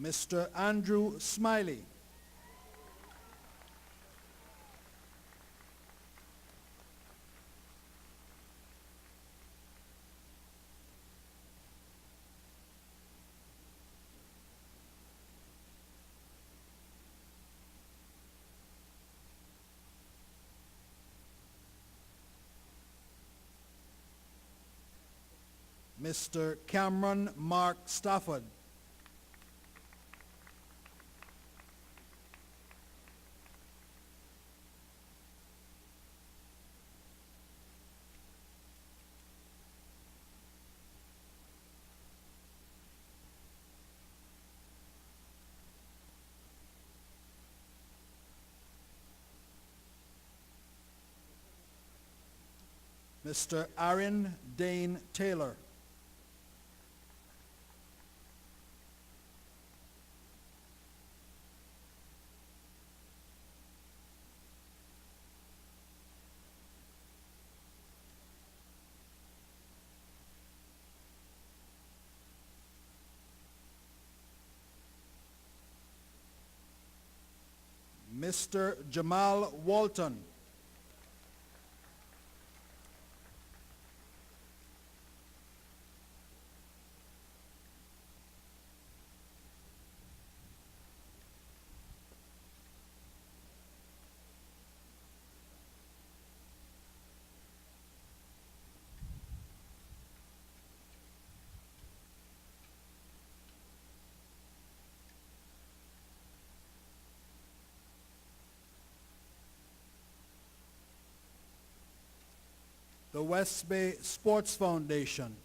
Mr. Andrew Smiley. Mr. Cameron Mark Stafford. Mr. Aaron Dane Taylor. Mr. Jamal Walton. The West Bay Sports Foundation.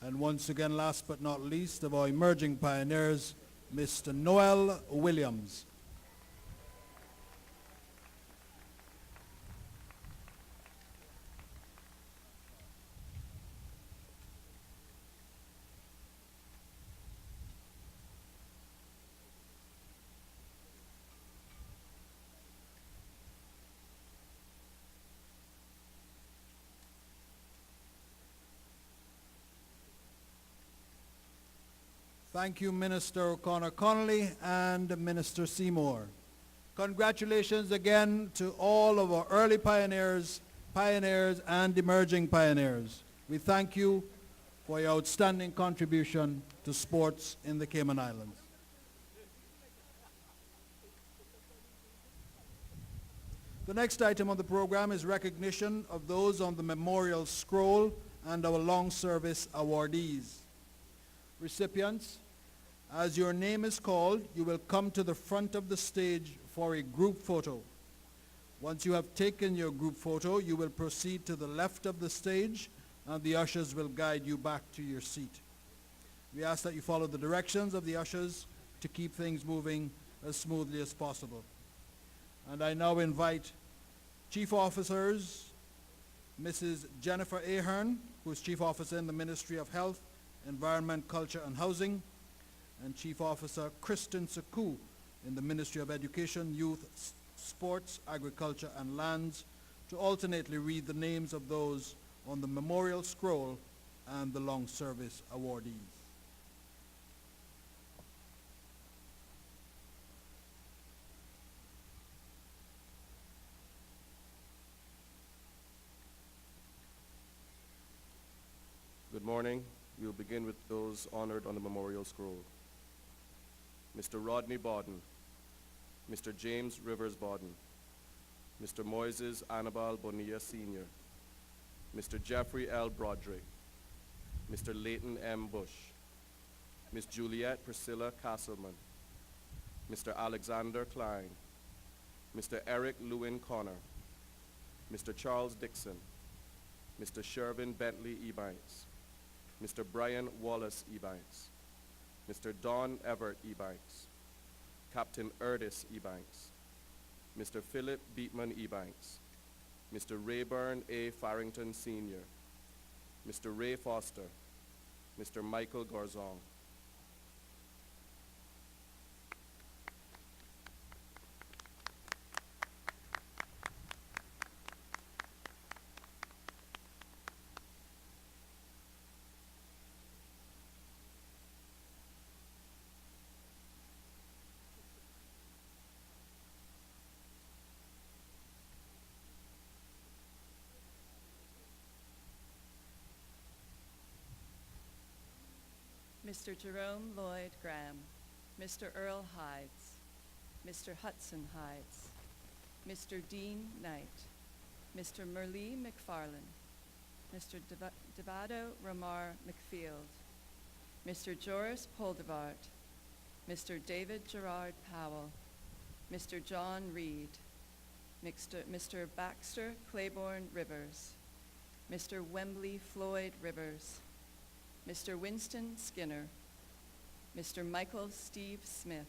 And once again, last but not least, of our emerging pioneers, Mr. Noel Williams. Thank you, Minister O'Connor Connolly and Minister Seymour. Congratulations again to all of our early pioneers, and emerging pioneers. We thank you for your outstanding contribution to sports in the Cayman Islands. The next item on the program is recognition of those on the memorial scroll and our long service awardees. Recipients, as your name is called, you will come to the front of the stage for a group photo. Once you have taken your group photo, you will proceed to the left of the stage and the ushers will guide you back to your seat. We ask that you follow the directions of the ushers to keep things moving as smoothly as possible. And I now invite Chief Officers, Mrs. Jennifer Ahern, who is Chief Officer in the Ministry of Health, Environment, Culture and Housing, and Chief Officer Kristen Saku in the Ministry of Education, Youth, Sports, Agriculture and Lands, to alternately read the names of those on the memorial scroll and the long service awardees. Good morning. We will begin with those honored on the memorial scroll. Mr. Rodney Bawden, Mr. James Rivers Bawden, Mr. Moises Anibal Bonilla Sr., Mr. Jeffrey L. Broderick, Mr. Leighton M. Bush, Ms. Juliette Priscilla Castleman, Mr. Alexander Klein, Mr. Eric Lewin Connor, Mr. Charles Dixon, Mr. Shervin Bentley Ebanks, Mr. Brian Wallace Ebanks, Mr. Don Everett Ebanks, Captain Erdis Ebanks, Mr. Philip Beatman Ebanks, Mr. Rayburn A. Farrington Sr., Mr. Ray Foster, Mr. Michael Gorzong. Mr. Jerome Lloyd Graham, Mr. Earl Hides, Mr. Hudson Hides, Mr. Dean Knight, Mr. Merle McFarlane, Mr. Devado Ramar McField, Mr. Joris Poldevart, Mr. David Gerard Powell, Mr. John Reed, Mr. Baxter Claiborne Rivers, Mr. Wembley Floyd Rivers, Mr. Winston Skinner, Mr. Michael Steve Smith,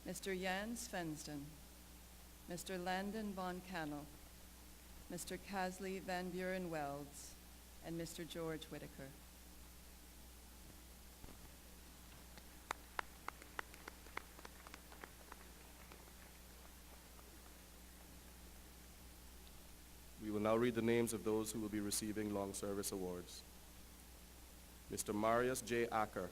Mr. Jan Svensden, Mr. Landon Von Cannell, Mr. Casley Van Buren Welds, and Mr. George Whitaker. We will now read the names of those who will be receiving long service awards. Mr. Marius J. Acker.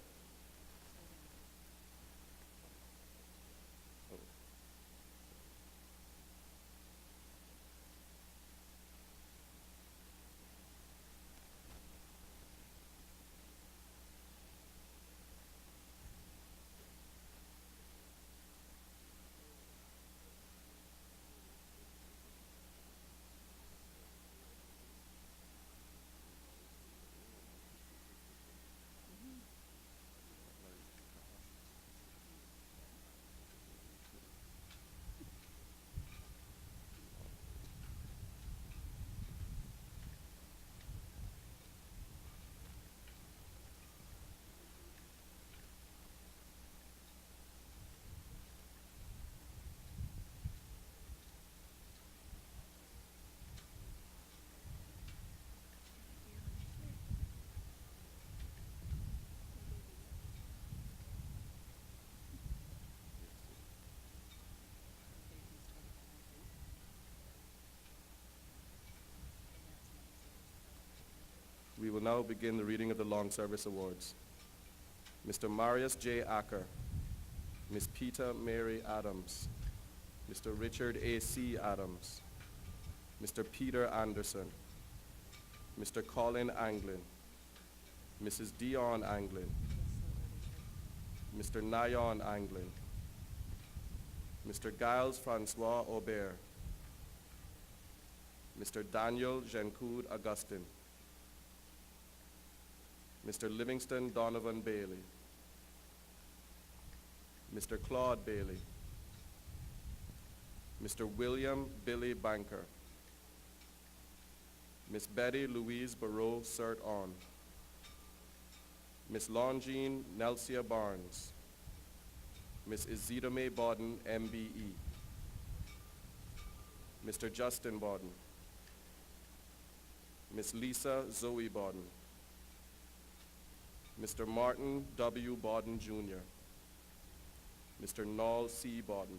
We will now begin the reading of the long service awards. Mr. Marius J. Acker, Ms. Peter Mary Adams, Mr. Richard A.C. Adams, Mr. Peter Anderson, Mr. Colin Anglin, Mrs. Dion Anglin, Mr. Nayon Anglin, Mr. Giles Francois Aubert, Mr. Daniel Gencoud Augustin, Mr. Livingston Donovan Bailey, Mr. Claude Bailey, Mr. William Billy Banker, Miss Betty Louise Barreau Cert On, Miss Longine Nelsia Barnes, Miss Izida May Bodden, MBE, Mr. Justin Bodden, Miss Lisa Zoe Bodden, Mr. Martin W. Bodden Jr., Mr. Noel C. Bodden,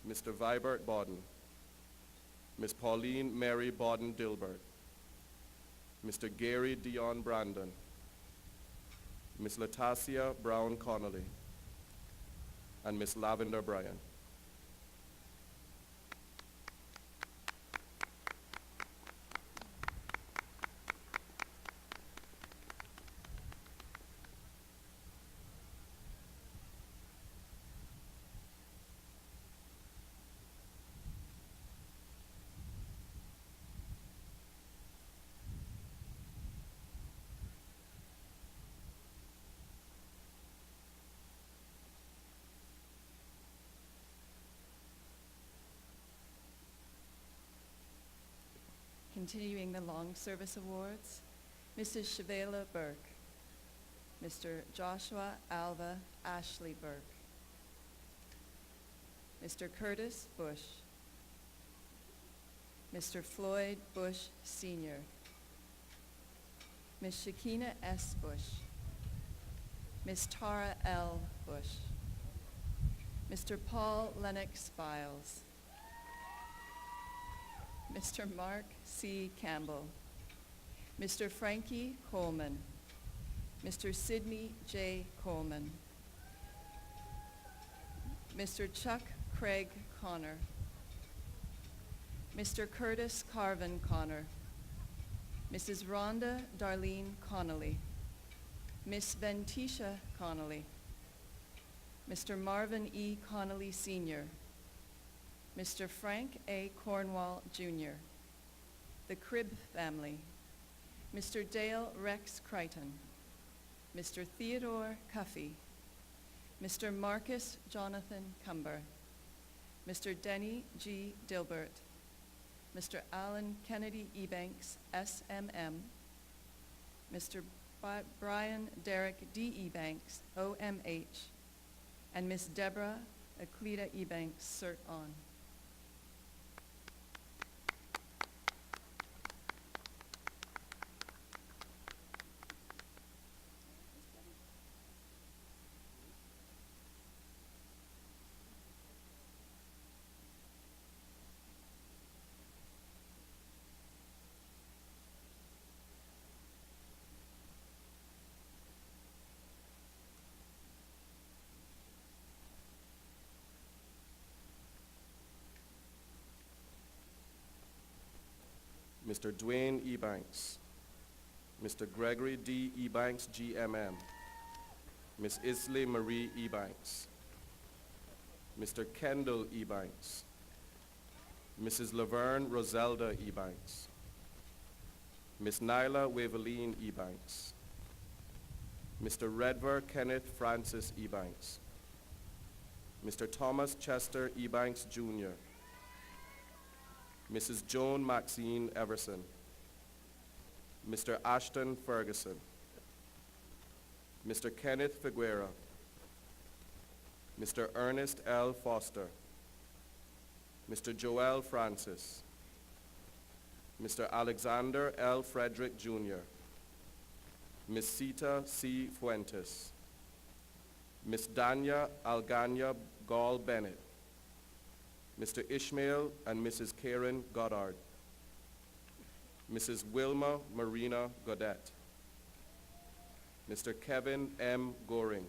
Mr. Vibert Bodden, Miss Pauline Mary Bodden Dilbert, Mr. Gary Dion Brandon, Miss Latasia Brown Connolly, and Miss Lavender Bryan. Continuing the long service awards, Mrs. Shavela Burke, Mr. Joshua Alva Ashley Burke, Mr. Curtis Bush, Mr. Floyd Bush Sr., Ms. Shakina S. Bush, Ms. Tara L. Bush, Mr. Paul Lennox Biles, Mr. Mark C. Campbell, Mr. Frankie Coleman, Mr. Sidney J. Coleman, Mr. Chuck Craig Connor, Mr. Curtis Carvin Connor, Mrs. Rhonda Darlene Connolly, Miss Ventisha Connolly, Mr. Marvin E. Connolly Sr., Mr. Frank A. Cornwall Jr., the Cribb family, Mr. Dale Rex Crichton, Mr. Theodore Cuffey, Mr. Marcus Jonathan Cumber, Mr. Denny G. Dilbert, Mr. Alan Kennedy Ebanks, SMM, Mr. Brian Derek D. Ebanks, OMH, and Miss Deborah Aclita Ebanks, Cert On. Mr. Dwayne Ebanks, Mr. Gregory D. Ebanks, GMM, Miss Isley Marie Ebanks, Mr. Kendall Ebanks, Mrs. Laverne Roselda Ebanks, Miss Nyla Waveline Ebanks, Mr. Redver Kenneth Francis Ebanks, Mr. Thomas Chester Ebanks Jr., Mrs. Joan Maxine Everson, Mr. Ashton Ferguson, Mr. Kenneth Figuera, Mr. Ernest L. Foster, Mr. Joel Francis, Mr. Alexander L. Frederick Jr., Miss Sita C. Fuentes, Miss Danya Alganya Gall Bennett, Mr. Ishmael and Mrs. Karen Goddard, Mrs. Wilma Marina Godet, Mr. Kevin M. Goring,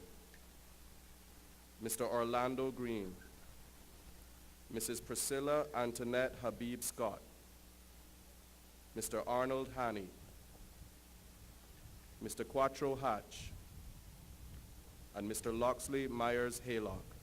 Mr. Orlando Green, Mrs. Priscilla Antoinette Habib Scott, Mr. Arnold Haney, Mr. Quattro Hatch, and Mr. Loxley Myers Haylock.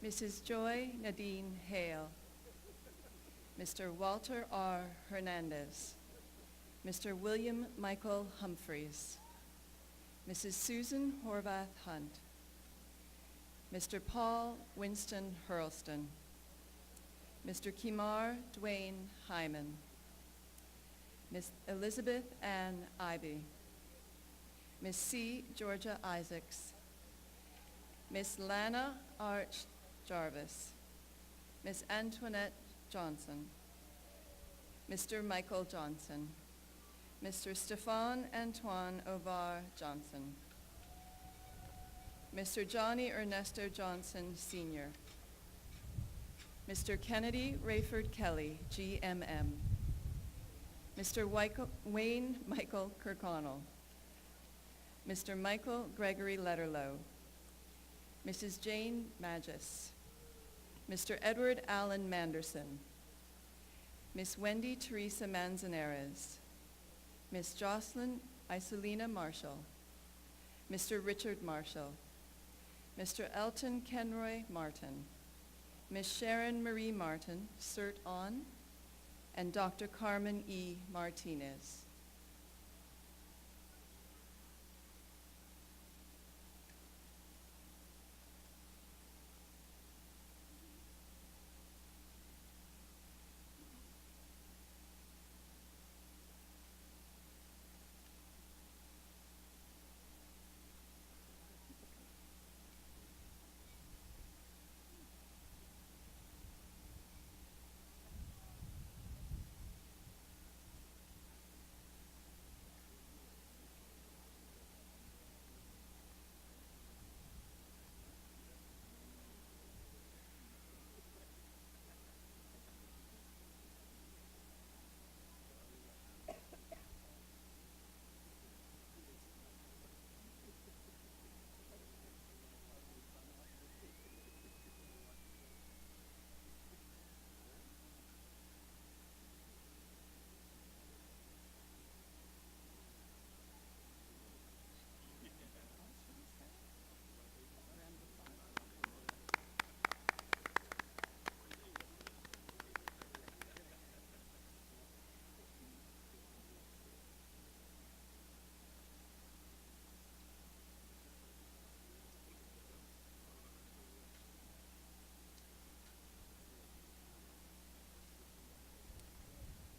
Mrs. Joy Nadine Hale, Mr. Walter R. Hernandez, Mr. William Michael Humphreys, Mrs. Susan Horvath Hunt, Mr. Paul Winston Hurlston, Mr. Kimar Dwayne Hyman, Miss Elizabeth Ann Ivy, Miss C. Georgia Isaacs, Miss Lana Arch Jarvis, Miss Antoinette Johnson, Mr. Michael Johnson, Mr. Stefan Antoine Ovar Johnson, Mr. Johnny Ernesto Johnson Sr., Mr. Kennedy Rayford Kelly, GMM, Mr. Wayne Michael Kirkconnell, Mr. Michael Gregory Letterlow, Mrs. Jane Magis, Mr. Edward Allen Manderson, Miss Wendy Teresa Manzanares, Miss Jocelyn Isolina Marshall, Mr. Richard Marshall, Mr. Elton Kenroy Martin, Miss Sharon Marie Martin, Cert On, and Dr. Carmen E. Martinez.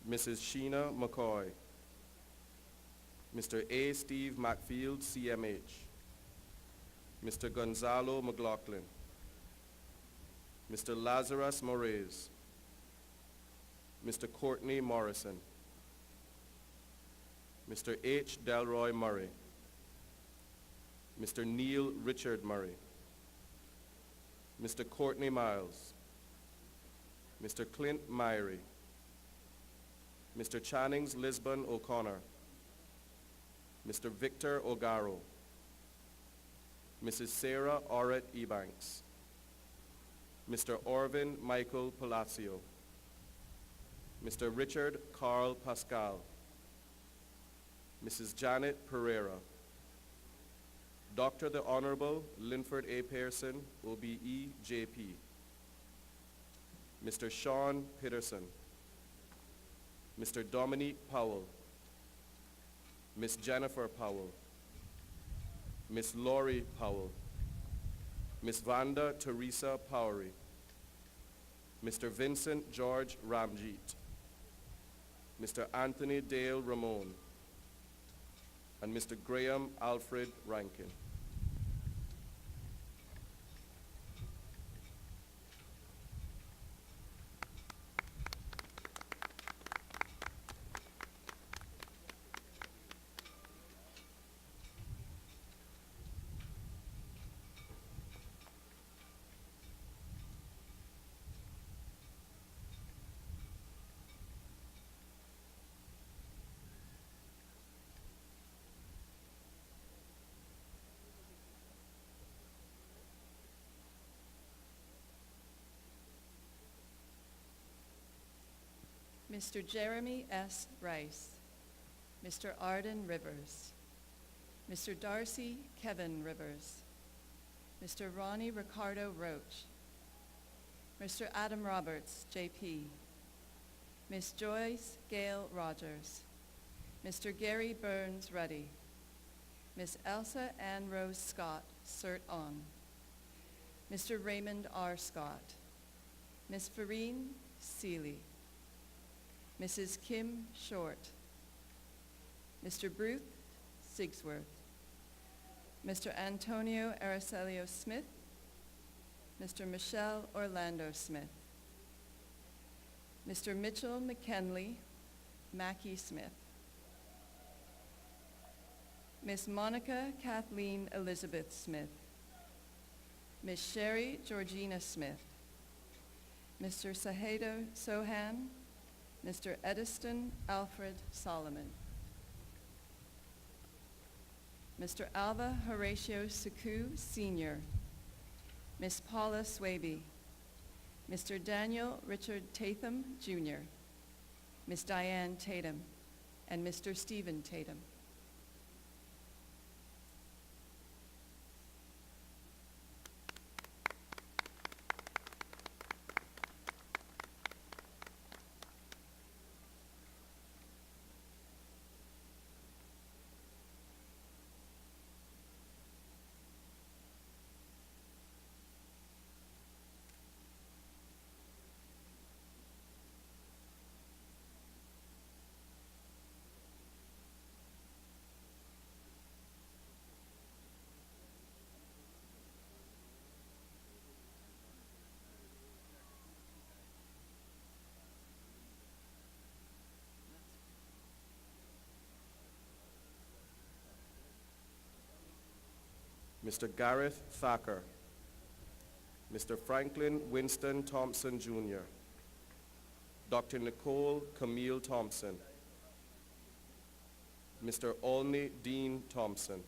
Mrs. Sheena McCoy, Mr. A. Steve McField, CMH, Mr. Gonzalo McLaughlin, Mr. Lazarus Moraes, Mr. Courtney Morrison, Mr. H. Delroy Murray, Mr. Neil Richard Murray, Mr. Courtney Miles, Mr. Clint Myrie, Mr. Channings Lisbon O'Connor, Mr. Victor Ogaro, Mrs. Sarah Orett Ebanks, Mr. Orvin Michael Palacio, Mr. Richard Carl Pascal, Mrs. Janet Pereira, Dr. the Honorable Linford A. Pearson, OBE, JP, Mr. Sean Peterson, Mr. Dominique Powell, Miss Jennifer Powell, Miss Lori Powell, Miss Vanda Teresa Powery, Mr. Vincent George Ramjeet, Mr. Anthony Dale Ramon, and Mr. Graham Alfred Rankin. Mr. Jeremy S. Rice, Mr. Arden Rivers, Mr. Darcy Kevin Rivers, Mr. Ronnie Ricardo Roach, Mr. Adam Roberts, JP, Miss Joyce Gail Rogers, Mr. Gary Burns Ruddy, Miss Elsa Ann Rose Scott, Cert On, Mr. Raymond R. Scott, Miss Farine Seeley, Mrs. Kim Short, Mr. Bruce Sigsworth, Mr. Antonio Aracelio Smith, Mr. Michelle Orlando Smith, Mr. Mitchell McKinley Mackey Smith, Miss Monica Kathleen Elizabeth Smith, Miss Sherry Georgina Smith, Mr. Sahedo Sohan, Mr. Ediston Alfred Solomon, Mr. Alva Horatio Suku Sr., Miss Paula Swaby, Mr. Daniel Richard Tatham Jr., Miss Diane Tatum, and Mr. Stephen Tatum. Mr. Gareth Thacker, Mr. Franklin Winston Thompson Jr., Dr. Nicole Camille Thompson, Mr. Olney Dean Thompson,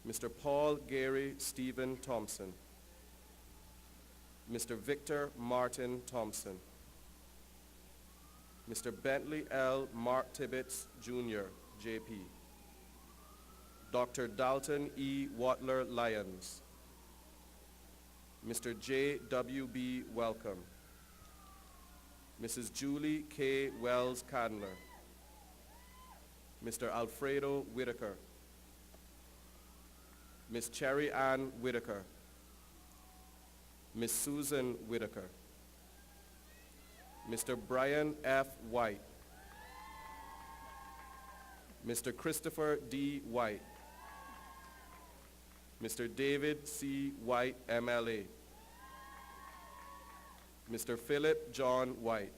Mr. Paul Gary Stephen Thompson, Mr. Victor Martin Thompson, Mr. Bentley L. Mark Tibbetts Jr., JP, Dr. Dalton E. Watler Lyons, Mr. J. W. B. Welcome, Mrs. Julie K. Wells Candler, Mr. Alfredo Whitaker, Miss Cherry Ann Whitaker, Miss Susan Whitaker, Mr. Brian F. White, Mr. Christopher D. White, Mr. David C. White, MLA, Mr. Philip John White,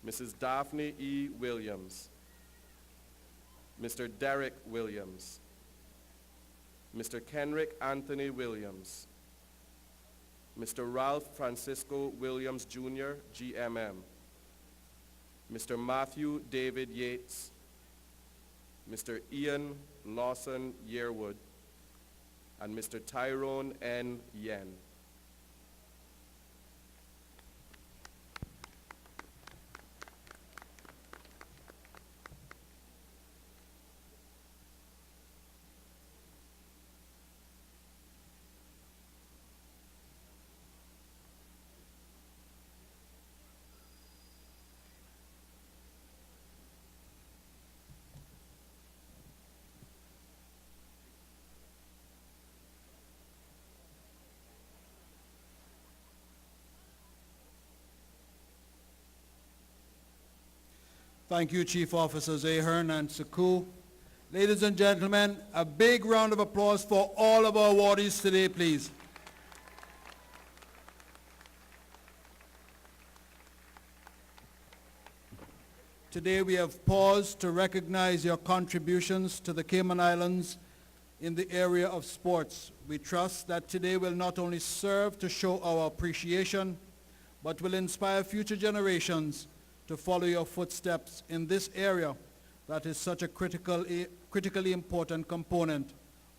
Mrs. Daphne E. Williams, Mr. Derek Williams, Mr. Kenrick Anthony Williams, Mr. Ralph Francisco Williams Jr., GMM, Mr. Matthew David Yates, Mr. Ian Lawson Yearwood, and Mr. Tyrone N. Yen. Thank you, Chief Officers Ahern and Saku. Ladies and gentlemen, a big round of applause for all of our awardees today, please. Today we have paused to recognize your contributions to the Cayman Islands in the area of sports. We trust that today will not only serve to show our appreciation, but will inspire future generations to follow your footsteps in this area that is such a critically important component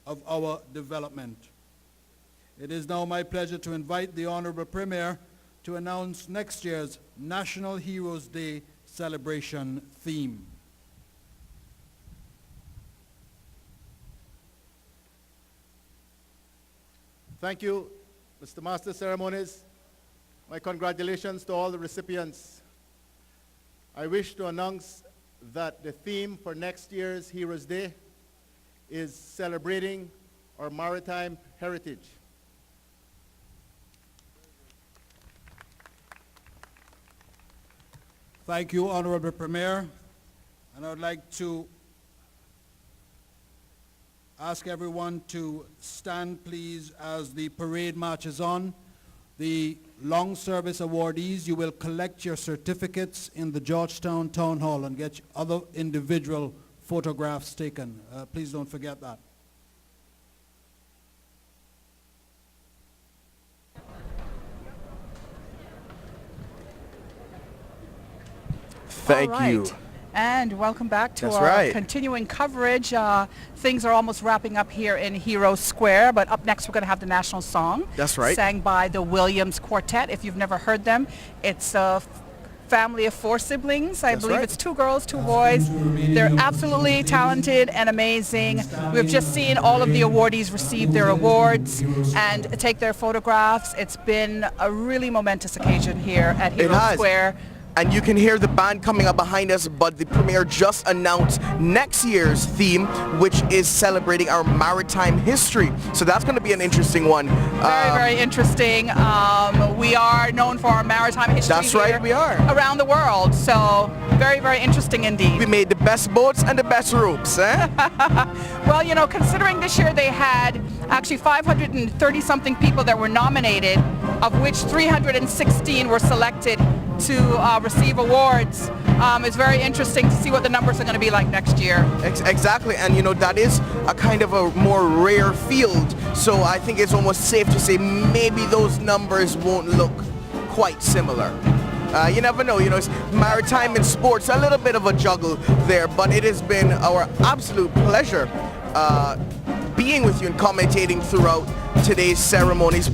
of our development. It is now my pleasure to invite the Honorable Premier to announce next year's National Heroes Day celebration theme. Thank you, Mr. Master of Ceremonies. My congratulations to all the recipients. I wish to announce that the theme for next year's Heroes Day is celebrating our maritime heritage. Thank you, Honorable Premier. And I would like to ask everyone to stand, please, as the parade marches on. The long service awardees, you will collect your certificates in the Georgetown Town Hall and get other individual photographs taken. Please don't forget that. Thank you. And welcome back to That's our right. continuing coverage. Things are almost wrapping up here in Hero Square, but up next we're going to have the national song. That's right. Sang by the Williams Quartet. If you've never heard them, it's a family of 4 siblings. I believe it's 2 girls, 2 boys. They're absolutely talented and amazing. We've just seen all of the awardees receive their awards and take their photographs. It's been a really momentous occasion here at Hero Square. And you can hear the band coming up behind us, but the Premier just announced next year's theme, which is celebrating our maritime history. So that's going to be an interesting one. Very interesting. We are known for our maritime history. That's right, we are. Around the world. So very interesting indeed. We made the best boats and the best ropes, eh? Well, you know, considering this year they had actually 530-something people that were nominated, of which 316 were selected to receive awards. It's very interesting to see what the numbers are going to be like next year. Exactly, and you know, that is a kind of a more rare field, so I think it's almost safe to say maybe those numbers won't look quite similar. You never know, you know, it's maritime and sports, a little bit of a juggle there, but it has been our absolute pleasure being with you and commentating throughout today's ceremonies.